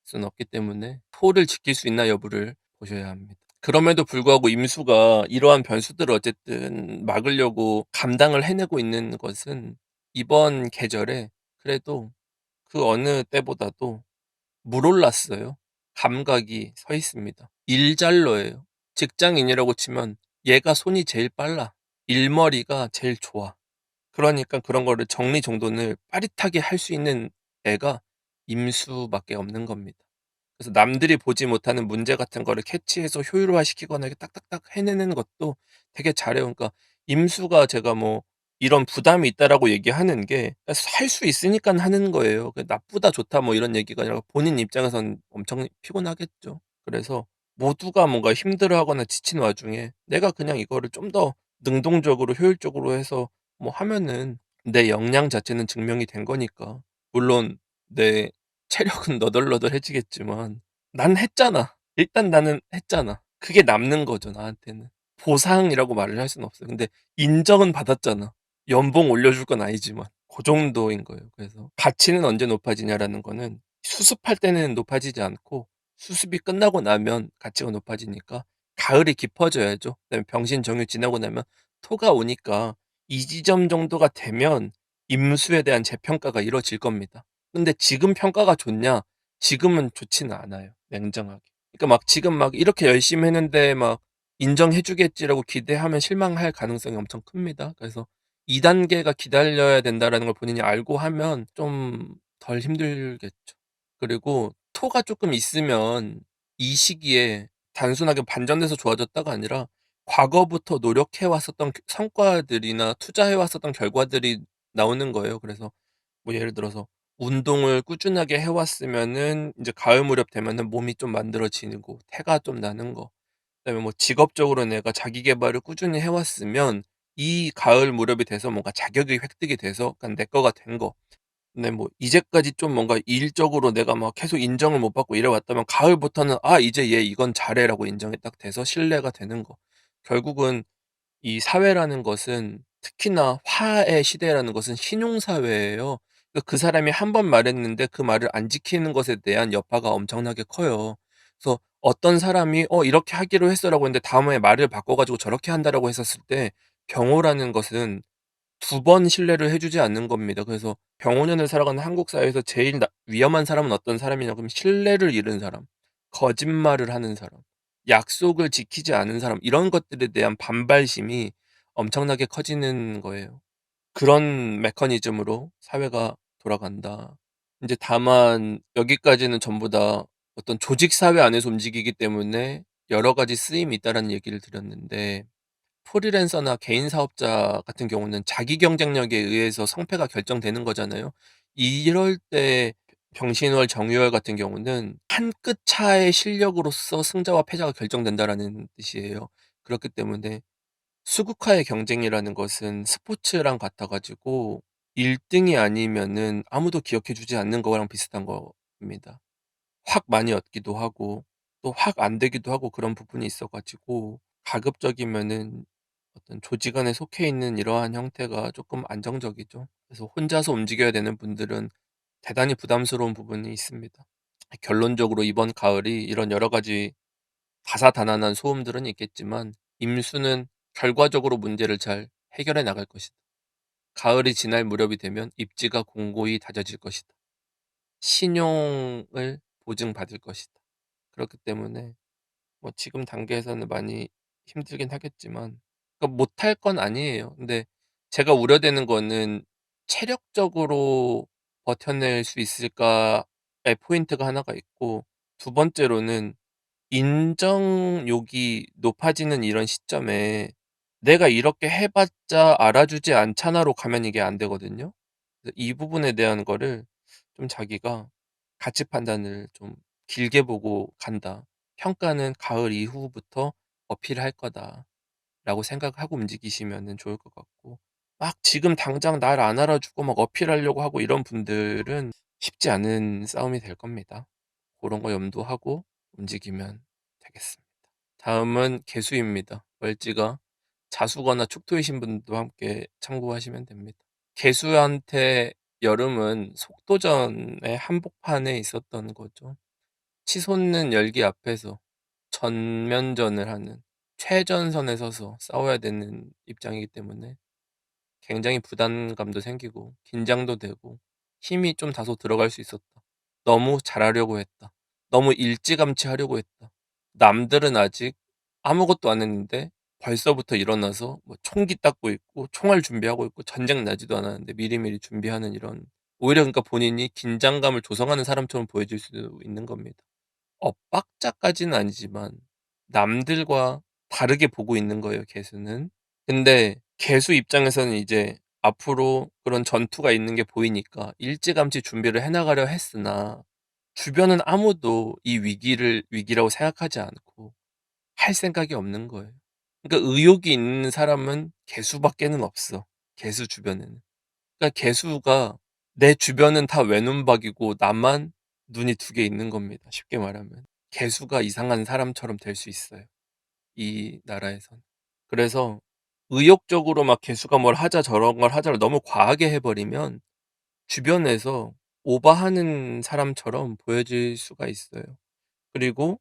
수는 없기 때문에 토를 지킬 수 있나 여부를 보셔야 합니다. 그럼에도 불구하고 임수가 이러한 변수들을 어쨌든 막으려고 감당을 해내고 있는 것은 이번 계절에 그래도 그 어느 때보다도 물올랐어요. 감각이 서 있습니다. 일잘러예요. 직장인이라고 치면 얘가 손이 제일 빨라. 일머리가 제일 좋아. 그러니까 그런 거를 정리정돈을 빠릿하게 할 수 있는 애가 임수밖에 없는 겁니다. 그래서 남들이 보지 못하는 문제 같은 거를 캐치해서 효율화시키거나 이렇게 딱딱딱 해내는 것도 되게 잘해요. 그러니까 임수가 제가 뭐 이런 부담이 있다라고 얘기하는 게 할 수 있으니까 하는 거예요. 그 나쁘다 좋다 뭐 이런 얘기가 아니라 본인 입장에선 엄청 피곤하겠죠. 그래서 모두가 뭔가 힘들어하거나 지친 와중에 내가 그냥 이거를 좀 더 능동적으로 효율적으로 해서 뭐 하면은 내 역량 자체는 증명이 된 거니까. 물론 내 체력은 너덜너덜해지겠지만 '난 했잖아. 일단 나는 했잖아.' 그게 남는 거죠 나한테는. 보상이라고 말을 할 수는 없어요. 근데 인정은 받았잖아. 연봉 올려줄 건 아니지만. 고 정도인 거예요. 그래서 가치는 언제 높아지냐라는 거는 수습할 때는 높아지지 않고 수습이 끝나고 나면 가치가 높아지니까 가을이 깊어져야죠. 그다음에 병신정유 지나고 나면 토가 오니까 이 지점 정도가 되면 임수에 대한 재평가가 이루어질 겁니다. 근데 지금 평가가 좋냐? 지금은 좋지는 않아요, 냉정하게. 그러니까 막 지금 막 '이렇게 열심히 했는데 막 인정해 주겠지.'라고 기대하면 실망할 가능성이 엄청 큽니다. 그래서 2 단계가 기다려야 된다라는 걸 본인이 알고 하면 좀 덜 힘들겠죠. 그리고 토가 쪼끔 있으면 이 시기에 단순하게 반전돼서 좋아졌다가 아니라 과거부터 노력해 왔었던 성과들이나 투자해 왔었던 결과들이 나오는 거예요. 그래서 뭐 예를 들어서 운동을 꾸준하게 해 왔으면은 인제 가을 무렵 되면은 몸이 좀 만들어지고 태가 좀 나는 거. 그다음에 뭐 직업적으로 내가 자기 계발을 꾸준히 해 왔으면 이 가을 무렵이 돼서 뭔가 자격이 획득이 돼서 그러니까 내 거가 된 거. 근데 뭐 이제까지 좀 뭔가 일적으로 내가 막 계속 인정을 못 받고 이래 왔다면 가을부터는 '아 이제 얘 이건 잘해.'라고 인정이 딱 돼서 신뢰가 되는 거. 결국은 이 사회라는 것은 특히나 화의 시대라는 것은 신용 사회예요. 그 사람이 한 번 말했는데 그 말을 안 지키는 것에 대한 여파가 엄청나게 커요. 그래서 어떤 사람이 이렇게 하기로 했어."라고 했는데 다음에 말을 바꿔 가지고 "저렇게 한다."라고 했었을 때 경호라는 것은 두 번 신뢰를 해 주지 않는 겁니다. 그래서 병5 년을 살아가는 한국 사회에서 제일 위험한 사람은 어떤 사람이냐 그러면 신뢰를 잃은 사람, 거짓말을 하는 사람, 약속을 지키지 않은 사람 이런 것들에 대한 반발심이 엄청나게 커지는 거예요. 그런 메커니즘으로 사회가 돌아간다. 인제 다만 여기까지는 전부 다 어떤 조직 사회 안에서 움직이기 때문에 여러 가지 쓰임이 있다라는 얘기를 드렸는데 프리랜서나 개인 사업자 같은 경우는 자기 경쟁력에 의해서 성패가 결정되는 거잖아요. 이럴 때 병신월, 정유월 같은 경우는 한 끗 차의 실력으로서 승자와 패자가 결정된다라는 뜻이에요. 그렇기 때문에 수국화의 경쟁이라는 것은 스포츠랑 같아 가지고 1 등이 아니면은 아무도 기억해 주지 않는 거랑 비슷한 겁니다. 확 많이 얻기도 하고 또 확 안 되기도 하고 그런 부분이 있어 가지고 가급적이면은 어떤 조직 안에 속해 있는 이러한 형태가 쪼끔 안정적이죠. 그래서 혼자서 움직여야 되는 분들은 대단히 부담스러운 부분이 있습니다. 결론적으로 이번 가을이 이런 여러 가지 다사다난한 소음들은 있겠지만 임수는 결과적으로 문제를 잘 해결해 나갈 것이다. 가을이 지날 무렵이 되면 입지가 공고히 다져질 것이다. 신용을 보증받을 것이다. 그렇기 때문에 뭐 지금 단계에서는 많이 힘들긴 하겠지만 그러니까 못할 건 아니에요. 근데 제가 우려되는 거는 '체력적으로 버텨낼 수 있을까?'의 포인트가 하나가 있고 두 번째로는 인정욕이 높아지는 이런 시점에 '내가 이렇게 해 봤자 알아주지 않잖아.'로 가면 이게 안 되거든요. 그래서 이 부분에 대한 거를 좀 자기가 가치 판단을 좀 길게 보고 간다. '평가는 가을 이후부터 어필할 거다.'라고 생각하고 움직이시면은 좋을 것 같고, 막 지금 당장 날 안 알아주고 막 어필하려고 하고 이런 분들은 쉽지 않은 싸움이 될 겁니다. 그런 거 염두하고 움직이면 되겠습니다. 다음은 개수입니다. 월지가 자수거나 축토이신 분도 함께 참고하시면 됩니다. 개수한테 여름은 속도전의 한복판에 있었던 거죠. 치솟는 열기 앞에서 전면전을 하는, 최전선에 서서 싸워야 되는 입장이기 때문에 굉장히 부담감도 생기고 긴장도 되고 힘이 좀 다소 들어갈 수 있었다. 너무 잘하려고 했다. 너무 일찌감치 하려고 했다. 남들은 아직 아무것도 안 했는데 벌써부터 일어나서 뭐 총기 닦고 있고 총알 준비하고 있고 전쟁 나지도 않았는데 미리미리 준비하는, 이런, 오히려 그러니까 본인이 긴장감을 조성하는 사람처럼 보여질 수 있는 겁니다. 엇박자까지는 아니지만 남들과 다르게 보고 있는 거예요, 개수는. 근데 개수 입장에서는 이제 앞으로 그런 전투가 있는 게 보이니까 일찌감치 준비를 해 나가려 했으나 주변은 아무도 이 위기를 위기라고 생각하지 않고 할 생각이 없는 거예요. 그러니까 의욕이 있는 사람은 개수밖에는 없어, 개수 주변에는. 그러니까 개수가 내 주변은 다 외눈박이고 나만 눈이 두 개 있는 겁니다, 쉽게 말하면. 개수가 이상한 사람처럼 될 수 있어요, 이 나라에선. 그래서 의욕적으로 막 개수가 뭘 하자 저런 걸 하자를 너무 과하게 해 버리면 주변에서 오버하는 사람처럼 보여질 수가 있어요. 그리고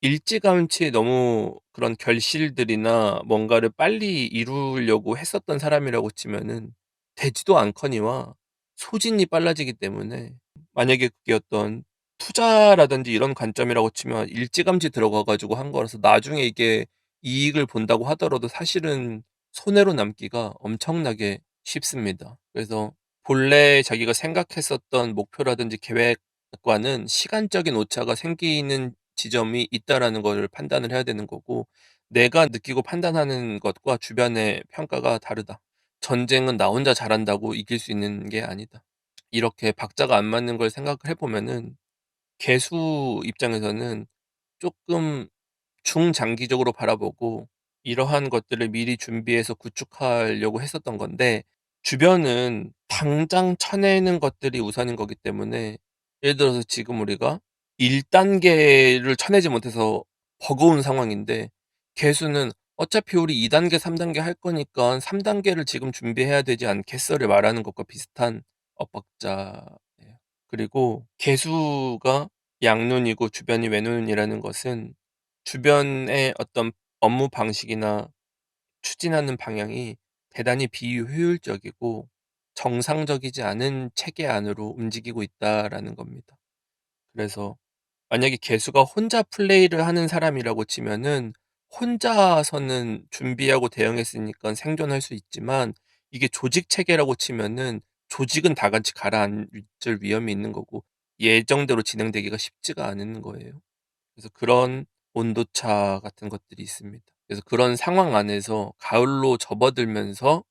일찌감치 너무 그런 결실들이나 뭔가를 빨리 이루려고 했었던 사람이라고 치면은 되지도 않거니와 소진이 빨라지기 때문에, 만약에 그게 어떤 투자라든지 이런 관점이라고 치면 일찌감치 들어가 가지고 한 거라서 나중에 이게 이익을 본다고 하더라도 사실은 손해로 남기가 엄청나게 쉽습니다. 그래서 본래 자기가 생각했었던 목표라든지 계획과는 시간적인 오차가 생기는 지점이 있다라는 거를 판단을 해야 되는 거고, 내가 느끼고 판단하는 것과 주변의 평가가 다르다. 전쟁은 나 혼자 잘한다고 이길 수 있는 게 아니다. 이렇게 박자가 안 맞는 걸 생각을 해 보면은 개수 입장에서는 쪼끔 중장기적으로 바라보고 이러한 것들을 미리 준비해서 구축하려고 했었던 건데, 주변은 당장 쳐내는 것들이 우선인 거기 때문에, 예를 들어서 지금 우리가 1 단계를 쳐내지 못해서 버거운 상황인데 개수는 "어차피 우리 2 단계 3 단계 할 거니깐 3 단계를 지금 준비해야 되지 않겠어?"를 말하는 것과 비슷한 엇박자예요. 그리고 개수가 양눈이고 주변이 외눈이라는 것은 주변의 어떤 업무 방식이나 추진하는 방향이 대단히 비효율적이고 정상적이지 않은 체계 안으로 움직이고 있다라는 겁니다. 그래서 만약에 개수가 혼자 플레이를 하는 사람이라고 치면은 혼자서는 준비하고 대응했으니깐 생존할 수 있지만, 이게 조직 체계라고 치면은 조직은 다 같이 가라앉을 위험이 있는 거고 예정대로 진행되기가 쉽지가 않은 거예요. 그래서 그런 온도차 같은 것들이 있습니다. 그래서 그런 상황 안에서 가을로 접어들면서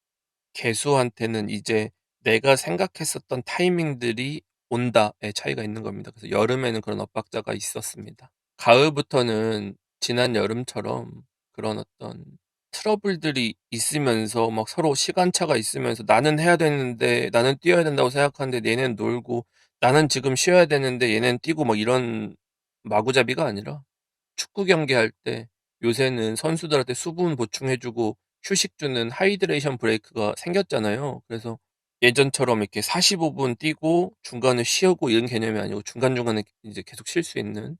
개수한테는 이제 내가 생각했었던 타이밍들이 온다의 차이가 있는 겁니다. 그래서 여름에는 그런 엇박자가 있었습니다. 가을부터는 지난 여름처럼 그런 어떤 트러블들이 있으면서 막 서로 시간차가 있으면서 나는 해야 되는데, 나는 뛰어야 된다고 생각하는데 얘네는 놀고, 나는 지금 쉬어야 되는데 얘네는 뛰고, 막 이런 마구잡이가 아니라 축구 경기할 때 요새는 선수들한테 수분 보충해 주고 휴식 주는 하이드레이션 브레이크가 생겼잖아요. 그래서 예전처럼 이렇게 45분 뛰고 중간에 쉬고 이런 개념이 아니고 중간중간에 이제 계속 쉴 수 있는,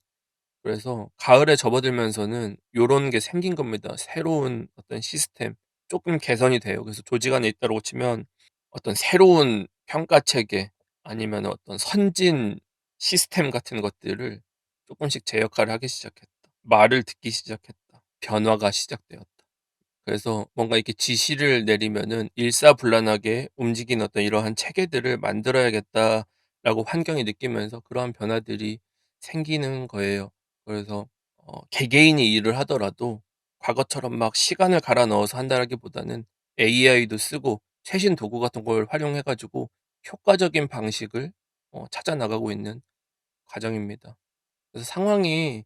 그래서 가을에 접어들면서는 요런 게 생긴 겁니다. 새로운 어떤 시스템, 쪼끔 개선이 돼요. 그래서 조직 안에 있다고 치면 어떤 새로운 평가 체계 아니면 어떤 선진 시스템 같은 것들을 쪼끔씩 제 역할을 하기 시작했다. 말을 듣기 시작했다. 변화가 시작되었다. 그래서 뭔가 이렇게 지시를 내리면은 일사불란하게 움직이는 어떤 이러한 체계들을 만들어야겠다라고 환경이 느끼면서 그러한 변화들이 생기는 거예요. 그래서 개개인이 일을 하더라도 과거처럼 막 시간을 갈아 넣어서 한다라기보다는 AI도 쓰고 최신 도구 같은 걸 활용해 가지고 효과적인 방식을 찾아 나가고 있는 과정입니다. 그래서 상황이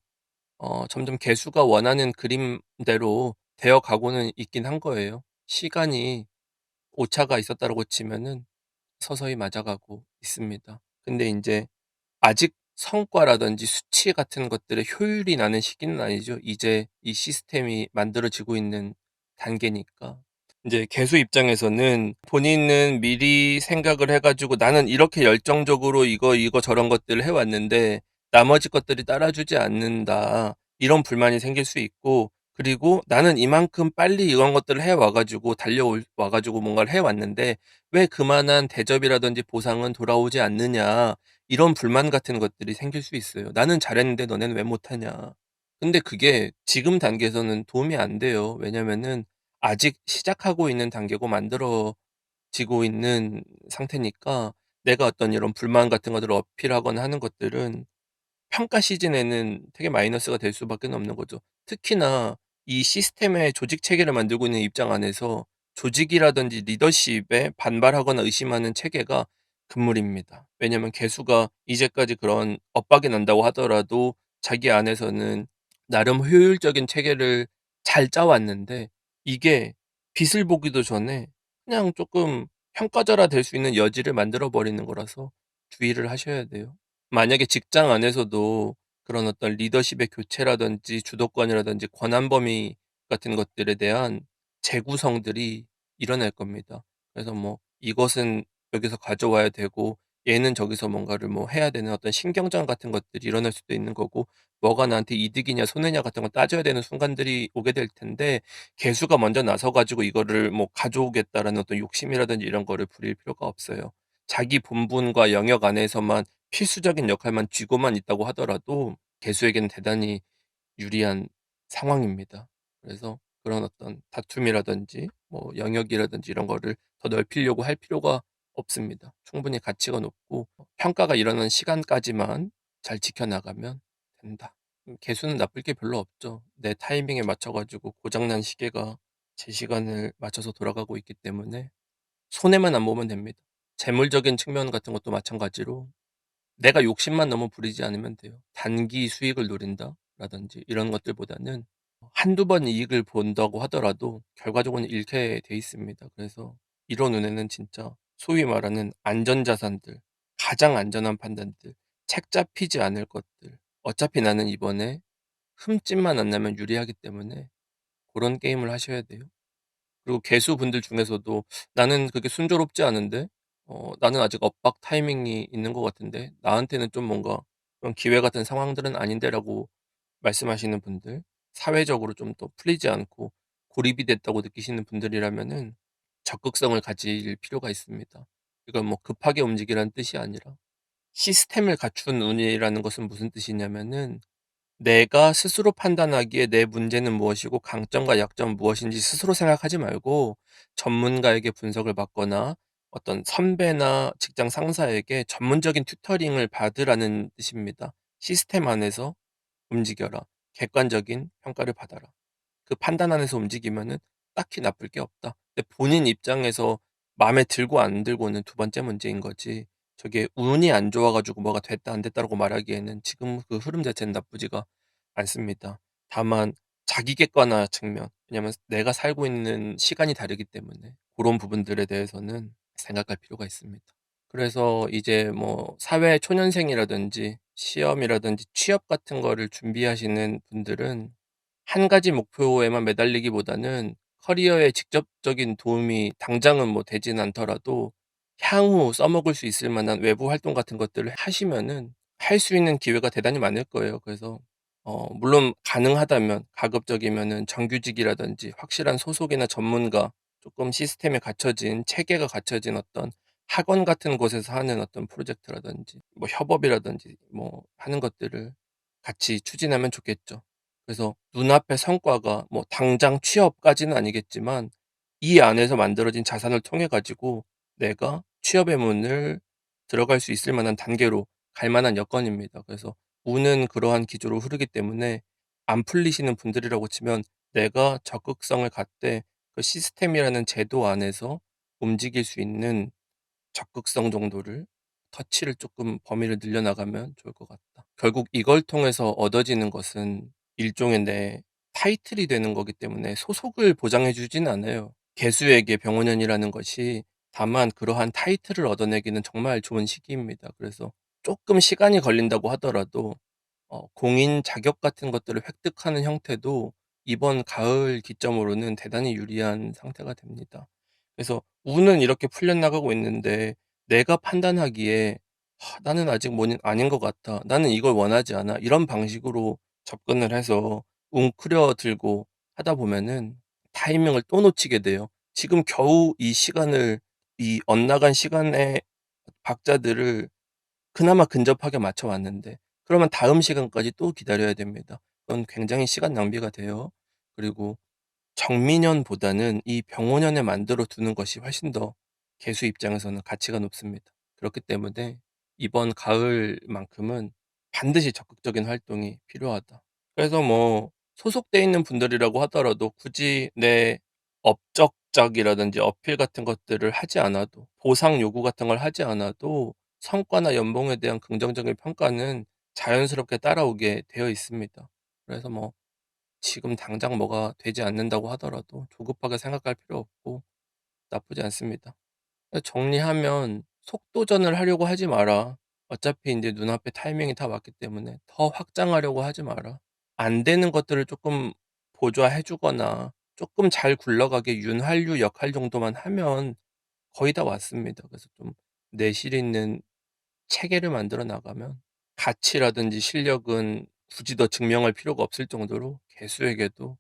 점점 개수가 원하는 그림대로 되어 가고는 있긴 한 거예요. 시간이 오차가 있었다라고 치면은 서서히 맞아가고 있습니다. 근데 인제 아직 성과라든지 수치 같은 것들의 효율이 나는 시기는 아니죠. 이제 이 시스템이 만들어지고 있는 단계니까. 인제 개수 입장에서는 본인은 미리 생각을 해 가지고 '나는 이렇게 열정적으로 이거 저런 것들을 해 왔는데 나머지 것들이 따라주지 않는다.' 이런 불만이 생길 수 있고, 그리고 '나는 이만큼 빨리 이런 것들을 해 와 가지고 달려올 와 가지고 뭔가를 해 왔는데 왜 그만한 대접이라든지 보상은 돌아오지 않느냐.' 이런 불만 같은 것들이 생길 수 있어요. '나는 잘했는데 너네는 왜 못하냐.' 근데 그게 지금 단계에서는 도움이 안 돼요. 왜냐면은 아직 시작하고 있는 단계고 만들어지고 있는 상태니까, 내가 어떤 이런 불만 같은 것들을 어필하거나 하는 것들은 평가 시즌에는 되게 마이너스가 될 수밖에 없는 거죠. 특히나 이 시스템의 조직 체계를 만들고 있는 입장 안에서 조직이라든지 리더십에 반발하거나 의심하는 체계가 금물입니다. 왜냐하면 개수가 이제까지 그런 엇박이 난다고 하더라도 자기 안에서는 나름 효율적인 체계를 잘 짜 왔는데, 이게 빛을 보기도 전에 그냥 조금 평가절하 될 수 있는 여지를 만들어 버리는 거라서 주의를 하셔야 돼요. 만약에 직장 안에서도 그런 어떤 리더십의 교체라든지 주도권이라든지 권한 범위 같은 것들에 대한 재구성들이 일어날 겁니다. 그래서 뭐 이것은 여기서 가져와야 되고 얘는 저기서 뭔가를 뭐 해야 되는 어떤 신경전 같은 것들이 일어날 수도 있는 거고, 뭐가 나한테 이득이냐 손해냐 같은 걸 따져야 되는 순간들이 오게 될 텐데, 개수가 먼저 나서 가지고 이거를 뭐 가져오겠다라는 어떤 욕심이라든지 이런 거를 부릴 필요가 없어요. 자기 본분과 영역 안에서만 필수적인 역할만 쥐고만 있다고 하더라도 개수에게는 대단히 유리한 상황입니다. 그래서 그런 어떤 다툼이라든지 뭐 영역이라든지 이런 거를 더 넓히려고 할 필요가 없습니다. 충분히 가치가 높고 평가가 일어나는 시간까지만 잘 지켜나가면 된다. 개수는 나쁠 게 별로 없죠. 내 타이밍에 맞춰 가지고 고장 난 시계가 제 시간을 맞춰서 돌아가고 있기 때문에 손해만 안 보면 됩니다. 재물적인 측면 같은 것도 마찬가지로 내가 욕심만 너무 부리지 않으면 돼요. 단기 수익을 노린다라든지 이런 것들보다는 한두 번 이익을 본다고 하더라도 결과적으로는 잃게 돼 있습니다. 그래서 이런 눈에는 진짜 소위 말하는 안전자산들, 가장 안전한 판단들, 책 잡히지 않을 것들, 어차피 나는 이번에 흠집만 안 나면 유리하기 때문에 그런 게임을 하셔야 돼요. 그리고 개수분들 중에서도 '나는 그게 순조롭지 않은데 나는 아직 엇박 타이밍이 있는 것 같은데 나한테는 좀 뭔가 그런 기회 같은 상황들은 아닌데.'라고 말씀하시는 분들, 사회적으로 좀 더 풀리지 않고 고립이 됐다고 느끼시는 분들이라면은 적극성을 가질 필요가 있습니다. 이건 뭐 급하게 움직이라는 뜻이 아니라 시스템을 갖춘 운이라는 것은 무슨 뜻이냐면은 내가 스스로 판단하기에 내 문제는 무엇이고 강점과 약점은 무엇인지 스스로 생각하지 말고 전문가에게 분석을 받거나 어떤 선배나 직장 상사에게 전문적인 튜터링을 받으라는 뜻입니다. 시스템 안에서 움직여라. 객관적인 평가를 받아라. 그 판단 안에서 움직이면은 딱히 나쁠 게 없다. 근데 본인 입장에서 마음에 들고 안 들고는 두 번째 문제인 거지, 저게 운이 안 좋아 가지고 뭐가 됐다 안 됐다라고 말하기에는 지금 그 흐름 자체는 나쁘지가 않습니다. 다만 자기 객관화 측면, 왜냐면 내가 살고 있는 시간이 다르기 때문에 그런 부분들에 대해서는 생각할 필요가 있습니다. 그래서 이제 뭐 사회 초년생이라든지 시험이라든지 취업 같은 거를 준비하시는 분들은 한 가지 목표에만 매달리기보다는 커리어에 직접적인 도움이 당장은 뭐 되진 않더라도 향후 써먹을 수 있을 만한 외부 활동 같은 것들을 하시면은 할 수 있는 기회가 대단히 많을 거예요. 그래서 물론 가능하다면 가급적이면은 정규직이라든지 확실한 소속이나 전문가, 조금 시스템이 갖춰진 체계가 갖춰진 어떤 학원 같은 곳에서 하는 어떤 프로젝트라든지 뭐 협업이라든지 뭐 하는 것들을 같이 추진하면 좋겠죠. 그래서 눈앞의 성과가 뭐 당장 취업까지는 아니겠지만 이 안에서 만들어진 자산을 통해 가지고 내가 취업의 문을 들어갈 수 있을 만한 단계로 갈 만한 여건입니다. 그래서 운은 그러한 기조로 흐르기 때문에 안 풀리시는 분들이라고 치면 내가 적극성을 갖되 그 시스템이라는 제도 안에서 움직일 수 있는 적극성 정도를 터치를 조금 범위를 늘려 나가면 좋을 것 같다. 결국 이걸 통해서 얻어지는 것은 일종의 내 타이틀이 되는 거기 때문에 소속을 보장해 주진 않아요. 개수에게 병원연이라는 것이 다만 그러한 타이틀을 얻어내기는 정말 좋은 시기입니다. 그래서 조금 시간이 걸린다고 하더라도 공인 자격 같은 것들을 획득하는 형태도 이번 가을 기점으로는 대단히 유리한 상태가 됩니다. 그래서 운은 이렇게 풀려나가고 있는데 내가 판단하기에 '나는 아직 뭐는 아닌 것 같아. 나는 이걸 원하지 않아.' 이런 방식으로 접근을 해서 웅크려들고 하다 보면은 타이밍을 또 놓치게 돼요. 지금 겨우 이 시간을 이 엇나간 시간의 박자들을 그나마 근접하게 맞춰 왔는데 그러면 다음 시간까지 또 기다려야 됩니다. 그건 굉장히 시간 낭비가 돼요. 그리고 정민연보다는 이 병원연에 만들어 두는 것이 훨씬 더 개수 입장에서는 가치가 높습니다. 그렇기 때문에 이번 가을만큼은 반드시 적극적인 활동이 필요하다. 그래서 뭐 소속돼 있는 분들이라고 하더라도 굳이 내 업적적이라든지 어필 같은 것들을 하지 않아도 보상 요구 같은 걸 하지 않아도 성과나 연봉에 대한 긍정적인 평가는 자연스럽게 따라오게 되어 있습니다. 그래서 뭐 지금 당장 뭐가 되지 않는다고 하더라도 조급하게 생각할 필요 없고 나쁘지 않습니다. 정리하면 속도전을 하려고 하지 마라. 어차피 이제 눈앞에 타이밍이 다 왔기 때문에 더 확장하려고 하지 마라. 안 되는 것들을 조금 보좌해 주거나 조금 잘 굴러가게 윤활유 역할 정도만 하면 거의 다 왔습니다. 그래서 좀 내실 있는 체계를 만들어 나가면 가치라든지 실력은 굳이 더 증명할 필요가 없을 정도로 개수에게도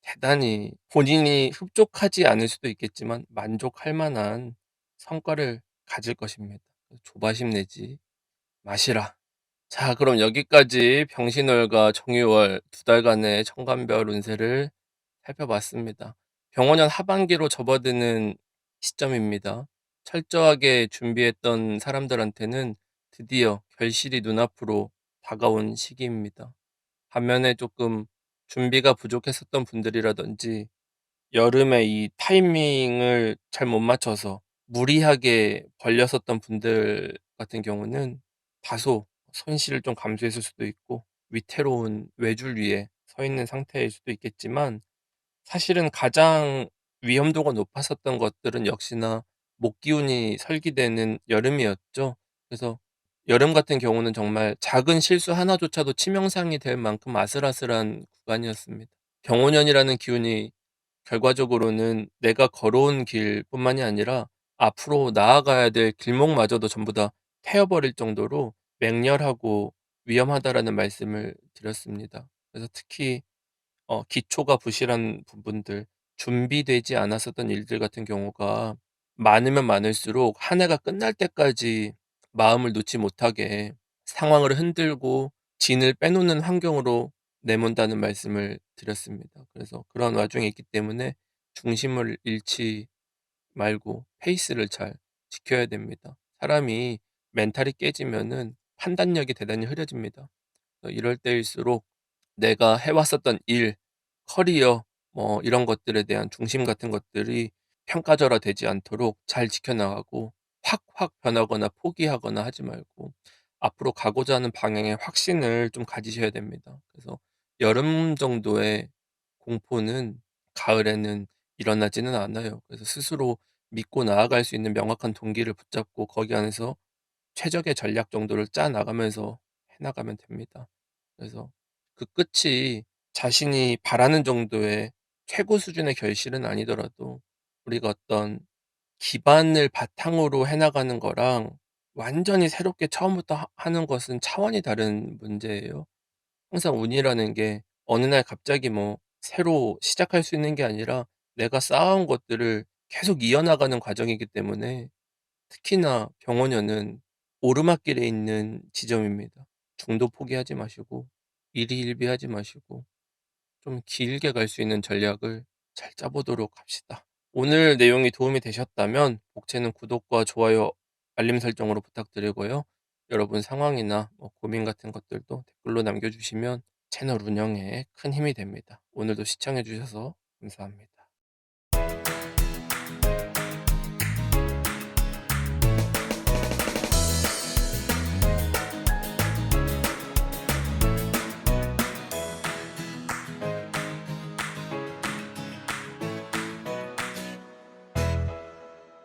대단히 본인이 흡족하지 않을 수도 있겠지만 만족할 만한 성과를 가질 것입니다. 조바심 내지 마시라. 자, 그럼 여기까지 병신월과 정유월 두 달간의 청간별 운세를 살펴봤습니다. 병원년 하반기로 접어드는 시점입니다. 철저하게 준비했던 사람들한테는 드디어 결실이 눈앞으로 다가온 시기입니다. 반면에 조금 준비가 부족했었던 분들이라든지 여름에 이 타이밍을 잘 못 맞춰서 무리하게 벌렸었던 분들 같은 경우는 다소 손실을 좀 감수했을 수도 있고 위태로운 외줄 위에 서 있는 상태일 수도 있겠지만 사실은 가장 위험도가 높았었던 것들은 역시나 목기운이 설기되는 여름이었죠. 그래서 여름 같은 경우는 정말 작은 실수 하나조차도 치명상이 될 만큼 아슬아슬한 구간이었습니다. 병오년이라는 기운이 결과적으로는 내가 걸어온 길뿐만이 아니라 앞으로 나아가야 될 길목마저도 전부 다 태워버릴 정도로 맹렬하고 위험하다라는 말씀을 드렸습니다. 그래서 특히 기초가 부실한 부분들, 준비되지 않았었던 일들 같은 경우가 많으면 많을수록 한 해가 끝날 때까지 마음을 놓지 못하게 상황을 흔들고 진을 빼놓는 환경으로 내몬다는 말씀을 드렸습니다. 그래서 그런 와중에 있기 때문에 중심을 잃지 말고 페이스를 잘 지켜야 됩니다. 사람이 멘탈이 깨지면은 판단력이 대단히 흐려집니다. 이럴 때일수록 내가 해왔었던 일, 커리어 뭐 이런 것들에 대한 중심 같은 것들이 평가절하되지 않도록 잘 지켜나가고 확 변하거나 포기하거나 하지 말고 앞으로 가고자 하는 방향에 확신을 좀 가지셔야 됩니다. 그래서 여름 정도의 공포는 가을에는 일어나지는 않아요. 그래서 스스로 믿고 나아갈 수 있는 명확한 동기를 붙잡고 거기 안에서 최적의 전략 정도를 짜 나가면서 해 나가면 됩니다. 그래서 그 끝이 자신이 바라는 정도의 최고 수준의 결실은 아니더라도 우리가 어떤 기반을 바탕으로 해 나가는 거랑 완전히 새롭게 처음부터 하는 것은 차원이 다른 문제예요. 항상 운이라는 게 어느 날 갑자기 뭐 새로 시작할 수 있는 게 아니라 내가 쌓아온 것들을 계속 이어나가는 과정이기 때문에 특히나 병원연은 오르막길에 있는 지점입니다. 중도 포기하지 마시고 일희일비하지 마시고 좀 길게 갈 수 있는 전략을 잘 짜 보도록 합시다. 오늘 내용이 도움이 되셨다면 복채는 구독과 좋아요, 알림 설정으로 부탁드리고요. 여러분 상황이나 뭐 고민 같은 것들도 댓글로 남겨주시면 채널 운영에 큰 힘이 됩니다. 오늘도 시청해 주셔서 감사합니다.